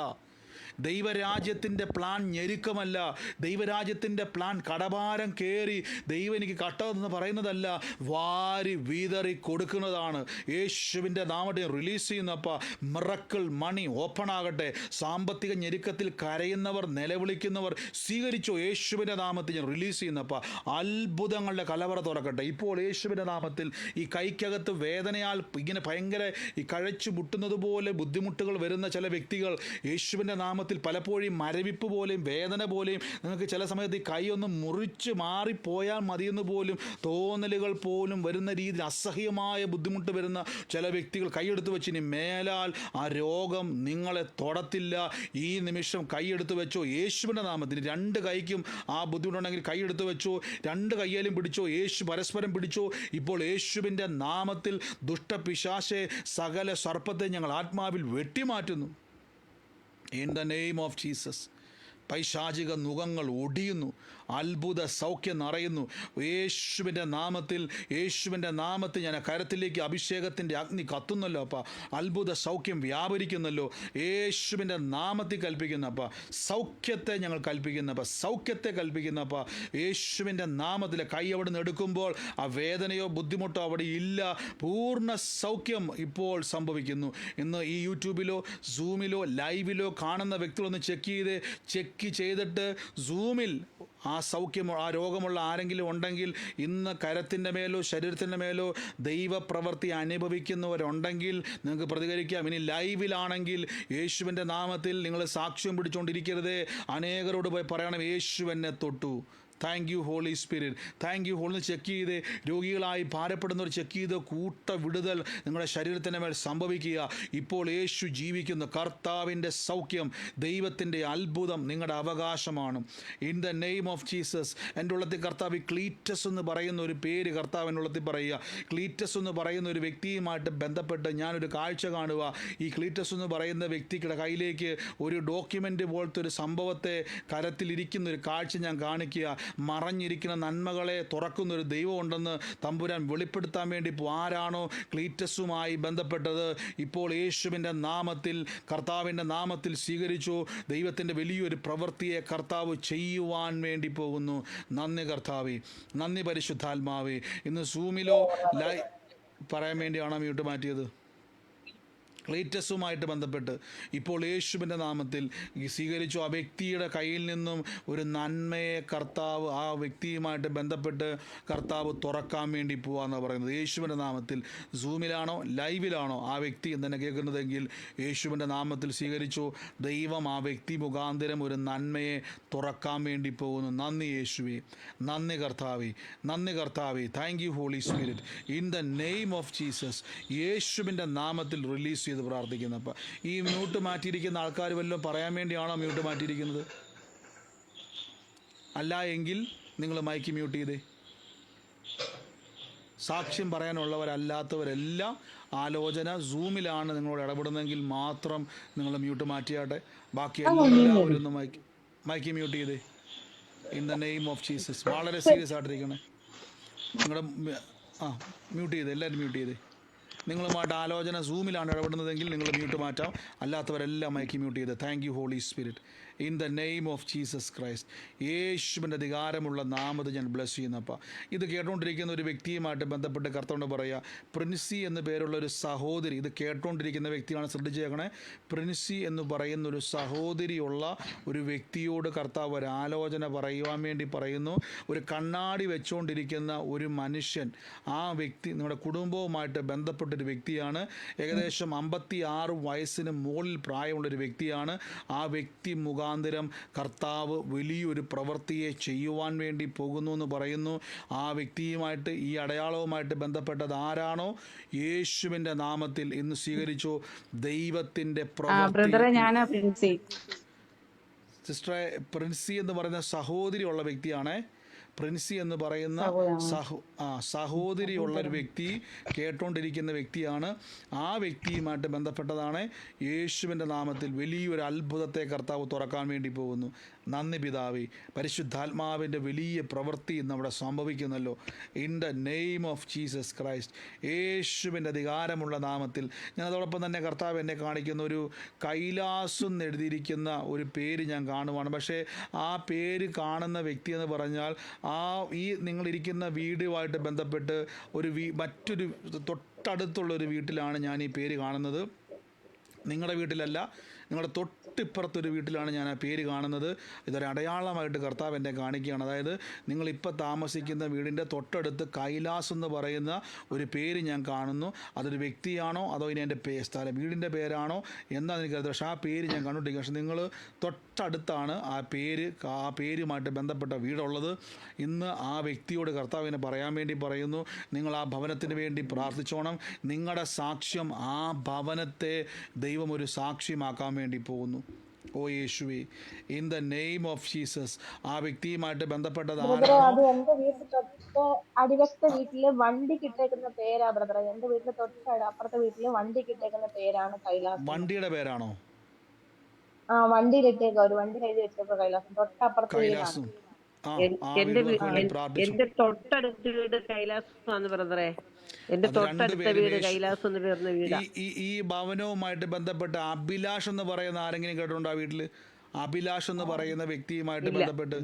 ദൈവരാജ്യത്തിൻ്റെ പ്ലാൻ ഞെരുക്കമല്ല. ദൈവരാജ്യത്തിൻ്റെ പ്ലാൻ കടഭാരം കയറി ദൈവം എനിക്ക് കട്ടതെന്ന് പറയുന്നതല്ല, വാരി വീതറി കൊടുക്കുന്നതാണ്. യേശുവിൻ്റെ നാമത്തെ റിലീസ് ചെയ്യുന്നപ്പോൾ മിറക്കിൾ മണി ഓപ്പൺ ആകട്ടെ. സാമ്പത്തിക ഞെരുക്കത്തിൽ കരയുന്നവർ, നിലവിളിക്കുന്നവർ സ്വീകരിച്ചോ. യേശുവിൻ്റെ നാമത്തിൽ ഞാൻ റിലീസ് ചെയ്യുന്നപ്പോൾ അത്ഭുതങ്ങളുടെ കലവറ തുറക്കട്ടെ. ഇപ്പോൾ യേശുവിൻ്റെ നാമത്തിൽ ഈ കൈക്കകത്ത് വേദനയാൽ ഇങ്ങനെ ഭയങ്കര ഈ കഴച്ചു മുട്ടുന്നത് പോലെ ബുദ്ധിമുട്ടുകൾ വരുന്ന ചില വ്യക്തികൾ, യേശുവിൻ്റെ നാമത്തിൽ പലപ്പോഴും മരവിപ്പ് പോലെയും വേദന പോലെയും, നിങ്ങൾക്ക് ചില സമയത്ത് ഈ കൈ ഒന്ന് മുറിച്ച് മാറിപ്പോയാൽ മതിയെന്ന് പോലും തോന്നലുകൾ പോലും വരുന്ന രീതിയിൽ അസഹ്യമായ ബുദ്ധിമുട്ട് വരുന്ന ചില വ്യക്തികൾ കൈയെടുത്ത് വെച്ച് ഇനി മേലാൽ ആ രോഗം നിങ്ങളെ തൊടത്തില്ല. ഈ നിമിഷം കൈയെടുത്ത് വെച്ചോ യേശുവിൻ്റെ നാമത്തിൽ. 2 കൈക്കും ആ ബുദ്ധിമുട്ടുണ്ടെങ്കിൽ കൈയെടുത്ത് വെച്ചോ, 2 കയ്യിലും പിടിച്ചോ, യേശു പരസ്പരം പിടിച്ചോ. ഇപ്പോൾ യേശുവിൻ്റെ നാമത്തിൽ ദുഷ്ടപിശാചെ, സകല സർപ്പത്തെ ഞങ്ങൾ ആത്മാവിൽ വെട്ടിമാറ്റുന്നു. In the name of Jesus. പൈശാചിക നുഖങ്ങൾ ഒടിയുന്നു, അത്ഭുത സൗഖ്യം നിറയുന്നു യേശുവിൻ്റെ നാമത്തിൽ. യേശുവിൻ്റെ നാമത്തിൽ ഞാൻ കരത്തിലേക്ക് അഭിഷേകത്തിൻ്റെ അഗ്നി കത്തുന്നല്ലോ അപ്പ. അത്ഭുത സൗഖ്യം വ്യാപരിക്കുന്നല്ലോ യേശുവിൻ്റെ നാമത്തിൽ കൽപ്പിക്കുന്നപ്പ. സൗഖ്യത്തെ ഞങ്ങൾ കൽപ്പിക്കുന്നപ്പ, സൗഖ്യത്തെ കൽപ്പിക്കുന്നപ്പ യേശുവിൻ്റെ നാമത്തിൽ. കൈ അവിടെ നിന്ന് എടുക്കുമ്പോൾ ആ വേദനയോ ബുദ്ധിമുട്ടോ അവിടെ ഇല്ല. പൂർണ്ണ സൗഖ്യം ഇപ്പോൾ സംഭവിക്കുന്നു. ഇന്ന് ഈ യൂട്യൂബിലോ സൂമിലോ ലൈവിലോ കാണുന്ന വ്യക്തികളൊന്ന് ചെക്ക് ചെയ്തിട്ട് സൂമിൽ ആ സൗഖ്യമോ ആ രോഗമുള്ള ആരെങ്കിലും ഉണ്ടെങ്കിൽ, ഇന്ന് കരത്തിൻ്റെ മേലോ ശരീരത്തിൻ്റെ മേലോ ദൈവപ്രവൃത്തി അനുഭവിക്കുന്നവരുണ്ടെങ്കിൽ നിങ്ങൾക്ക് പ്രതികരിക്കാം. ഇനി ലൈവിലാണെങ്കിൽ യേശുവിൻ്റെ നാമത്തിൽ നിങ്ങൾ സാക്ഷ്യം പിടിച്ചുകൊണ്ടിരിക്കരുതേ. അനേകരോട് പോയി പറയണം, യേശു എന്നെ തൊട്ടു. Thank you holy spirit, thank you holy. Check ചെയ്ത് രോഗികളായി ഭാരപ്പെടുന്നവർ ചെക്ക് ചെയ്ത് കൂട്ട വിടുതൽ നിങ്ങളുടെ ശരീരത്തിൻ്റെ മേൽ സംഭവിക്കുക. ഇപ്പോൾ യേശു ജീവിക്കുന്നു. കർത്താവിൻ്റെ സൗഖ്യം, ദൈവത്തിൻ്റെ അത്ഭുതം നിങ്ങളുടെ അവകാശമാണ്. In the name of Jesus. എൻ്റെ ഉള്ളത്തിൽ കർത്താവ് ക്ലീറ്റസ് എന്ന് പറയുന്ന ഒരു പേര് കർത്താവിൻ്റെ ഉള്ളത്തിൽ പറയുക. ക്ലീറ്റസ് എന്ന് പറയുന്ന ഒരു വ്യക്തിയുമായിട്ട് ബന്ധപ്പെട്ട് ഞാനൊരു കാഴ്ച കാണുക. ഈ ക്ലീറ്റസ് എന്ന് പറയുന്ന വ്യക്തിയുടെ കയ്യിലേക്ക് ഒരു ഡോക്യുമെൻ്റ് പോലത്തെ ഒരു സംഭവത്തെ കരത്തിലിരിക്കുന്ന ഒരു കാഴ്ച ഞാൻ കാണിക്കുക. മറഞ്ഞിരിക്കുന്ന നന്മകളെ തുറക്കുന്നൊരു ദൈവമുണ്ടെന്ന് തമ്പുരാൻ വെളിപ്പെടുത്താൻ വേണ്ടി ആരാണോ ക്ലീറ്റസുമായി ബന്ധപ്പെട്ടത് ഇപ്പോൾ യേശുവിൻ്റെ നാമത്തിൽ, കർത്താവിൻ്റെ നാമത്തിൽ സ്വീകരിച്ചു. ദൈവത്തിൻ്റെ വലിയൊരു പ്രവൃത്തിയെ കർത്താവ് ചെയ്യുവാൻ വേണ്ടി പോകുന്നു. നന്ദി കർത്താവേ, നന്ദി പരിശുദ്ധാത്മാവേ. ഇന്ന് സൂമിലോ പറയാൻ വേണ്ടിയാണോ മ്യൂട്ട് മാറ്റിയത്? ക്ലീറ്റസുമായിട്ട് ബന്ധപ്പെട്ട് ഇപ്പോൾ യേശുവിൻ്റെ നാമത്തിൽ ഈ സ്വീകരിച്ചു ആ വ്യക്തിയുടെ കയ്യിൽ നിന്നും ഒരു നന്മയെ കർത്താവ് ആ വ്യക്തിയുമായിട്ട് ബന്ധപ്പെട്ട് കർത്താവ് തുറക്കാൻ വേണ്ടി പോവാന്നാണ് പറയുന്നത്. യേശുവിൻ്റെ നാമത്തിൽ സൂമിലാണോ ലൈവിലാണോ ആ വ്യക്തി എന്നെ കേൾക്കുന്നതെങ്കിൽ യേശുവിൻ്റെ നാമത്തിൽ സ്വീകരിച്ചു. ദൈവം ആ വ്യക്തി മുഖാന്തരം ഒരു നന്മയെ തുറക്കാൻ വേണ്ടി പോകുന്നു. നന്ദി യേശുവേ, നന്ദി കർത്താവേ, നന്ദി കർത്താവേ. Thank you holy spirit. In the name of Jesus യേശുവിൻ്റെ നാമത്തിൽ റിലീസ് ചെയ്ത് പ്രാർത്ഥിക്കുന്നു. അപ്പം ഈ മ്യൂട്ട് മാറ്റിയിരിക്കുന്ന ആൾക്കാർ വല്ലതും പറയാൻ വേണ്ടിയാണോ മ്യൂട്ട് മാറ്റിയിരിക്കുന്നത്? അല്ല എങ്കിൽ നിങ്ങൾ മൈക്ക് മ്യൂട്ട് ചെയ്തേ. സാക്ഷ്യം പറയാനുള്ളവരല്ലാത്തവരെല്ലാം ആലോചന സൂമിലാണ് നിങ്ങളോട് ഇടപെടുന്നതെങ്കിൽ മാത്രം നിങ്ങൾ മ്യൂട്ട് മാറ്റിയാട്ടെ. ബാക്കി എല്ലാവരും ഒന്ന് മൈക്ക് മ്യൂട്ട് ചെയ്തേ. In the name of Jesus. വളരെ സീരിയസ് ആയിട്ടിരിക്കണേ. നിങ്ങളുടെ മ്യൂട്ട് ചെയ്തേ, എല്ലാവരും മ്യൂട്ട് ചെയ്തേ. നിങ്ങളുമായിട്ട് ആലോചന സൂമിലാണ് ഇടപെടുന്നതെങ്കിൽ നിങ്ങൾ മ്യൂട്ട് മാറ്റാം. അല്ലാത്തവരെല്ലാം മൈക്ക് മ്യൂട്ട് ചെയ്ത്. Thank you holy spirit. In the name of Jesus Christ. യേശുവിൻ്റെ അധികാരമുള്ള നാമത്തെ ഞാൻ ബ്ലെസ് ചെയ്യുന്നപ്പോൾ ഇത് കേട്ടുകൊണ്ടിരിക്കുന്ന ഒരു വ്യക്തിയുമായിട്ട് ബന്ധപ്പെട്ട് കർത്താവിനോട് പറയുക, പ്രിൻസി എന്ന് പേരുള്ള ഒരു സഹോദരി, ഇത് കേട്ടുകൊണ്ടിരിക്കുന്ന വ്യക്തിയാണ്, ശ്രദ്ധിച്ചേക്കണേ. പ്രിൻസി എന്ന് പറയുന്ന ഒരു സഹോദരിയുള്ള ഒരു വ്യക്തിയോട് കർത്താവ് ഒരു ആലോചന പറയുവാൻ വേണ്ടി പറയുന്നു. ഒരു കണ്ണാടി വെച്ചുകൊണ്ടിരിക്കുന്ന ഒരു മനുഷ്യൻ, ആ വ്യക്തി നിങ്ങളുടെ കുടുംബവുമായിട്ട് ബന്ധപ്പെട്ടൊരു വ്യക്തിയാണ്. ഏകദേശം 56 വയസ്സിന് മുകളിൽ പ്രായമുള്ളൊരു വ്യക്തിയാണ്. ആ വ്യക്തി മുഖാന്തരം കർത്താവ് വലിയൊരു പ്രവൃത്തിയെ ചെയ്യുവാൻ വേണ്ടി പോകുന്നു എന്ന് പറയുന്നു. ആ വ്യക്തിയുമായിട്ട് ഈ അടയാളവുമായിട്ട് ബന്ധപ്പെട്ടത് ആരാണോ യേശുവിൻ്റെ നാമത്തിൽ ഇന്ന് സ്വീകരിച്ചു ദൈവത്തിൻ്റെ പ്രവൃത്തി. സിസ്റ്ററെ, പ്രിൻസി എന്ന് പറയുന്ന സഹോദരി ഉള്ള വ്യക്തിയാണേ. പ്രിൻസി എന്ന് പറയുന്ന സഹോദരിയുള്ള ഒരു വ്യക്തി കേട്ടോണ്ടിരിക്കുന്ന വ്യക്തിയാണ്. ആ വ്യക്തിയുമായിട്ട് ബന്ധപ്പെട്ടതാണ്. യേശുവിൻ്റെ നാമത്തിൽ വലിയൊരു അത്ഭുതത്തെ കർത്താവ് തുറക്കാൻ വേണ്ടി പോകുന്നു. നന്ദി പിതാവേ. പരിശുദ്ധാത്മാവിൻ്റെ വലിയ പ്രവൃത്തി നമ്മുടെ സംഭവിക്കുന്നല്ലോ. In the name of Jesus Christ. യേശുവിൻ്റെ അധികാരമുള്ള നാമത്തിൽ ഞാൻ അതോടൊപ്പം തന്നെ കർത്താവ് എന്നെ കാണിക്കുന്ന ഒരു കൈലാസം എന്ന് എഴുതിയിരിക്കുന്ന ഒരു പേര് ഞാൻ കാണുവാണ്. പക്ഷേ ആ പേര് കാണുന്ന വ്യക്തി എന്ന് പറഞ്ഞാൽ ഈ നിങ്ങളിരിക്കുന്ന വീടുമായിട്ട് ബന്ധപ്പെട്ട് മറ്റൊരു തൊട്ടടുത്തുള്ളൊരു വീട്ടിലാണ് ഞാൻ ഈ പേര് കാണുന്നത്. നിങ്ങളുടെ വീട്ടിലല്ല, നിങ്ങളുടെ തൊട്ടിപ്പുറത്തൊരു വീട്ടിലാണ് ഞാൻ ആ പേര് കാണുന്നത്. ഇതൊരു അടയാളമായിട്ട് കർത്താവ് എന്നെ കാണിക്കുകയാണ്. അതായത് നിങ്ങളിപ്പോൾ താമസിക്കുന്ന വീടിൻ്റെ തൊട്ടടുത്ത് കൈലാസ് എന്ന് പറയുന്ന ഒരു പേര് ഞാൻ കാണുന്നു. അതൊരു വ്യക്തിയാണോ അതോ ഇനി എൻ്റെ സ്ഥലം വീടിൻ്റെ പേരാണോ എന്നാണ് എനിക്കറിയാം. പക്ഷേ ആ പേര് ഞാൻ കണ്ടുകൊണ്ടിരിക്കുക. പക്ഷേ നിങ്ങൾ തൊട്ടടുത്താണ് ആ പേരുമായിട്ട് ബന്ധപ്പെട്ട വീടുള്ളത്. ഇന്ന് ആ വ്യക്തിയോട് കർത്താവിനെ പറയാൻ വേണ്ടി പറയുന്നു, നിങ്ങൾ ആ ഭവനത്തിന് വേണ്ടി പ്രാർത്ഥിച്ചോണം. നിങ്ങളുടെ സാക്ഷ്യം ആ ഭവനത്തെ ദൈവം ഒരു സാക്ഷ്യമാക്കാൻ വേണ്ടി പോകുന്നു. ഓ യേശുവേ, in the name of Jesus. ആ വ്യക്തിയുമായിട്ട് ബന്ധപ്പെട്ടത് അത് എന്റെ വീട്ടിൽ തൊട്ട് അടിവശത്തെ വീട്ടില് വണ്ടിക്ക് ഇട്ടേക്കുന്ന പേരാ ബ്രദറെ. എന്റെ വീട്ടിൽ തൊട്ട് അപ്പുറത്തെ വീട്ടില് വണ്ടിക്ക് ഇട്ടേക്കുന്ന പേരാണ് കൈലാസം. വണ്ടിയുടെ പേരാണോ? വണ്ടിയിൽ ഇട്ടേക്ക, ഒരു വണ്ടിയിൽ എഴുതി വെച്ചേക്ക കൈലാസം. തൊട്ടപ്പുറത്തെ കൈലാസം. എന്റെ തൊട്ടടുത്ത വീട് കൈലാസമാണ് ബ്രദറെ. എന്റെ തൊട്ടടുത്ത വീട് കൈലാസം എന്ന് പറയുന്ന വീട്. ഈ ഭവനവുമായിട്ട് ബന്ധപ്പെട്ട് അഭിലാഷ് എന്ന് പറയുന്ന ആരെങ്കിലും കേട്ടിട്ടുണ്ടോ? ആ വീട്ടില് അഭിലാഷ് എന്ന് പറയുന്ന വ്യക്തിയുമായിട്ട് ബന്ധപ്പെട്ട്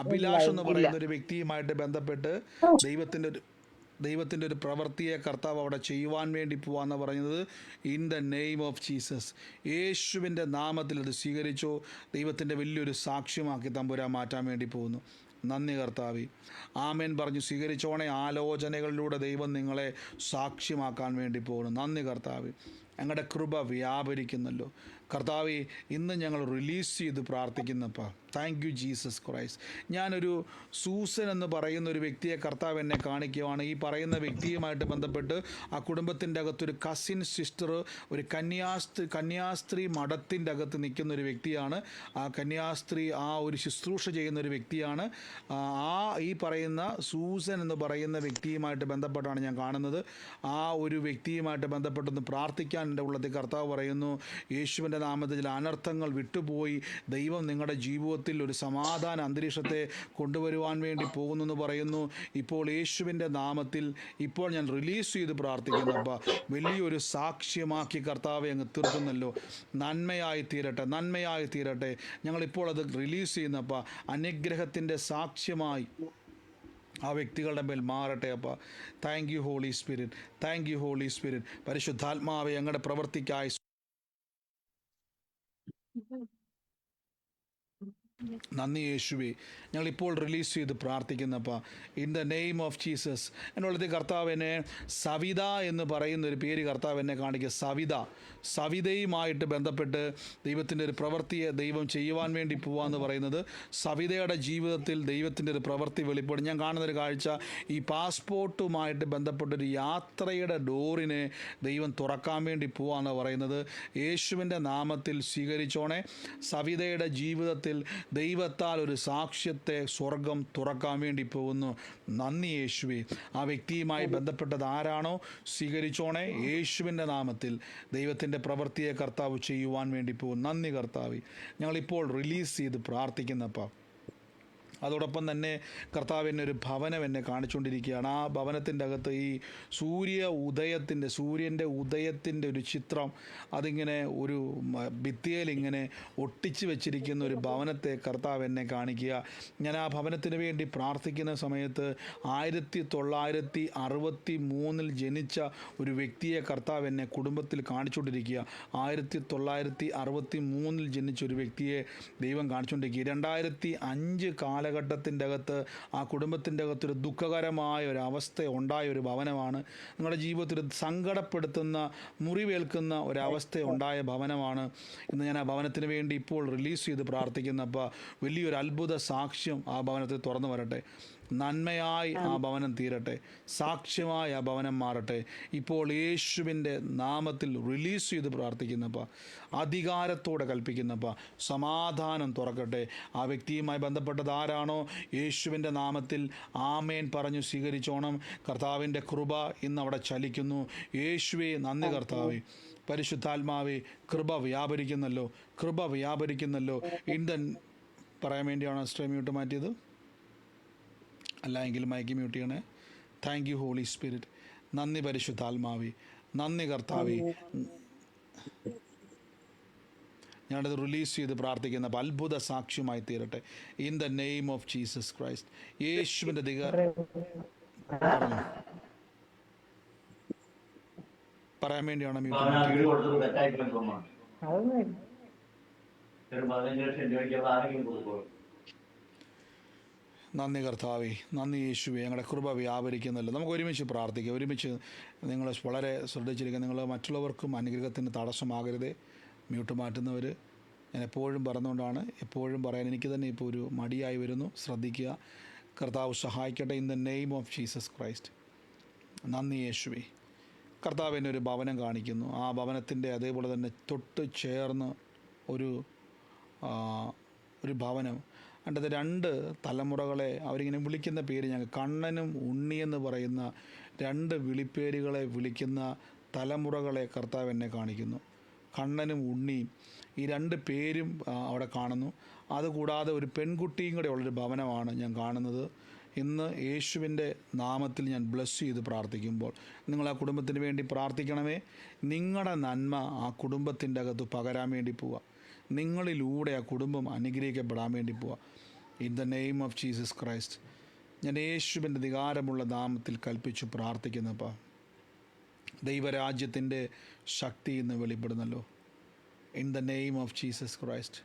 അഭിലാഷ് എന്ന് പറയുന്ന ഒരു വ്യക്തിയുമായിട്ട് ബന്ധപ്പെട്ട് ദൈവത്തിൻ്റെ ഒരു പ്രവൃത്തിയെ കർത്താവ് അവിടെ ചെയ്യുവാൻ വേണ്ടി പോവാന്ന് പറയുന്നത്. In the name of Jesus. യേശുവിൻ്റെ നാമത്തിൽ അത് സ്വീകരിച്ചോ. ദൈവത്തിൻ്റെ വലിയൊരു സാക്ഷ്യമാക്കി തമ്പുരാൻ മാറ്റാൻ വേണ്ടി പോകുന്നു. നന്ദി കർത്താവേ. ആമേൻ പറഞ്ഞു സ്വീകരിച്ചോണേ. ആലോചനകളിലൂടെ ദൈവം നിങ്ങളെ സാക്ഷ്യമാക്കാൻ വേണ്ടി പോകുന്നു. നന്ദി കർത്താവേ. ഞങ്ങളുടെ കൃപ വ്യാപരിക്കുന്നല്ലോ കർത്താവേ. ഇന്ന് ഞങ്ങൾ റിലീസ് ചെയ്ത് പ്രാർത്ഥിക്കുന്നപ്പാ. Thank you Jesus Christ. ഞാനൊരു സൂസൻ എന്ന് പറയുന്ന ഒരു വ്യക്തിയെ കർത്താവ് എന്നെ കാണിക്കുകയാണ്. ഈ പറയുന്ന വ്യക്തിയുമായിട്ട് ബന്ധപ്പെട്ട് ആ കുടുംബത്തിൻ്റെ അകത്തൊരു കസിൻ സിസ്റ്റർ, ഒരു കന്യാസ്ത്രീ മഠത്തിൻ്റെ അകത്ത് നിൽക്കുന്ന ഒരു വ്യക്തിയാണ്. ആ കന്യാസ്ത്രീ ഒരു ശുശ്രൂഷ ചെയ്യുന്ന ഒരു വ്യക്തിയാണ്. ഈ പറയുന്ന സൂസൻ എന്ന് പറയുന്ന വ്യക്തിയുമായിട്ട് ബന്ധപ്പെട്ടാണ് ഞാൻ കാണുന്നത്. ആ ഒരു വ്യക്തിയുമായിട്ട് ബന്ധപ്പെട്ടൊന്ന് പ്രാർത്ഥിക്കാൻ എൻ്റെ ഉള്ളത്തിൽ കർത്താവ് പറയുന്നു, യേശുവിൻ്റെ നാമത്തിൽ അനർത്ഥങ്ങൾ വിട്ടുപോയി ദൈവം നിങ്ങളുടെ ജീവിതത്തിൽ ഒരു സമാധാന അന്തരീക്ഷത്തെ കൊണ്ടുവരുവാൻ വേണ്ടി പോകുന്നു എന്ന് പറയുന്നു. ഇപ്പോൾ യേശുവിൻ്റെ നാമത്തിൽ ഇപ്പോൾ ഞാൻ റിലീസ് ചെയ്ത് പ്രാർത്ഥിക്കുന്നു. അപ്പം വലിയൊരു സാക്ഷ്യമാക്കി കർത്താവെ അങ്ങ് തീർക്കുന്നല്ലോ. നന്മയായി തീരട്ടെ, നന്മയായി തീരട്ടെ. ഞങ്ങളിപ്പോൾ അത് റിലീസ് ചെയ്യുന്നപ്പോൾ അനുഗ്രഹത്തിൻ്റെ സാക്ഷ്യമായി ആ വ്യക്തികളുടെ മേൽ മാറട്ടെ അപ്പ. Thank you holy spirit, thank you holy Spirit. പരിശുദ്ധാത്മാവെ ഞങ്ങളുടെ പ്രവൃത്തിക്കായി നന്ദി യേശുവേ. ഞങ്ങളിപ്പോൾ റിലീസ് ചെയ്ത് പ്രാർത്ഥിക്കുന്നപ്പ in the name of Jesus. എന്നുള്ളത് കർത്താവ് എന്നെ സവിത എന്ന് പറയുന്ന ഒരു പേര് കർത്താവ് എന്നെ കാണിക്കുക. സവിതയുമായിട്ട് ബന്ധപ്പെട്ട് ദൈവത്തിൻ്റെ ഒരു പ്രവൃത്തിയെ ദൈവം ചെയ്യുവാൻ വേണ്ടി പോവാന്ന് പറയുന്നത്, സവിതയുടെ ജീവിതത്തിൽ ദൈവത്തിൻ്റെ ഒരു പ്രവൃത്തി വെളിപ്പെടും. ഞാൻ കാണുന്നൊരു കാഴ്ച, ഈ പാസ്പോർട്ടുമായിട്ട് ബന്ധപ്പെട്ടൊരു യാത്രയുടെ ഡോറിനെ ദൈവം തുറക്കാൻ വേണ്ടി പോവാന്ന് പറയുന്നത്. യേശുവിൻ്റെ നാമത്തിൽ സ്വീകരിച്ചോണേ. സവിതയുടെ ജീവിതത്തിൽ ദൈവത്താൽ ഒരു സാക്ഷ്യത്തെ സ്വർഗം തുറക്കാൻ വേണ്ടി പോകുന്നു. നന്ദി യേശുവേ. ആ വ്യക്തിയുമായി ബന്ധപ്പെട്ടത് ആരാണോ സ്വീകരിച്ചോണേ. യേശുവിൻ്റെ നാമത്തിൽ ദൈവത്തിൻ്റെ പ്രവൃത്തിയെ കർത്താവ് ചെയ്യുവാൻ വേണ്ടി പോകും. നന്ദി കർത്താവ്. ഞങ്ങളിപ്പോൾ റിലീസ് ചെയ്ത് പ്രാർത്ഥിക്കുന്നപ്പ അതോടൊപ്പം തന്നെ കർത്താവ് എന്നെ ഒരു ഭവനം എന്നെ കാണിച്ചുകൊണ്ടിരിക്കുകയാണ്. ആ ഭവനത്തിൻ്റെ അകത്ത് ഈ സൂര്യൻ്റെ ഉദയത്തിൻ്റെ ഒരു ചിത്രം അതിങ്ങനെ ഒരു ഭിത്തിയിൽ ഇങ്ങനെ ഒട്ടിച്ച് വെച്ചിരിക്കുന്ന ഒരു ഭവനത്തെ കർത്താവ് എന്നെ കാണിക്കുക. ഞാൻ ആ ഭവനത്തിന് വേണ്ടി പ്രാർത്ഥിക്കുന്ന സമയത്ത് 1963 ജനിച്ച ഒരു വ്യക്തിയെ കർത്താവ് എന്നെ കുടുംബത്തിൽ കാണിച്ചുകൊണ്ടിരിക്കുക. 1963 ജനിച്ച ഒരു വ്യക്തിയെ ദൈവം കാണിച്ചുകൊണ്ടിരിക്കുക. 2005 കാലഘട്ടത്തിൻ്റെ അകത്ത് ആ കുടുംബത്തിൻ്റെ അകത്തൊരു ദുഃഖകരമായ ഒരു അവസ്ഥ ഉണ്ടായ ഒരു ഭവനമാണ്. നിങ്ങളുടെ ജീവിതത്തിൽ സങ്കടപ്പെടുത്തുന്ന, മുറിവേൽക്കുന്ന ഒരവസ്ഥ ഉണ്ടായ ഭവനമാണ്. ഇന്ന് ഞാൻ ആ ഭവനത്തിന് വേണ്ടി ഇപ്പോൾ റിലീസ് ചെയ്ത് പ്രാർത്ഥിക്കുന്നപ്പോൾ വലിയൊരു അത്ഭുത സാക്ഷ്യം ആ ഭവനത്തിൽ തുറന്നു വരട്ടെ. നന്മയായി ആ ഭവനം തീരട്ടെ. സാക്ഷ്യമായി ആ ഭവനം മാറട്ടെ. ഇപ്പോൾ യേശുവിൻ്റെ നാമത്തിൽ റിലീസ് ചെയ്ത് പ്രാർത്ഥിക്കുന്നപ്പോൾ, അധികാരത്തോടെ കൽപ്പിക്കുന്നപ്പോൾ സമാധാനം തുറക്കട്ടെ. ആ വ്യക്തിയുമായി ബന്ധപ്പെട്ടത് ആരാണോ യേശുവിൻ്റെ നാമത്തിൽ ആമേൻ പറഞ്ഞു സ്വീകരിച്ചോണം. കർത്താവിൻ്റെ കൃപ ഇന്ന് അവിടെ ചലിക്കുന്നു. യേശുവേ നന്ദി കർത്താവേ. പരിശുദ്ധാത്മാവേ കൃപ വ്യാപരിക്കുന്നല്ലോ, കൃപ വ്യാപരിക്കുന്നല്ലോ. പറയാൻ വേണ്ടിയാണ് സ്ട്രീം മ്യൂട്ട് മാറ്റിയത്. അല്ല എങ്കിൽ മൈക്ക് മ്യൂട്ട് ചെയ്യണേ. Thank you holy spirit. നന്ദി പരിശുദ്ധാത്മാവേ, നന്ദി കർത്താവേ. ഞാനത് റിലീസ് ചെയ്ത് പ്രാർത്ഥിക്കുന്ന അത്ഭുത സാക്ഷ്യമായി തീരട്ടെ. In the name of Jesus Christ. യേശുവിൻ്റെ പറയാൻ വേണ്ടിയാണ് മ്യൂട്ട്. നന്ദി കർത്താവേ, നന്ദി യേശുവേ. ഞങ്ങളുടെ കൃപ വ്യാപരിക്കുന്നല്ലോ. നമുക്ക് ഒരുമിച്ച് പ്രാർത്ഥിക്കാം. ഒരുമിച്ച് നിങ്ങൾ വളരെ ശ്രദ്ധിച്ചിരിക്കുക. നിങ്ങൾ മറ്റുള്ളവർക്കും അനുഗ്രഹത്തിന് തടസ്സമാകരുതേ. മ്യൂട്ട് മാറ്റുന്നവർ ഞാൻ എപ്പോഴും പറഞ്ഞുകൊണ്ടാണ്, എപ്പോഴും പറയാൻ എനിക്ക് തന്നെ ഇപ്പോൾ ഒരു മടിയായി വരുന്നു. ശ്രദ്ധിക്കുക. കർത്താവ് സഹായിക്കട്ടെ. In the name of Jesus Christ. നന്ദി യേശുവേ. കർത്താവ് എന്നെ ഒരു ഭവനം കാണിക്കുന്നു. ആ ഭവനത്തിൻ്റെ അതേപോലെ തന്നെ തൊട്ട് ചേർന്ന് ഒരു ഭവനം. അതിൻ്റെ 2 തലമുറകളെ അവരിങ്ങനെ വിളിക്കുന്ന പേര് ഞങ്ങൾ കണ്ണനും ഉണ്ണിയെന്ന് പറയുന്ന 2 വിളിപ്പേരുകളെ വിളിക്കുന്ന തലമുറകളെ കർത്താവ് എന്നെ കാണിക്കുന്നു. കണ്ണനും ഉണ്ണിയും ഈ 2 പേരും അവിടെ കാണുന്നു. അതുകൂടാതെ ഒരു പെൺകുട്ടിയും കൂടെ ഉള്ളൊരു ഭവനമാണ് ഞാൻ കാണുന്നത്. ഇന്ന് യേശുവിൻ്റെ നാമത്തിൽ ഞാൻ ബ്ലസ് ചെയ്ത് പ്രാർത്ഥിക്കുമ്പോൾ നിങ്ങൾ ആ കുടുംബത്തിന് വേണ്ടി പ്രാർത്ഥിക്കണമേ. നിങ്ങളുടെ നന്മ ആ കുടുംബത്തിൻ്റെ അകത്ത് പകരാൻ വേണ്ടി പോവുക. നിങ്ങളിലൂടെ ആ കുടുംബം അനുഗ്രഹിക്കപ്പെടാൻ വേണ്ടി പോവുക. In the name of Jesus Christ. ഞാൻ യേശുവിൻ്റെ അധികാരമുള്ള നാമത്തിൽ കൽപ്പിച്ചു പ്രാർത്ഥിക്കുന്നപ്പോൾ ദൈവരാജ്യത്തിൻ്റെ ശക്തി ഇന്ന് വെളിപ്പെടുന്നല്ലോ. In the name of Jesus Christ.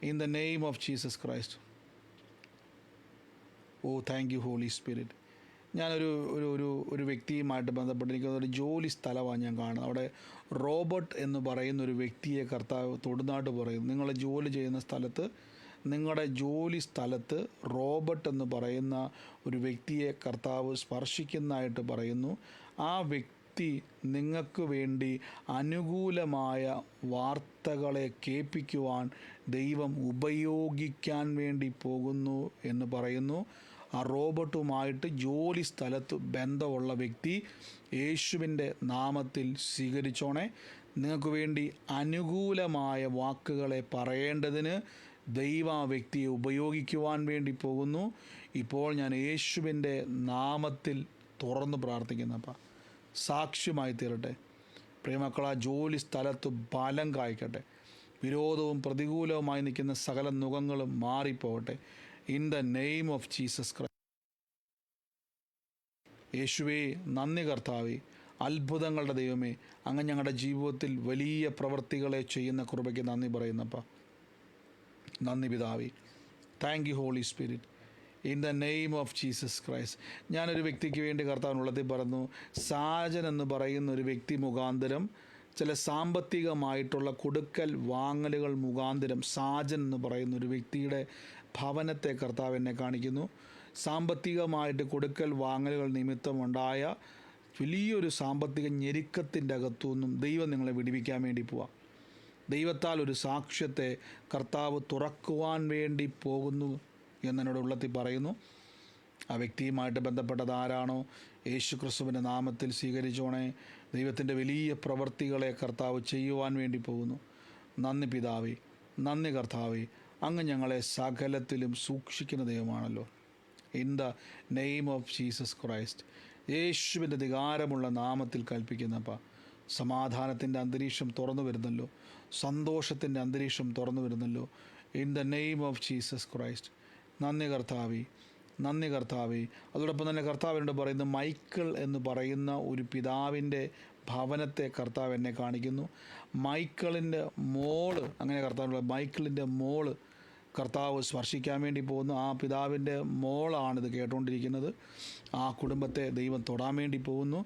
In the name of Jesus Christ. Oh thank you holy Spirit. ഞാനൊരു ഒരു വ്യക്തിയുമായിട്ട് ബന്ധപ്പെട്ടിരിക്കുന്ന ഒരു ജോലി സ്ഥലമാണ് ഞാൻ കാണുന്നത്. അവിടെ റോബർട്ട് എന്ന് പറയുന്ന ഒരു വ്യക്തിയെ കർത്താവ് തൊടുനാട്ട് പറയുന്നു. നിങ്ങൾ ജോലി ചെയ്യുന്ന സ്ഥലത്ത്, നിങ്ങളുടെ ജോലി സ്ഥലത്ത് റോബർട്ട് എന്ന് പറയുന്ന ഒരു വ്യക്തിയെ കർത്താവ് സ്പർശിക്കുന്നതായിട്ട് പറയുന്നു. ആ വ്യക്തി നിങ്ങൾക്ക് വേണ്ടി അനുകൂലമായ വാർത്തകളെ കേൾപ്പിക്കുവാൻ ദൈവം ഉപയോഗിക്കാൻ വേണ്ടി പോകുന്നു എന്ന് പറയുന്നു. ആ റോബർട്ടുമായിട്ട് ജോലി സ്ഥലത്ത് ബന്ധമുള്ള വ്യക്തി യേശുവിൻ്റെ നാമത്തിൽ സ്വീകരിച്ചോണേ. നിങ്ങൾക്ക് വേണ്ടി അനുകൂലമായ വാക്കുകളെ പറയേണ്ടതിന് ദൈവം ആ വ്യക്തിയെ ഉപയോഗിക്കുവാൻ വേണ്ടി പോകുന്നു. ഇപ്പോൾ ഞാൻ യേശുവിൻ്റെ നാമത്തിൽ തുറന്ന് പ്രാർത്ഥിക്കുന്നപ്പോൾ സാക്ഷ്യമായി തീരട്ടെ. പ്രിയമക്കൾ, ആ ജോലി സ്ഥലത്ത് ബലം കായ്ക്കട്ടെ. വിരോധവും പ്രതികൂലവുമായി നിൽക്കുന്ന സകല നുഖങ്ങളും മാറിപ്പോകട്ടെ. In the name of Jesus Christ. യേശുവേ നന്ദി കർത്താവേ, അത്ഭുതങ്ങളുടെ ദൈവമേ, അങ്ങ് ഞങ്ങളുടെ ജീവിതത്തിൽ വലിയ പ്രവൃത്തികളെ ചെയ്യുന്ന കൃപയ്ക്ക് നന്ദി പറയുന്നപ്പ. നന്ദി പിതാവേ. Thank you holy spirit. In the name of Jesus Christ. ഞാനൊരു വ്യക്തിക്ക് വേണ്ടി കർത്താവിനുള്ളത്തിൽ പറഞ്ഞു, സാജൻ എന്ന് പറയുന്ന ഒരു വ്യക്തി മുഖാന്തരം ചില സാമ്പത്തികമായിട്ടുള്ള കൊടുക്കൽ വാങ്ങലുകൾ മുഖാന്തരം സാജൻ എന്ന് പറയുന്ന ഒരു വ്യക്തിയുടെ ഭവനത്തെ കർത്താവ് എന്നെ കാണിക്കുന്നു. സാമ്പത്തികമായിട്ട് കൊടുക്കൽ വാങ്ങലുകൾ നിമിത്തമുണ്ടായ വലിയൊരു സാമ്പത്തിക ഞെരുക്കത്തിൻ്റെ അകത്തുനിന്നും ദൈവം നിങ്ങളെ വിടുവിക്കാൻ വേണ്ടി പോവാം. ദൈവത്താൽ ഒരു സാക്ഷ്യത്തെ കർത്താവ് തുറക്കുവാൻ വേണ്ടി പോകുന്നു എന്നോട് ഉള്ളത്തിൽ പറയുന്നു. ആ വ്യക്തിയുമായിട്ട് ബന്ധപ്പെട്ടത് ആരാണോ യേശു ക്രിസ്തുവിൻ്റെ നാമത്തിൽ സ്വീകരിച്ചോണേ. ദൈവത്തിൻ്റെ വലിയ പ്രവൃത്തികളെ കർത്താവ് ചെയ്യുവാൻ വേണ്ടി പോകുന്നു. നന്ദി പിതാവേ, നന്ദി കർത്താവേ, അങ്ങ് ഞങ്ങളെ സകലത്തിലും സൂക്ഷിക്കുന്ന ദൈവമാണല്ലോ. In the name of Jesus Christ. യേശുവിൻ്റെ അധികാരമുള്ള നാമത്തിൽ കൽപ്പിക്കുന്നപ്പ സമാധാനത്തിൻ്റെ അന്തരീക്ഷം തുറന്നു വരുന്നല്ലോ, സന്തോഷത്തിൻ്റെ അന്തരീക്ഷം തുറന്നു വരുന്നല്ലോ. In the name of Jesus Christ. നന്ദി കർത്താവേ, നന്ദി കർത്താവേ. അതോടൊപ്പം തന്നെ കർത്താവിനോട് പറയുന്നു, മൈക്കിൾ എന്ന് പറയുന്ന ഒരു പിതാവിൻ്റെ ഭവനത്തെ കർത്താവ് എന്നെ കാണിക്കുന്നു. മൈക്കിളിൻ്റെ മോള്, അങ്ങനെ കർത്താവിനുള്ള മൈക്കിളിൻ്റെ മോള് കർത്താവ് സ്പർശിക്കാൻ വേണ്ടി പോകുന്നു. ആ പിതാവിൻ്റെ മോളാണിത് കേട്ടുകൊണ്ടിരിക്കുന്നത്. ആ കുടുംബത്തെ ദൈവം തൊടാൻ വേണ്ടി പോകുന്നു.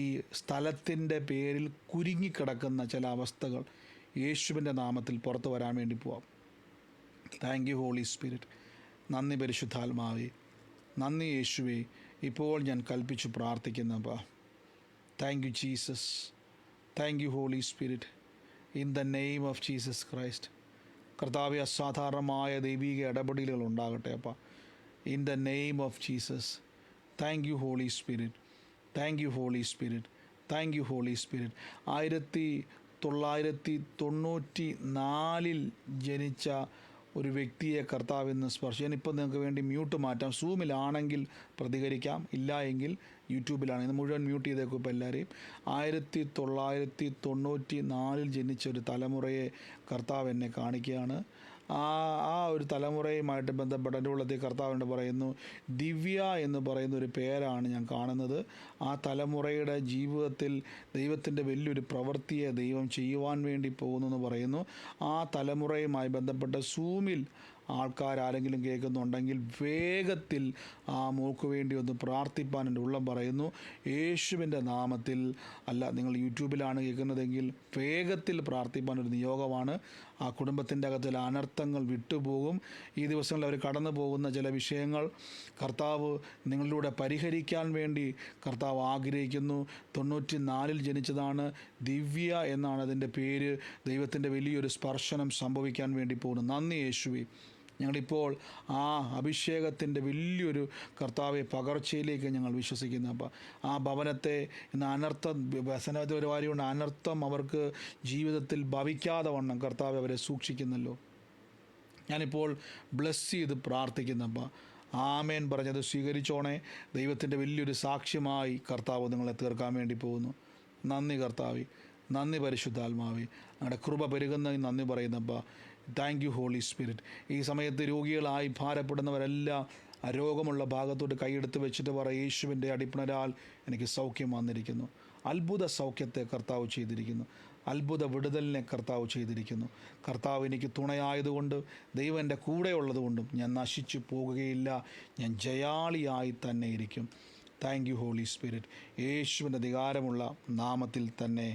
ഈ സ്ഥലത്തിൻ്റെ പേരിൽ കുരുങ്ങിക്കിടക്കുന്ന ചില അവസ്ഥകൾ യേശുവിൻ്റെ നാമത്തിൽ പുറത്തു വരാൻ വേണ്ടി പോവാം. Thank you holy spirit. നന്ദി പരിശുദ്ധാത്മാവേ, നന്ദി യേശുവേ. ഇപ്പോൾ ഞാൻ കൽപ്പിച്ചു പ്രാർത്ഥിക്കുന്നപ്പ. Thank you Jesus. Thank you holy spirit. In the name of Jesus Christ. കർത്താവെ, അസാധാരണമായ ദൈവിക ഇടപെടലുകൾ ഉണ്ടാകട്ടെ അപ്പ. In the name of Jesus. Thank you holy spirit. Thank you holy spirit. Thank you holy Spirit. 1994 ജനിച്ച ഒരു വ്യക്തിയെ കർത്താവ് ഇന്ന് സ്പർശിച്ചു. ഞാനിപ്പോൾ നിങ്ങൾക്ക് വേണ്ടി മ്യൂട്ട് മാറ്റാം. സൂമിലാണെങ്കിൽ പ്രതികരിക്കാം, ഇല്ല എങ്കിൽ യൂട്യൂബിലാണ്. ഇത് മുഴുവൻ മ്യൂട്ട് ചെയ്തേക്കും ഇപ്പോൾ എല്ലാവരെയും. 1994 ജനിച്ച ഒരു തലമുറയെ കർത്താവ് എന്നെ കാണിക്കുകയാണ്. ആ ഒരു തലമുറയുമായിട്ട് ബന്ധപ്പെട്ട എൻ്റെ ഉള്ളത്തിൽ കർത്താവിനോട് പറയുന്നു, ദിവ്യ എന്ന് പറയുന്ന ഒരു പേരാണ് ഞാൻ കാണുന്നത്. ആ തലമുറയുടെ ജീവിതത്തിൽ ദൈവത്തിൻ്റെ വലിയൊരു പ്രവൃത്തിയെ ദൈവം ചെയ്യുവാൻ വേണ്ടി പോകുന്നു എന്ന് പറയുന്നു. ആ തലമുറയുമായി ബന്ധപ്പെട്ട സൂമിൽ ആൾക്കാരാരെങ്കിലും കേൾക്കുന്നുണ്ടെങ്കിൽ വേഗത്തിൽ ആ മോൾക്ക് വേണ്ടി ഒന്ന് പ്രാർത്ഥിപ്പാൻ എൻ്റെ ഉള്ളം പറയുന്നു. യേശുവിൻ്റെ നാമത്തിൽ. അല്ല, നിങ്ങൾ യൂട്യൂബിലാണ് കേൾക്കുന്നതെങ്കിൽ വേഗത്തിൽ പ്രാർത്ഥിപ്പാൻ ഒരു നിയോഗമാണ്. ആ കുടുംബത്തിൻ്റെ അകത്ത് ചില അനർത്ഥങ്ങൾ വിട്ടുപോകും. ഈ ദിവസങ്ങളിൽ അവർ കടന്നു പോകുന്ന ചില വിഷയങ്ങൾ കർത്താവ് നിങ്ങളിലൂടെ പരിഹരിക്കാൻ വേണ്ടി കർത്താവ് ആഗ്രഹിക്കുന്നു. 94 ജനിച്ചതാണ്. ദിവ്യ എന്നാണ് അതിൻ്റെ പേര്. ദൈവത്തിൻ്റെ വലിയൊരു സ്പർശനം സംഭവിക്കാൻ വേണ്ടി പോകുന്നു. നന്ദി യേശുവേ. ഞങ്ങളിപ്പോൾ ആ അഭിഷേകത്തിൻ്റെ വലിയൊരു കർത്താവെ പകർച്ചയിലേക്ക് ഞങ്ങൾ വിശ്വസിക്കുന്നു. അപ്പം ആ ഭവനത്തെ ഇന്ന് വ്യസനപരിപാടി കൊണ്ട് അനർത്ഥം അവർക്ക് ജീവിതത്തിൽ ഭവിക്കാതെ വണ്ണം കർത്താവ് അവരെ സൂക്ഷിക്കുന്നല്ലോ. ഞാനിപ്പോൾ ബ്ലെസ് ചെയ്ത് പ്രാർത്ഥിക്കുന്നപ്പം ആമേൻ പറഞ്ഞത് സ്വീകരിച്ചോണേ. ദൈവത്തിൻ്റെ വലിയൊരു സാക്ഷ്യമായി കർത്താവ് നിങ്ങളെ തീർക്കാൻ വേണ്ടി പോകുന്നു. നന്ദി കർത്താവേ, നന്ദി പരിശുദ്ധാത്മാവേ. ഞങ്ങളുടെ കൃപ പെരുകുന്നതിന് നന്ദി പറയുന്നപ്പാ. Thank you holy Spirit. ഈ സമയത്ത് രോഗികളായി ഭാരപ്പെടുന്നവരെല്ലാം ആ രോഗമുള്ള ഭാഗത്തോട്ട് കൈയെടുത്ത് വെച്ചിട്ട് യേശുവിൻ്റെ അടിപ്പിണരാൽ എനിക്ക് സൗഖ്യം വന്നിരിക്കുന്നു. അത്ഭുത സൗഖ്യത്തെ കർത്താവ് ചെയ്തിരിക്കുന്നു. അത്ഭുത വിടുതലിനെ കർത്താവ് ചെയ്തിരിക്കുന്നു. കർത്താവ് എനിക്ക് തുണയായതുകൊണ്ട്, ദൈവം എൻ്റെ കൂടെ ഉള്ളതുകൊണ്ടും ഞാൻ നശിച്ചു പോകുകയില്ല. ഞാൻ ജയാളിയായി തന്നെ ഇരിക്കും. Thank you holy spirit. യേശുവിൻ്റെ അധികാരമുള്ള നാമത്തിൽ തന്നെ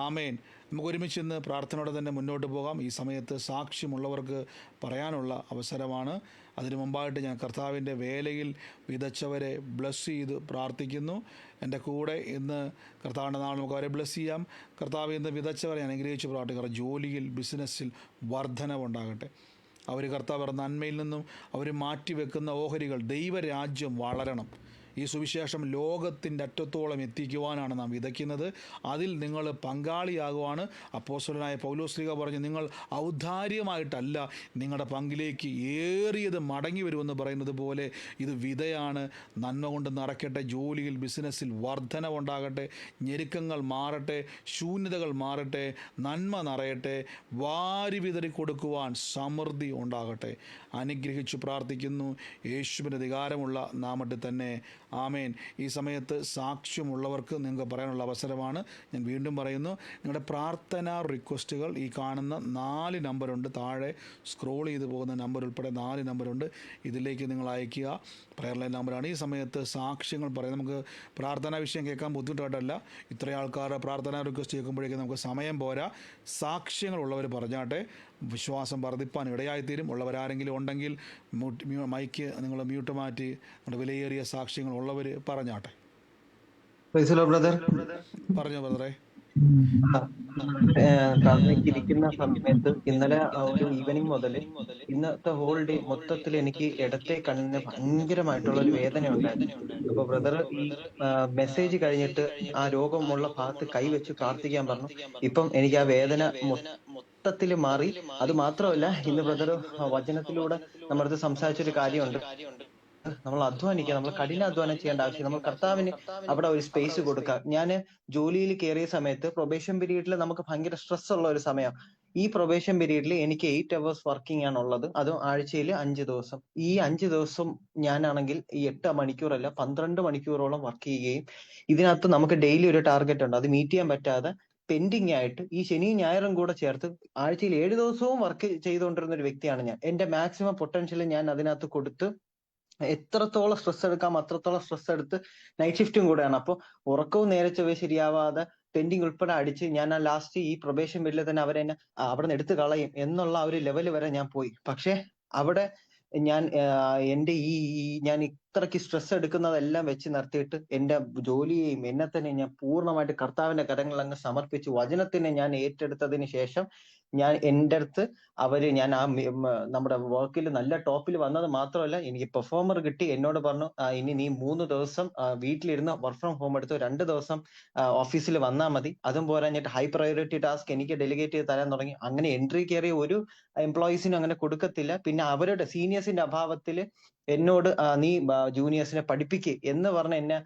ആമേൻ. നമുക്ക് ഒരുമിച്ച് ഇന്ന് പ്രാർത്ഥനയോടെ തന്നെ മുന്നോട്ട് പോകാം. ഈ സമയത്ത് സാക്ഷ്യമുള്ളവർക്ക് പറയാനുള്ള അവസരമാണ്. അതിനു മുമ്പായിട്ട് ഞാൻ കർത്താവിൻ്റെ വേലയിൽ വിതച്ചവരെ ബ്ലസ് ചെയ്ത് പ്രാർത്ഥിക്കുന്നു. എൻ്റെ കൂടെ ഇന്ന് കർത്താവിൻ്റെ നാൾ നമുക്ക് അവരെ ബ്ലസ് ചെയ്യാം. കർത്താവ് ഇന്ന് വിതച്ചവരെ ഞാൻ അനുഗ്രഹിച്ച് പ്രാർത്ഥിക്കാം. ജോലിയിൽ, ബിസിനസ്സിൽ വർധനവുണ്ടാകട്ടെ. അവർ കർത്താവ് നന്മയിൽ നിന്നും അവർ മാറ്റിവെക്കുന്ന ഓഹരികൾ, ദൈവരാജ്യം വളരണം. ഈ സുവിശേഷം ലോകത്തിൻ്റെ അറ്റത്തോളം എത്തിക്കുവാനാണ് നാം വിതയ്ക്കുന്നത്. അതിൽ നിങ്ങൾ പങ്കാളിയാകുവാണ്. അപ്പോസ്തലനായ പൗലോസ്ലീഹ പറഞ്ഞു, നിങ്ങൾ ഔദാര്യമായിട്ടല്ല, നിങ്ങളുടെ പങ്കിലേക്ക് ഏറിയത് മടങ്ങി വരുമെന്ന് പറയുന്നത് പോലെ ഇത് വിതയാണ്. നന്മ കൊണ്ട് നിറയ്ക്കട്ടെ. ജോലിയിൽ, ബിസിനസ്സിൽ വർധനവുണ്ടാകട്ടെ. ഞെരുക്കങ്ങൾ മാറട്ടെ, ശൂന്യതകൾ മാറട്ടെ, നന്മ നിറയട്ടെ. വാരി വിതറി കൊടുക്കുവാൻ സമൃദ്ധി ഉണ്ടാകട്ടെ. അനുഗ്രഹിച്ചു പ്രാർത്ഥിക്കുന്നു യേശുവിൻ്റെ അധികാരമുള്ള നാമത്തിൽ തന്നെ. ആമേൻ. ഈ സമയത്ത് സാക്ഷ്യമുള്ളവർക്ക് നിങ്ങൾക്ക് പറയാനുള്ള അവസരമാണ്. ഞാൻ വീണ്ടും പറയുന്നു, നിങ്ങളുടെ പ്രാർത്ഥനാ റിക്വസ്റ്റുകൾ ഈ കാണുന്ന 4 നമ്പറുണ്ട്, താഴെ സ്ക്രോൾ ചെയ്ത് പോകുന്ന നമ്പർ ഉൾപ്പെടെ 4 നമ്പറുണ്ട്, ഇതിലേക്ക് നിങ്ങൾ അയയ്ക്കുക. പ്രയർ ലൈൻ നമ്പറാണ്. ഈ സമയത്ത് സാക്ഷ്യങ്ങൾ പറയാം. നമുക്ക് പ്രാർത്ഥനാ വിഷയം കേൾക്കാൻ ബുദ്ധിമുട്ടായിട്ടല്ല, ഇത്രയും ആൾക്കാരുടെ പ്രാർത്ഥനാ റിക്വസ്റ്റ് കേൾക്കുമ്പോഴേക്കും നമുക്ക് സമയം പോരാ. സാക്ഷ്യങ്ങളുള്ളവർ പറഞ്ഞാട്ടെ, വിശ്വാസം വർദ്ധിപ്പാൻ ഇടയായിത്തീരും. ഉള്ളവരാരെങ്കിലും ഉണ്ടെങ്കിൽ മൈക്ക് നിങ്ങൾ മ്യൂട്ട് മാറ്റി നമ്മുടെ വിലയേറിയ സാക്ഷ്യങ്ങൾ ഉള്ളവർ പറഞ്ഞാട്ടെ. ബ്രദർ, പറഞ്ഞോ ബ്രദറെ. ഇരിക്കുന്ന സമയത്ത് ഇന്നലെ ഒരു ഈവനിങ് മുതൽ ഇന്നത്തെ ഹോൾ ഡേ മൊത്തത്തിൽ എനിക്ക് ഇടത്തെ കണ്ണിന് ഭയങ്കരമായിട്ടുള്ള ഒരു വേദന ഉണ്ടായിരുന്നു. അപ്പൊ ബ്രദർ ഈ മെസ്സേജ് കഴിഞ്ഞിട്ട് ആ രോഗമുള്ള ഭാഗത്ത് കൈവച്ച് പ്രാർത്ഥിക്കാൻ പറഞ്ഞു. ഇപ്പം എനിക്ക് ആ വേദന മൊത്തത്തിൽ മാറി. അത് മാത്രമല്ല, ഇന്ന് ബ്രദർ വചനത്തിലൂടെ നമ്മളടുത്ത് സംസാരിച്ചൊരു കാര്യമുണ്ട്. നമ്മൾ അധ്വാനിക്കുക, നമ്മൾ കഠിനാധ്വാനം ചെയ്യേണ്ട ആവശ്യം, നമ്മൾ കർത്താവിന് അവിടെ ഒരു സ്പേസ് കൊടുക്കുക. ഞാൻ ജോലിയിൽ കയറിയ സമയത്ത് പ്രൊബേഷൻ പീരീഡിൽ നമുക്ക് ഭയങ്കര സ്ട്രെസ് ഉള്ള ഒരു സമയം. ഈ പ്രൊബേഷൻ പീരീഡിൽ എനിക്ക് 8 hours വർക്കിംഗ് ആണ് ഉള്ളത്, അതും ആഴ്ചയിൽ 5 ദിവസം. ഈ 5 ദിവസം ഞാനാണെങ്കിൽ ഈ 8 മണിക്കൂറല്ല 12 മണിക്കൂറോളം വർക്ക് ചെയ്യുകയും ഇതിനകത്ത് നമുക്ക് ഡെയിലി ഒരു ടാർഗറ്റ് ഉണ്ട്, അത് മീറ്റ് ചെയ്യാൻ പറ്റാതെ പെൻഡിങ് ആയിട്ട് ഈ ശനിയും ഞായറും കൂടെ ചേർത്ത് ആഴ്ചയിൽ 7 ദിവസവും വർക്ക് ചെയ്തുകൊണ്ടിരുന്ന ഒരു വ്യക്തിയാണ് ഞാൻ. എന്റെ മാക്സിമം പൊട്ടൻഷ്യൽ ഞാൻ അതിനകത്ത് കൊടുത്ത് എത്രത്തോളം സ്ട്രെസ് എടുക്കാം അത്രത്തോളം സ്ട്രെസ് എടുത്ത് നൈറ്റ് ഷിഫ്റ്റും കൂടെയാണ്. അപ്പോൾ ഉറക്കവും നേരെ ചൊവ്വേ ശരിയാവാതെ പെൻഡിങ് ഉൾപ്പെടെ അടിച്ച് ഞാൻ ആ ലാസ്റ്റ് ഈ പ്രൊബേഷൻ പീരീഡിൽ തന്നെ അവരെന്നെ അവിടെ നിന്ന് എടുത്ത് കളയും എന്നുള്ള ആ ഒരു ലെവൽ വരെ ഞാൻ പോയി. പക്ഷെ അവിടെ ഞാൻ എന്റെ ഞാൻ ഇത്രയ്ക്ക് സ്ട്രെസ് എടുക്കുന്നതെല്ലാം വെച്ച് നിർത്തിയിട്ട് എന്റെ ജോലിയെയും എന്നെ തന്നെ ഞാൻ പൂർണ്ണമായിട്ട് കർത്താവിന്റെ കരങ്ങളിൽ അങ്ങ് സമർപ്പിച്ച് വചനത്തിനെ ഞാൻ ഏറ്റെടുത്തതിന് ശേഷം ഞാൻ എൻ്റെ അടുത്ത് ഞാൻ ആ നമ്മുടെ വർക്കിൽ നല്ല ടോപ്പിൽ വന്നത് മാത്രമല്ല, എനിക്ക് പെർഫോമർ കിട്ടി. എന്നോട് പറഞ്ഞു, ഇനി നീ 3 ദിവസം വീട്ടിലിരുന്ന് വർക്ക് ഫ്രം ഹോം എടുത്ത് 2 ദിവസം ഓഫീസിൽ വന്നാൽ മതി. അതും പോരാഞ്ഞിട്ട് ഹൈ പ്രയോറിറ്റി ടാസ്ക് എനിക്ക് ഡെലിഗേറ്റ് ചെയ്ത് തരാൻ തുടങ്ങി. അങ്ങനെ എൻട്രി കയറിയ ഒരു എംപ്ലോയീസിനും അങ്ങനെ കൊടുക്കത്തില്ല. പിന്നെ അവരുടെ സീനിയേഴ്സിന്റെ അഭാവത്തിൽ എന്നോട് നീ ജൂനിയേഴ്സിനെ പഠിപ്പിക്കുക എന്ന് പറഞ്ഞ് എന്നെ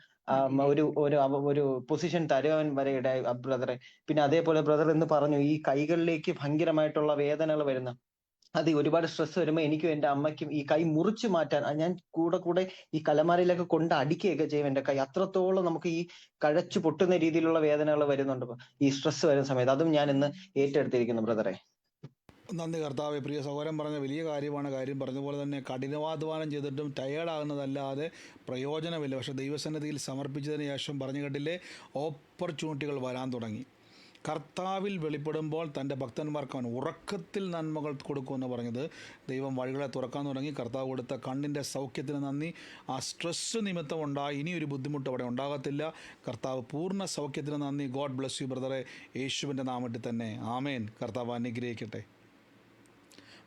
ഒരു പൊസിഷൻ തരുവാൻ വരെ ഇടയായി ബ്രദറെ. പിന്നെ അതേപോലെ ബ്രദർ എന്ന് പറഞ്ഞു, ഈ കൈകളിലേക്ക് ഭയങ്കരമായിട്ടുള്ള വേദനകൾ വരുന്ന അത് ഒരുപാട് സ്ട്രെസ് വരുമ്പോൾ എനിക്കും എന്റെ അമ്മയ്ക്കും ഈ കൈ മുറിച്ചു മാറ്റാൻ ഞാൻ കൂടെ ഈ കലമാരയിലൊക്കെ കൊണ്ട് അടിക്കുകയൊക്കെ ചെയ്യും എന്റെ കൈ. അത്രത്തോളം നമുക്ക് ഈ കഴച്ചു പൊട്ടുന്ന രീതിയിലുള്ള വേദനകൾ വരുന്നുണ്ട് ഈ സ്ട്രെസ് വരുന്ന സമയത്ത്. അതും ഞാൻ ഇന്ന് ഏറ്റെടുത്തിരിക്കുന്നു ബ്രദറെ. നന്ദി കർത്താവെ. പ്രിയ സഹോദരൻ പറഞ്ഞ വലിയ കാര്യമാണ്. കാര്യം പറഞ്ഞതുപോലെ തന്നെ കഠിനാധ്വാനം ചെയ്തിട്ടും ടയേർഡാകുന്നതല്ലാതെ പ്രയോജനമില്ല. പക്ഷേ ദൈവസന്നിധിയിൽ സമർപ്പിച്ചതിന് ശേഷം പറഞ്ഞു കേട്ടില്ലേ, ഓപ്പർച്യൂണിറ്റികൾ വരാൻ തുടങ്ങി. കർത്താവിൽ വെളിപ്പെടുമ്പോൾ തൻ്റെ ഭക്തന്മാർക്ക് അവൻ ഉറക്കത്തിൽ നന്മകൾ കൊടുക്കുമെന്ന് പറഞ്ഞത് ദൈവം വഴികളെ തുറക്കാൻ തുടങ്ങി. കർത്താവ് കൊടുത്ത കണ്ണിൻ്റെ സൗഖ്യത്തിന് നന്ദി. ആ സ്ട്രെസ് നിമിത്തം ഇനിയൊരു ബുദ്ധിമുട്ട് അവിടെ ഉണ്ടാകത്തില്ല. കർത്താവ് പൂർണ്ണ സൗഖ്യത്തിന് നന്ദി. ഗോഡ് ബ്ലസ് യു ബ്രദറെ, യേശുവിൻ്റെ നാമത്തിൽ തന്നെ ആമേൻ. കർത്താവ് അനുഗ്രഹിക്കട്ടെ.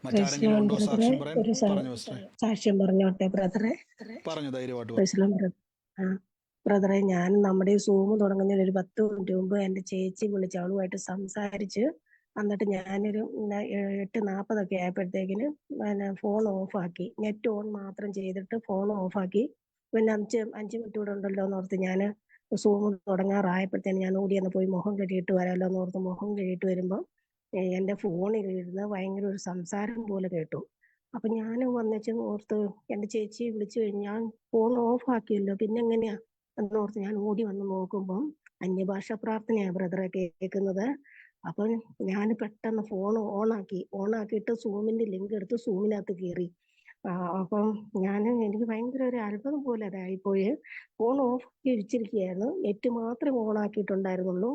മറ്റാരെങ്കിലും ഉണ്ടോ സാക്ഷ്യം പറയാൻ? പറഞ്ഞു സാക്ഷ്യം പറഞ്ഞോട്ടെ ബ്രദറെ? പറഞ്ഞു, ധൈര്യമായിട്ട്. ബ്രദറെ, ഞാൻ നമ്മുടെ സൂം തുടങ്ങുന്നതിന് ഒരു 10 മിനിറ്റ് മുമ്പ് എന്റെ ചേച്ചി വിളിച്ച് അവളുമായിട്ട് സംസാരിച്ച്, എന്നിട്ട് ഞാനൊരു 8:40 ആയപ്പോഴത്തേക്കിന് ഫോൺ ഓഫാക്കി, നെറ്റ് ഓൺ മാത്രം ചെയ്തിട്ട് ഫോൺ ഓഫാക്കി. പിന്നെ 5 മിനിറ്റ് കൂടെ ഉണ്ടല്ലോ എന്നോർത്ത് ഞാൻ സൂം തുടങ്ങാറായപ്പോഴത്തേന് ഞാൻ ഓടിയെന്ന് പോയി മുഖം കഴുകിയിട്ട് വരാമല്ലോ എന്നോർത്ത് മുഖം കഴുകിയിട്ട് വരുമ്പോൾ എന്റെ ഫോണിൽ ഇരുന്ന് ഭയങ്കര ഒരു സംസാരം പോലെ കേട്ടു. അപ്പൊ ഞാൻ വന്നിച്ച് ഓർത്ത് എന്റെ ചേച്ചിയെ വിളിച്ചു കഴിഞ്ഞ് ഞാൻ ഫോൺ ഓഫ് ആക്കിയല്ലോ, പിന്നെ എങ്ങനെയാ എന്നോർത്ത് ഞാൻ ഓടി വന്ന് നോക്കുമ്പോൾ അന്യഭാഷ പ്രാർത്ഥനയാ ബ്രദറെ കേൾക്കുന്നത്. അപ്പൊ ഞാൻ പെട്ടെന്ന് ഫോൺ ഓണാക്കിയിട്ട് സൂമിന്റെ ലിങ്ക് എടുത്ത് സൂമിനകത്ത് കയറി. അപ്പം എനിക്ക് ഭയങ്കര ഒരു അത്ഭുതം പോലെ അതായിപ്പോയി. ഫോൺ ഓഫ് ആക്കി വെച്ചിരിക്കുകയായിരുന്നു, നെറ്റ് മാത്രമേ ഓൺ ആക്കിയിട്ടുണ്ടായിരുന്നുള്ളൂ.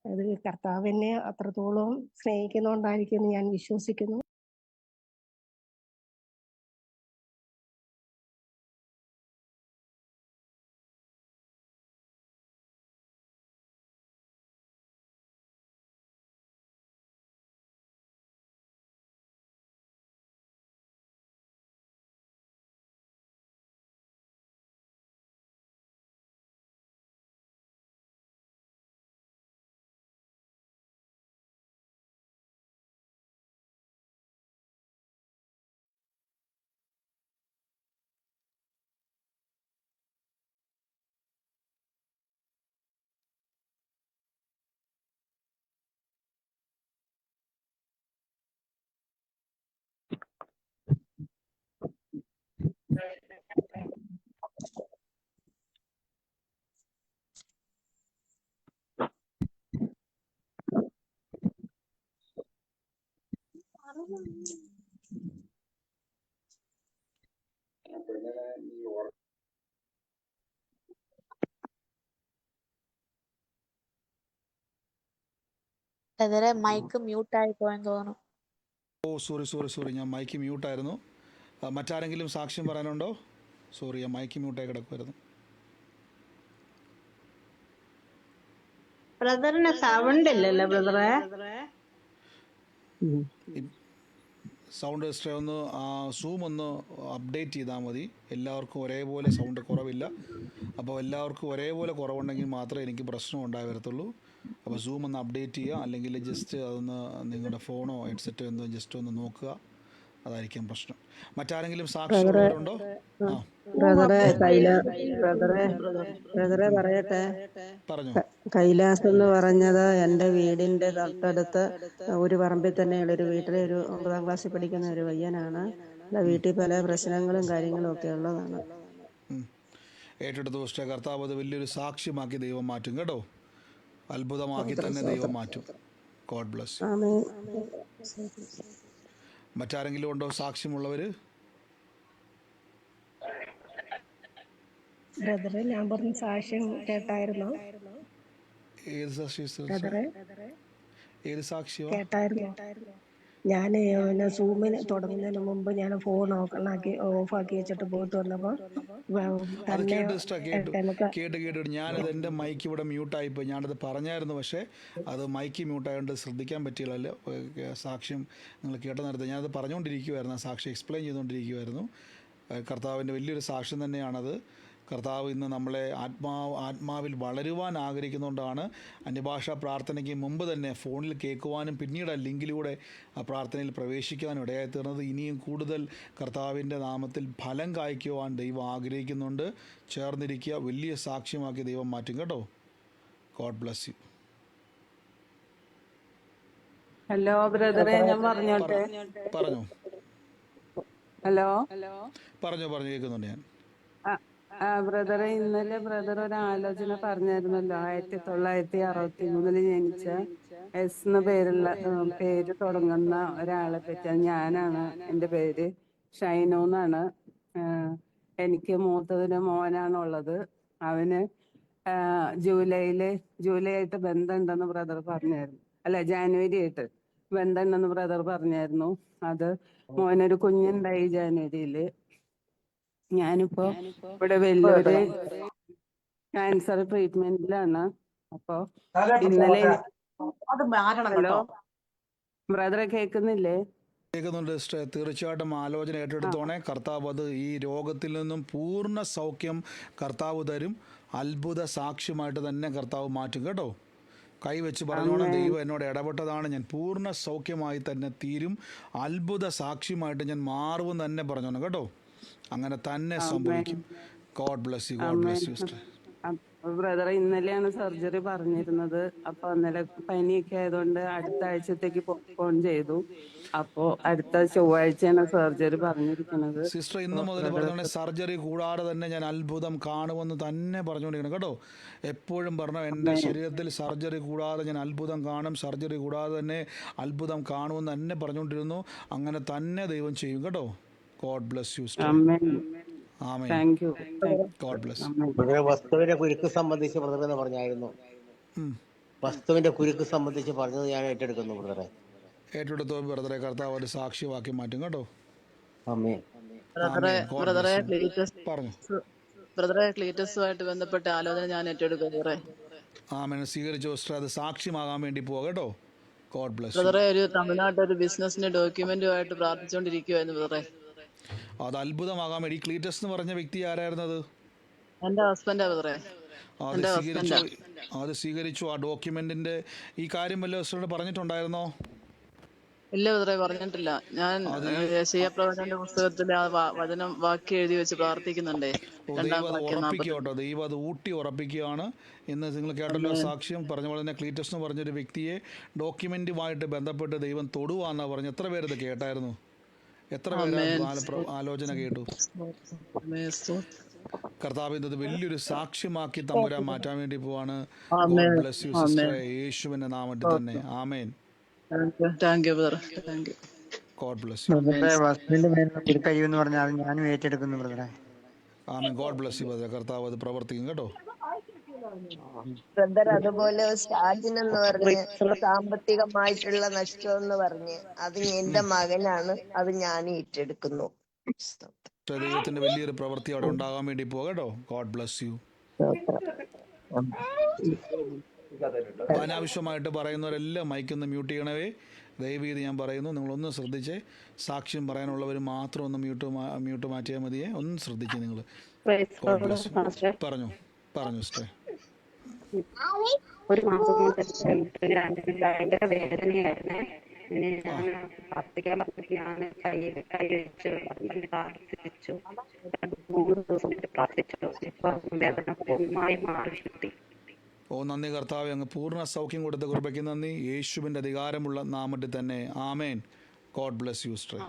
അത് കർത്താവ് എന്നെ അത്രത്തോളം സ്നേഹിക്കുന്നോണ്ടായിരിക്കും എന്ന് ഞാൻ വിശ്വസിക്കുന്നു. ബ്രദറെ മൈക്ക് മ്യൂട്ട് ആയി പോയെന്ന് തോന്നുന്നു. ഓ സോറി ഞാൻ മൈക്ക് മ്യൂട്ടായിരുന്നു. മറ്റാരെങ്കിലും സാക്ഷ്യം പറയാനുണ്ടോ? സോറി, ഞാൻ മൈക്ക് മ്യൂട്ടായി കിടക്കുമായിരുന്നു. ബ്രദറിന് സൗണ്ട് ഇല്ലല്ലോ ബ്രദറെ. സൗണ്ട് സിസ്റ്റർ ഒന്ന് സൂം ഒന്ന് അപ്ഡേറ്റ് ചെയ്താൽ മതി. എല്ലാവർക്കും ഒരേപോലെ സൗണ്ട് കുറവില്ല. അപ്പോൾ എല്ലാവർക്കും ഒരേപോലെ കുറവുണ്ടെങ്കിൽ മാത്രമേ എനിക്ക് പ്രശ്നം ഉണ്ടായി വരത്തുള്ളൂ. അപ്പോൾ സൂം ഒന്ന് അപ്ഡേറ്റ് ചെയ്യുക, അല്ലെങ്കിൽ ജസ്റ്റ് അതൊന്ന് നിങ്ങളുടെ ഫോണോ ഹെഡ്സെറ്റോ എന്തോ ജസ്റ്റ് ഒന്ന് നോക്കുക. അതായിരിക്കും പ്രശ്നം. മറ്റാരെങ്കിലും സാക്ഷ്യമുള്ളവരുണ്ടോ? ബ്രദറെ പറയട്ടെ, പറഞ്ഞോ. കൈലാസ് എന്ന് പറഞ്ഞത് എൻ്റെ വീടിന്റെ തൊട്ടടുത്ത് ഒരു പറമ്പിൽ തന്നെയുള്ള ഒരു വീട്ടിലെ ഒരു 9ാം ക്ലാസ്സിൽ പഠിക്കുന്ന ഒരു പയ്യനാണ്. വീട്ടിൽ പല പ്രശ്നങ്ങളും കാര്യങ്ങളും ഒക്കെ ഉള്ളതാണ്. ഏറ്റെടുത്ത ദിവസത്തെ കർത്താവ് അത് വലിയൊരു സാക്ഷ്യമാക്കി ദൈവം മാറ്റും കേട്ടോ. അത്ഭുതമാക്കി തന്നെ ദൈവം മാറ്റും. God bless. മറ്റാരെങ്കിലും ഉണ്ടോ സാക്ഷ്യമുള്ളവർ? ബ്രദറെ ഞാൻ പറഞ്ഞ സാക്ഷ്യം കേട്ടായിരുന്നോ? ഏത് സാക്ഷ്യം? ഏത് സാക്ഷ്യമാ? കേട്ടായിരുന്നു. ഞാൻ സൂമിന് തുടങ്ങുന്നതിന് മുമ്പ് ഞാൻ ഫോൺ ഓഫാക്കി വെച്ചിട്ട് പോയിട്ട് വന്നപ്പോൾ അത് കേട്ടു. ഞാനത് എൻ്റെ മൈക്ക് ഇവിടെ മ്യൂട്ടായിപ്പോയി. ഞാനത് പറഞ്ഞായിരുന്നു, പക്ഷേ അത് മൈക്ക് മ്യൂട്ടായതുകൊണ്ട് ശ്രദ്ധിക്കാൻ പറ്റിയില്ലല്ലോ. സാക്ഷ്യം നിങ്ങൾ കേട്ട നേരത്തെ ഞാനത് പറഞ്ഞുകൊണ്ടിരിക്കുമായിരുന്നു. ആ സാക്ഷ്യം എക്സ്പ്ലെയിൻ ചെയ്തുകൊണ്ടിരിക്കുമായിരുന്നു. കർത്താവിൻ്റെ വലിയൊരു സാക്ഷ്യം തന്നെയാണത്. കർത്താവ് ഇന്ന് നമ്മളെ ആത്മാവിൽ വളരുവാൻ ആഗ്രഹിക്കുന്നതുകൊണ്ടാണ് അന്യഭാഷാ പ്രാർത്ഥനയ്ക്ക് മുമ്പ് തന്നെ ഫോണിൽ കേൾക്കുവാനും പിന്നീട് ആ ലിങ്കിലൂടെ ആ പ്രാർത്ഥനയിൽ പ്രവേശിക്കുവാനും ഇടയായി തീർന്നത്. ഇനിയും കൂടുതൽ കർത്താവിൻ്റെ നാമത്തിൽ ഫലം കായ്ക്കുവാൻ ദൈവം ആഗ്രഹിക്കുന്നുണ്ട്. ചേർന്നിരിക്കുക, വലിയ സാക്ഷ്യമാക്കി ദൈവം മാറ്റും കേട്ടോ. God bless U. ഹലോ ബ്രദറെ, ഞാൻ പറഞ്ഞോട്ടെ? പറഞ്ഞോ. ഹലോ പറഞ്ഞോ കേൾക്കുന്നുണ്ട് ഞാൻ. ബ്രദറെ, ഇന്നലെ ബ്രദർ ഒരു ആലോചന പറഞ്ഞായിരുന്നല്ലോ. 1963 ജനിച്ച എസ് എന്ന പേര് തുടങ്ങുന്ന ഒരാളെ പറ്റി. ഞാനാണ്, എൻ്റെ പേര് ഷൈനോ എന്നാണ്. എനിക്ക് മൂത്തതിന് മോനാണുള്ളത്. അവന് ജൂലൈ ആയിട്ട് ബന്ധമുണ്ടെന്ന് ബ്രദർ പറഞ്ഞായിരുന്നു. അല്ല, ജാനുവരി ആയിട്ട് ബന്ധമുണ്ടെന്ന് ബ്രദർ പറഞ്ഞായിരുന്നു. അത് മോനൊരു കുഞ്ഞുണ്ടായി ജാനുവരിയില്. ഞാനിപ്പോ ഇവിടെ വലിയൊരു ക്യാൻസർ ട്രീറ്റ്മെന്റിലാണ്. അപ്പൊ ഇന്നലെ ഹലോ ബ്രദറെ, കേൾക്കുന്നില്ലേ? കേൾക്കുന്നുണ്ട് സിസ്റ്റർ. തീർച്ചയായിട്ടും ആലോചന ഏറ്റെടുത്തോണേ. കർത്താവ് അത് ഈ രോഗത്തിൽ നിന്നും പൂർണ്ണ സൗഖ്യം കർത്താവ് തരും. അത്ഭുത സാക്ഷ്യമായിട്ട് തന്നെ കർത്താവ് മാറ്റും കേട്ടോ. കൈവച്ച് പറഞ്ഞോണം, ദൈവം എന്നോട് ഇടപെട്ടതാണ്, ഞാൻ പൂർണ്ണ സൗഖ്യമായി തന്നെ തീരും, അത്ഭുത സാക്ഷ്യമായിട്ട് ഞാൻ മാറുമെന്ന് തന്നെ പറഞ്ഞോണം കേട്ടോ. അങ്ങനെ തന്നെ സംഭവിക്കും. God bless U. God bless you sister. ബ്രദറെ, ഇന്നലെയാണ് സർജറി പറഞ്ഞിരുന്നത്. അപ്പൊ ഇന്നലെ പനിയൊക്കെ ആയതുകൊണ്ട് അടുത്ത ആഴ്ചത്തേക്ക് പോൺ ചെയ്തു. അപ്പോ അടുത്ത ചൊവ്വാഴ്ചയാണ് സർജറി പറഞ്ഞിരിക്കുന്നത്. സിസ്റ്റർ ഇന്ന് മുതൽ പറഞ്ഞോളെ, സർജറി കൂടാതെ തന്നെ ഞാൻ അത്ഭുതം കാണുമെന്ന് തന്നെ പറഞ്ഞുകൊണ്ടിരിക്കണം കേട്ടോ. എപ്പോഴും പറഞ്ഞു, എൻ്റെ ശരീരത്തിൽ സർജറി കൂടാതെ ഞാൻ അത്ഭുതം കാണും, സർജറി കൂടാതെ തന്നെ അത്ഭുതം കാണുമെന്ന് തന്നെ പറഞ്ഞുകൊണ്ടിരുന്നു. അങ്ങനെ തന്നെ ദൈവം ചെയ്യും കേട്ടോ. God bless you, sister. Amen. Amen. Thank you. God bless. വസ്തുവിന്റെ കുരുക്ക് സംബന്ധിച്ച് ബ്രദറെ പറഞ്ഞായിരുന്നു. വസ്തുവിന്റെ കുരുക്ക് സംബന്ധിച്ച് പറഞ്ഞത് ഞാൻ ഏറ്റെടുക്കുന്നു ബ്രദറെ. ഏറ്റെടുത്തോ ബ്രദറെ. കർത്താവ് ഒരു സാക്ഷ്യമാക്കി മാറ്റും കേട്ടോ. ആമേൻ. ബ്രദറെ, ക്ലീറ്റസുമായിട്ട് ബന്ധപ്പെട്ട ആലോചന ഞാൻ ഏറ്റെടുക്കുന്നു ബ്രദറെ. ആമേൻ. സ്വീകരിച്ചോ സിസ്റ്റർ. അത് സാക്ഷ്യമാകാൻ വേണ്ടി പോവാ കേട്ടോ. God bless you. ബ്രദറെ, ഒരു തമിഴ്നാട്ടിൽ ഒരു ബിസിനസിന്റെ ഡോക്യുമെന്റുമായിട്ട് പ്രാർത്ഥിച്ചുകൊണ്ടിരിക്കുവായിരുന്നു ബ്രദറെ. അത് അത്ഭുതമാകാൻ വേണ്ടി. ക്ലീറ്റസ് എന്ന് പറഞ്ഞ വ്യക്തി ആരായിരുന്നത്? എന്റെ ഹസ്ബൻഡാ ബ്രദറെ. അത് സ്വീകരിച്ചു. ആ ഡോക്യുമെന്റിന്റെ ഈ കാര്യം വല്ല സിസ്റ്ററോട് പറഞ്ഞിട്ടുണ്ടായിരുന്നോ? ഇല്ല ബ്രദറെ, പറഞ്ഞിട്ടില്ല. ഞാൻ യേശയ്യാപ്രവചനന്റെ പുസ്തകത്തിൽ ആ വചനം വാക്യം എഴുതി വെച്ച് പ്രാർത്ഥിക്കുന്നുണ്ടേ. ദൈവം അത് ഊട്ടി ഉറപ്പിക്കുകയാണ്. ഇന്ന് നിങ്ങൾ കേട്ടല്ലോ സാക്ഷ്യം. പറഞ്ഞ പോലെ തന്നെ ക്ലീറ്റസ് എന്ന് പറഞ്ഞൊരു വ്യക്തിയെ ഡോക്യുമെന്റുമായിട്ട് ബന്ധപ്പെട്ട് ദൈവം തൊടുവാന്നാ പറഞ്ഞു. എത്ര പേരത് കേട്ടായിരുന്നു? എത്ര പേര് ആലോചന കേട്ടു? കർത്താവ് ഇത് വലിയൊരു സാക്ഷ്യമാക്കി തമ്പുരാൻ മാറ്റാൻ വേണ്ടി പോവാണ്. യേശുവിന്റെ നാമത്തിൽ തന്നെ. ആമേൻ. God bless you. കഴിയുമെന്ന് പറഞ്ഞാൽ ഞാനും ഏറ്റെടുക്കുന്നു ബ്രദറെ. ആമേൻ. God bless you ബ്രദറെ. കർത്താവ് അത് പ്രവർത്തിക്കും കേട്ടോ. ബ്രദർ അതുപോലെ സ്റ്റാർജിൻ എന്ന് പറഞ്ഞ് സാമ്പത്തികമായിട്ടുള്ള നഷ്ടം എന്ന് പറഞ്ഞ് അത് എന്റെ മകനാണ്, അത് ഞാൻ ഏറ്റെടുക്കുന്നു. ദൈവത്തിന്റെ വലിയൊരു പ്രവൃത്തി അവിടെ ഉണ്ടാകാൻ വേണ്ടി പോകട്ടോ. God bless you. അനാവശ്യമായിട്ട് പറയുന്നവരെല്ലാം മൈക്കൊന്ന് മ്യൂട്ട് ചെയ്യണവേ. ദയവ് ചെയ്ത് ഞാൻ പറയുന്നു, നിങ്ങളൊന്ന് ശ്രദ്ധിച്ചേ. സാക്ഷ്യം പറയാനുള്ളവർ മാത്രം ഒന്ന് മ്യൂട്ട് മാറ്റിയാൽ മതിയേ. ഒന്ന് ശ്രദ്ധിച്ചേ നിങ്ങൾ. പറഞ്ഞു സിസ്റ്റർ. ഒരു മാസം കൊണ്ട് ഭയങ്കര വേദനയായിരുന്നേ. പിന്നെ ഞാൻ പ്രാർത്ഥിക്കാൻ പറഞ്ഞിട്ട് ഞാൻ കൈ വെച്ച് പ്രാർത്ഥിച്ചു. 3 ദിവസം പ്രാർത്ഥിച്ചു. ഇപ്പൊ വേദന പൂർണ്ണമായി മാറി കിട്ടി. ഓ നന്ദി കർത്താവേ, അങ്ങ് പൂർണ്ണ സൗഖ്യം കൊടുത്ത കൃപയ്ക്ക് നന്ദി. യേശുവിൻ്റെ അധികാരമുള്ള നാമത്തിൽ തന്നെ ആമേൻ. God bless you sister.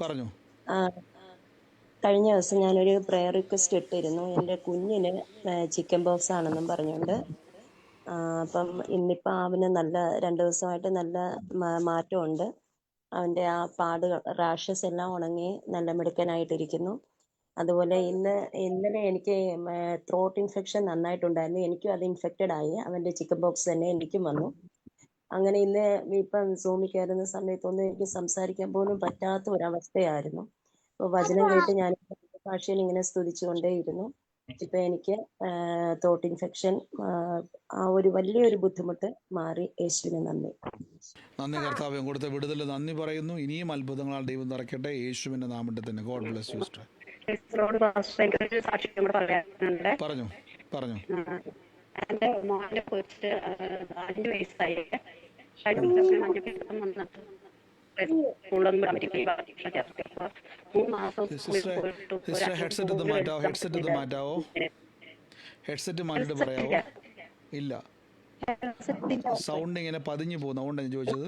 പറഞ്ഞു. കഴിഞ്ഞ ദിവസം ഞാനൊരു പ്രയർ റിക്വസ്റ്റ് ഇട്ടിരുന്നു. എൻ്റെ കുഞ്ഞിന് ചിക്കൻ ബോക്സ് ആണെന്നും പറഞ്ഞുകൊണ്ട്. അപ്പം ഇന്നിപ്പോൾ അവന് നല്ല 2 ദിവസമായിട്ട് നല്ല മാറ്റമുണ്ട്. അവൻ്റെ ആ പാടുകൾ റാഷസ് എല്ലാം ഉണങ്ങി നല്ല മിടുക്കനായിട്ടിരിക്കുന്നു. അതുപോലെ ഇന്നലെ എനിക്ക് ത്രോട്ട് ഇൻഫെക്ഷൻ നന്നായിട്ടുണ്ടായിരുന്നു. എനിക്കും അത് ഇൻഫെക്റ്റഡ് ആയി. അവൻ്റെ ചിക്കൻ ബോക്സ് തന്നെ എനിക്കും വന്നു. അങ്ങനെ ഇന്ന് ഇപ്പം സൂമിൽ കയറുന്ന സമയത്തൊന്നും എനിക്ക് സംസാരിക്കാൻ പോലും പറ്റാത്ത ഒരവസ്ഥയായിരുന്നു. അപ്പോൾ വചനം കേട്ട് ഞാൻ ഭാഷയിൽ ഇങ്ങനെ സ്തുതിച്ചുകൊണ്ടേയിരുന്നു. ഇപ്പം എനിക്ക് ത്രോട്ട് ഇൻഫെക്ഷൻ ആ ഒരു വലിയൊരു ബുദ്ധിമുട്ട് മാറി. യേശുവിന് നന്ദി. നന്ദി കർത്താവേ, കൊടുത്ത വിടുതൽ നന്ദി പറയുന്നു. ഇനിയും അത്ഭുതങ്ങളാൽ ദൈവം നിറയ്ക്കട്ടെ. യേശുവിൻ്റെ നാമത്തിൽ തന്നെ. God bless you sister. പറഞ്ഞു. എന്റെ മോന്റെ കൊച്ച് 5 വയസ്സായി. ഹെഡ്സെറ്റ് മാറ്റിട്ട് പറയാവോ? ഇല്ല, സൗണ്ട് ഇങ്ങനെ പതിഞ്ഞു പോകുന്നു. അതുകൊണ്ടാണ് ഞാൻ ചോദിച്ചത്.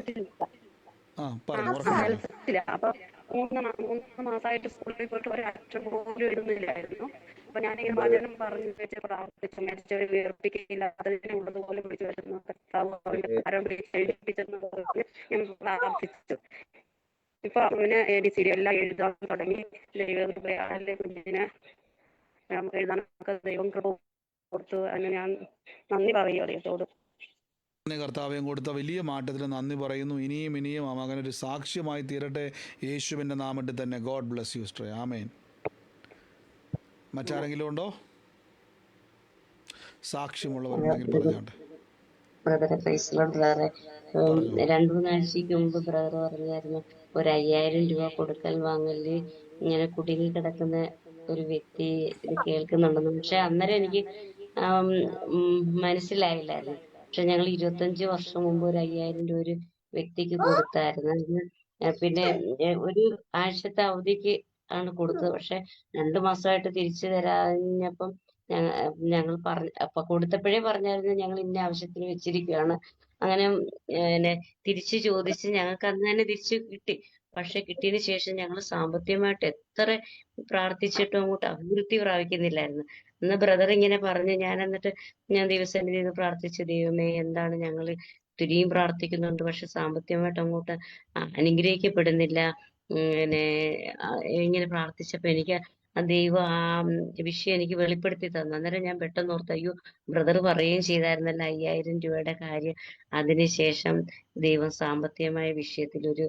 അപ്പൊ 3 മാസമായിട്ട് സ്കൂളിൽ പോയിട്ട് ഒരു അച്ഛൻ പോലും ഇരുന്നില്ലായിരുന്നു. അപ്പൊ ഞാനിങ്ങനെ വചനം പറഞ്ഞു വെച്ച് പ്രാർത്ഥിച്ചു. മരിച്ചവരെ വേർപ്പിക്കില്ലാത്തതിനെ ഉള്ളതുപോലെ വിളിച്ചു വരുന്നു. എഴുതിപ്പിച്ചെന്ന് പറഞ്ഞ് ഞാൻ പ്രാർത്ഥിച്ചു. ഇപ്പൊ അവന് ABCD എല്ലാം എഴുതാൻ തുടങ്ങി. ദൈവകൃപയാലെ കുഞ്ഞിന് എഴുതാനൊക്കെ ദൈവം കൃപ കൊടുത്തു. അങ്ങനെ ഞാൻ നന്ദി പറയുക ദൈവത്തോട്. കർത്താവ്യം കൊടുത്ത വലിയ മാറ്റത്തിന് നന്ദി പറയുന്നു. ഇനിയും ആ മകനൊരു സാക്ഷ്യമായി തീരട്ടെ. യേശുവിൻ്റെ നാമത്തിൽ തന്നെ. God bless you sister. ആമേൻ. മറ്റാരെങ്കിലും ഉണ്ടോ സാക്ഷ്യമുള്ളവരുണ്ടെങ്കിൽ പറഞ്ഞോട്ടെ. ബ്രദറെ ബ്രദറെ 2-3 ആഴ്ചക്ക് മുമ്പ് ബ്രദർ പറഞ്ഞായിരുന്നു ഒരു 5000 രൂപ കൊടുക്കൽ വാങ്ങല് ഇങ്ങനെ കുടുങ്ങി കിടക്കുന്ന ഒരു വ്യക്തി ഇത് കേൾക്കുന്നുണ്ടെന്ന്. പക്ഷെ അന്നേരം എനിക്ക് മനസ്സിലായില്ലായിരുന്നു. പക്ഷെ ഞങ്ങൾ 25 വർഷം മുമ്പ് ഒരു 5000 രൂപ ഒരു വ്യക്തിക്ക് കൊടുത്തായിരുന്നു. പിന്നെ ഒരു ആഴ്ചത്തെ അവധിക്ക് ആണ് കൊടുത്തത്. പക്ഷെ 2 മാസമായിട്ട് തിരിച്ചു തരാഞ്ഞപ്പം ഞങ്ങൾ അപ്പൊ കൊടുത്തപ്പോഴേ പറഞ്ഞായിരുന്നു ഞങ്ങൾ ഇന്ന ആവശ്യത്തിന് വെച്ചിരിക്കുകയാണ്. അങ്ങനെ തിരിച്ചു ചോദിച്ച് ഞങ്ങൾക്ക് അന്ന് തന്നെ തിരിച്ചു കിട്ടി. പക്ഷെ കിട്ടിയതിന് ശേഷം ഞങ്ങൾ സാമ്പത്തികമായിട്ട് എത്ര പ്രാർത്ഥിച്ചിട്ടും അങ്ങോട്ട് അഭിവൃദ്ധി പ്രാപിക്കുന്നില്ലായിരുന്നു. അന്ന് ബ്രദർ ഇങ്ങനെ പറഞ്ഞ് ഞാൻ ദൈവസന്നിധിയിൽ നിന്ന് പ്രാർത്ഥിച്ചു, ദൈവമേ എന്താണ് ഞങ്ങൾ തിരിയും പ്രാർത്ഥിക്കുന്നുണ്ട്, പക്ഷെ സാമ്പത്തികമായിട്ട് അങ്ങോട്ട് അനുഗ്രഹിക്കപ്പെടുന്നില്ല. ഇങ്ങനെ പ്രാർത്ഥിച്ചപ്പോ എനിക്ക് ദൈവം ആ വിഷയം എനിക്ക് വെളിപ്പെടുത്തി തന്നു. അന്നേരം ഞാൻ പെട്ടെന്ന് ഓർത്ത്, അയ്യോ ബ്രദർ പറയുകയും ചെയ്തായിരുന്നല്ലോ 5000 രൂപയുടെ കാര്യം. അതിനുശേഷം ദൈവം സാമ്പത്തികമായ വിഷയത്തിൽ ഒരു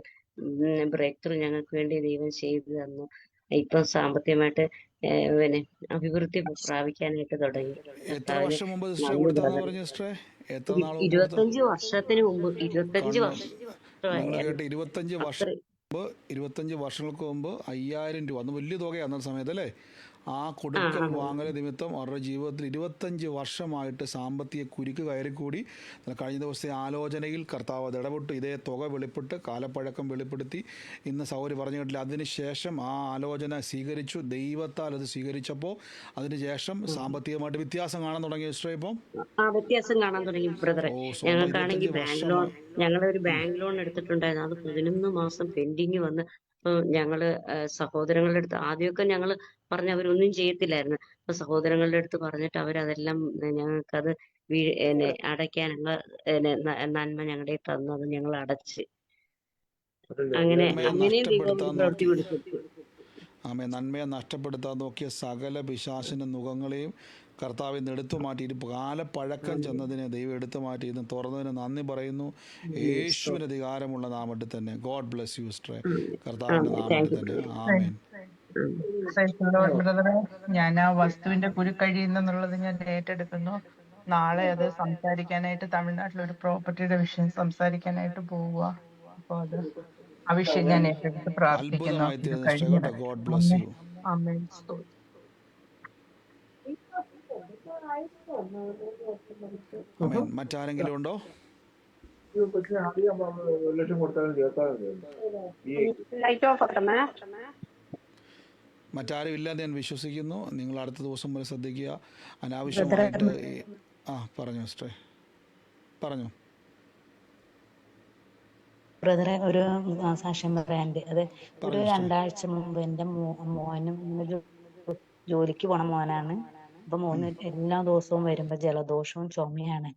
ബ്രേക്ക് ത്രൂ ഞങ്ങൾക്ക് വേണ്ടി ദൈവം ചെയ്തു തന്നു. ഇപ്പം സാമ്പത്തികമായിട്ട് അഭിവൃദ്ധി പ്രാപിക്കാനായിട്ട് തുടങ്ങി. 25 വർഷത്തിന് മുമ്പ് 25 വർഷങ്ങൾക്ക് മുമ്പ് 5000 രൂപ, അന്ന് വലിയ തുകയാണ് അന്ന സമയത്ത് അല്ലേ? ആ കൊടുക്കൽ വാങ്ങൽ നിമിത്തം അവരുടെ ജീവിതത്തിൽ 25 വർഷമായിട്ട് സാമ്പത്തിക കുരുക്ക് കയറിക്കൂടി. കഴിഞ്ഞ ദിവസത്തെ ആലോചനയിൽ കർത്താവ് അത് ഇടപെട്ട് ഇതേ തുക വെളിപ്പെട്ട് കാലപ്പഴക്കം വെളിപ്പെടുത്തി. ഇന്ന് സൗകര്യം പറഞ്ഞു കേട്ടില്ല. അതിനുശേഷം ആ ആലോചന സ്വീകരിച്ചു. ദൈവത്താൽ അത് സ്വീകരിച്ചപ്പോൾ അതിനുശേഷം സാമ്പത്തികമായിട്ട് വ്യത്യാസം കാണാൻ തുടങ്ങിയ ഇപ്പം വ്യത്യാസം കാണാൻ തുടങ്ങി ബ്രദറെ. ഞങ്ങൾക്കാണെങ്കിൽ ഞങ്ങളൊരു ബാങ്ക് ലോൺ എടുത്തിട്ടുണ്ടായിരുന്നു. അത് 11 മാസം പെൻഡിങ് വന്ന് ഞങ്ങള് സഹോദരങ്ങളുടെ അടുത്ത് ആദ്യമൊക്കെ ഞങ്ങള് പറഞ്ഞ അവരൊന്നും ചെയ്യത്തില്ലായിരുന്നു. അപ്പൊ സഹോദരങ്ങളുടെ അടുത്ത് പറഞ്ഞിട്ട് അവരതെല്ലാം ഞങ്ങൾക്കത് അടയ്ക്കാനുള്ള നന്മ ഞങ്ങളുടെ തന്നത് ഞങ്ങൾ അടച്ച്. അങ്ങനെയും ദൈവം പ്രവൃത്തി കൊടുത്തു. ആമേ. നന്മയെ നഷ്ടപ്പെടുത്താൻ നോക്കിയ സകല പിശാചിൻ്റെ മുഖങ്ങളെയും കർത്താവ് ഇന്ന് എടുത്തു മാറ്റിയിട്ട് കാലപ്പഴക്കം ചെന്നതിനെ ദൈവം എടുത്തു മാറ്റി ഇന്ന് തുറന്നതിന് നന്ദി പറയുന്നു. യേശുവിന് അധികാരമുള്ള നാമത്തിൽ തന്നെ. ഗോഡ് ബ്ലെസ് യു സിസ്റ്ററെ. കർത്താവിൻ്റെ നാമത്തിൽ തന്നെ. ആമേൻ. ബ്രദറെ, ഞാൻ ആ വസ്തുവിന്റെ കുരുക്കഴിയുന്നുള്ളത് ഞാൻ ഏറ്റെടുക്കുന്നു. നാളെ അത് സംസാരിക്കാനായിട്ട് തമിഴ്നാട്ടിൽ ഒരു പ്രോപ്പർട്ടിയുടെ വിഷയം സംസാരിക്കാനായിട്ട് പോവുക. അപ്പൊ അത് ആ വിഷയം ഞാൻ ഏറ്റെടുത്ത് പ്രാർത്ഥിക്കുന്നു. അത്ഭുതമായി ഇത് തീർന്നു സിസ്റ്ററെ. കഴിഞ്ഞിട്ട് കേട്ടോ. God bless you. ആമേൻ. ആമേൻ. മറ്റാരെങ്കിലും ഉണ്ടോ? ലൈറ്റ് ഓഫ് ആക്കണേ. മറ്റാരും ഇല്ലാതെ ഞാൻ വിശ്വസിക്കുന്നു. നിങ്ങൾ അടുത്ത ദിവസം വരെ ശ്രദ്ധിക്കുക. അനാവശ്യമായിട്ട് പറഞ്ഞു സിസ്റ്ററെ, പറഞ്ഞു. ബ്രദറെ, ഒരു സാക്ഷ്യം പറയാനുണ്ട്. അത് ഒരു 2 ആഴ്ച മുമ്പ് എൻ്റെ മോനും ഇന്നൊരു ജോലിക്ക് പോണ മോനാണ്. അപ്പൊ മോന് എല്ലാ ദിവസവും വരുമ്പോ ജലദോഷവും ചുമയാണ്.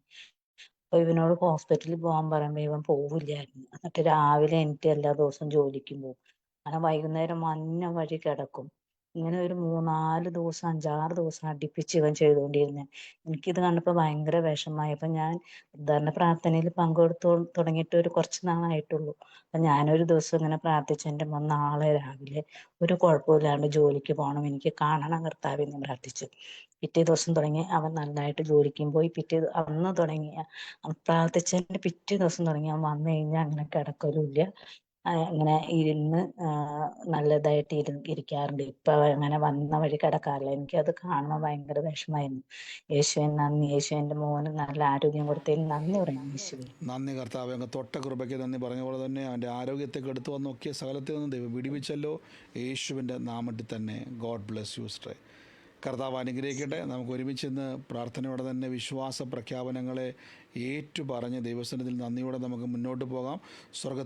അപ്പൊ ഇവനോട് ഹോസ്പിറ്റലിൽ പോകാൻ പറയുമ്പോ ഇവൻ പോവില്ലായിരുന്നു. എന്നിട്ട് രാവിലെ എനിക്ക് എല്ലാ ദിവസവും ജോലിക്കും പോകും. അങ്ങനെ വൈകുന്നേരം മഞ്ഞ വഴി കിടക്കും. ഇങ്ങനെ ഒരു 3-4 ദിവസം 5-6 ദിവസം അടുപ്പിച്ച് ഇവൻ ചെയ്തുകൊണ്ടിരുന്നത്. എനിക്കിത് കണ്ടപ്പോൾ ഭയങ്കര വിഷമായി. അപ്പൊ ഞാൻ ഉദ്ധാരണ പ്രാർത്ഥനയിൽ പങ്കെടുത്തു തുടങ്ങിയിട്ട് ഒരു കുറച്ച് നാളായിട്ടുള്ളൂ. അപ്പൊ ഞാനൊരു ദിവസം ഇങ്ങനെ പ്രാർത്ഥിച്ചു, എൻ്റെ മോൻ നാളെ രാവിലെ ഒരു കുഴപ്പമില്ലാണ്ട് ജോലിക്ക് പോകണം, എനിക്ക് കാണണം കർത്താവേ എന്ന് പ്രാർത്ഥിച്ചു. പിറ്റേ ദിവസം തുടങ്ങി അവൻ നന്നായിട്ട് ജോലിക്കും പോയി. അന്ന് തുടങ്ങിയ പ്രാർത്ഥിച്ചതിന്റെ പിറ്റേ ദിവസം തുടങ്ങി അവൻ വന്നു കഴിഞ്ഞാൽ അങ്ങനെ കിടക്കലുമില്ല, ഇങ്ങനെ ഇരുന്ന് നല്ലതായിട്ട് ഇരിക്കാറുണ്ട്. ഇപ്പൊ അങ്ങനെ വന്ന വഴി കിടക്കാറില്ല. എനിക്കത് കാണുമ്പോൾ ഭയങ്കര വിഷമായിരുന്നു. യേശുവിന് നന്ദി. യേശുവിന്റെ മോന് നല്ല ആരോഗ്യം കൊടുത്തതിന് നന്ദി പറയുന്നു. യേശുവേ നന്ദി കർത്താവേ. അങ്ങ് തൊട്ട കൃപയ്ക്ക് നന്ദി. പറഞ്ഞ പോലെ തന്നെ അവൻ്റെ ആരോഗ്യത്തെ എടുത്തു വന്ന് നോക്കിയ സ്ഥലത്തിൽ നിന്ന് ദൈവം വിടിവിച്ചല്ലോ. യേശുവിൻ്റെ നാമത്തിൽ തന്നെ. ഗോഡ് ബ്ലെസ് യു സിസ്റ്ററെ. കർത്താവ് അനുഗ്രഹിക്കട്ടെ. നമുക്ക് ഒരുമിച്ച് ഇന്ന് പ്രാർത്ഥനയോടെ തന്നെ വിശ്വാസ പ്രഖ്യാപനങ്ങളെ ഏറ്റുപറഞ്ഞ് ദൈവസന്നിധിയിൽ നന്ദിയോടെ നമുക്ക് മുന്നോട്ട് പോകാം. സ്വർഗ്ഗ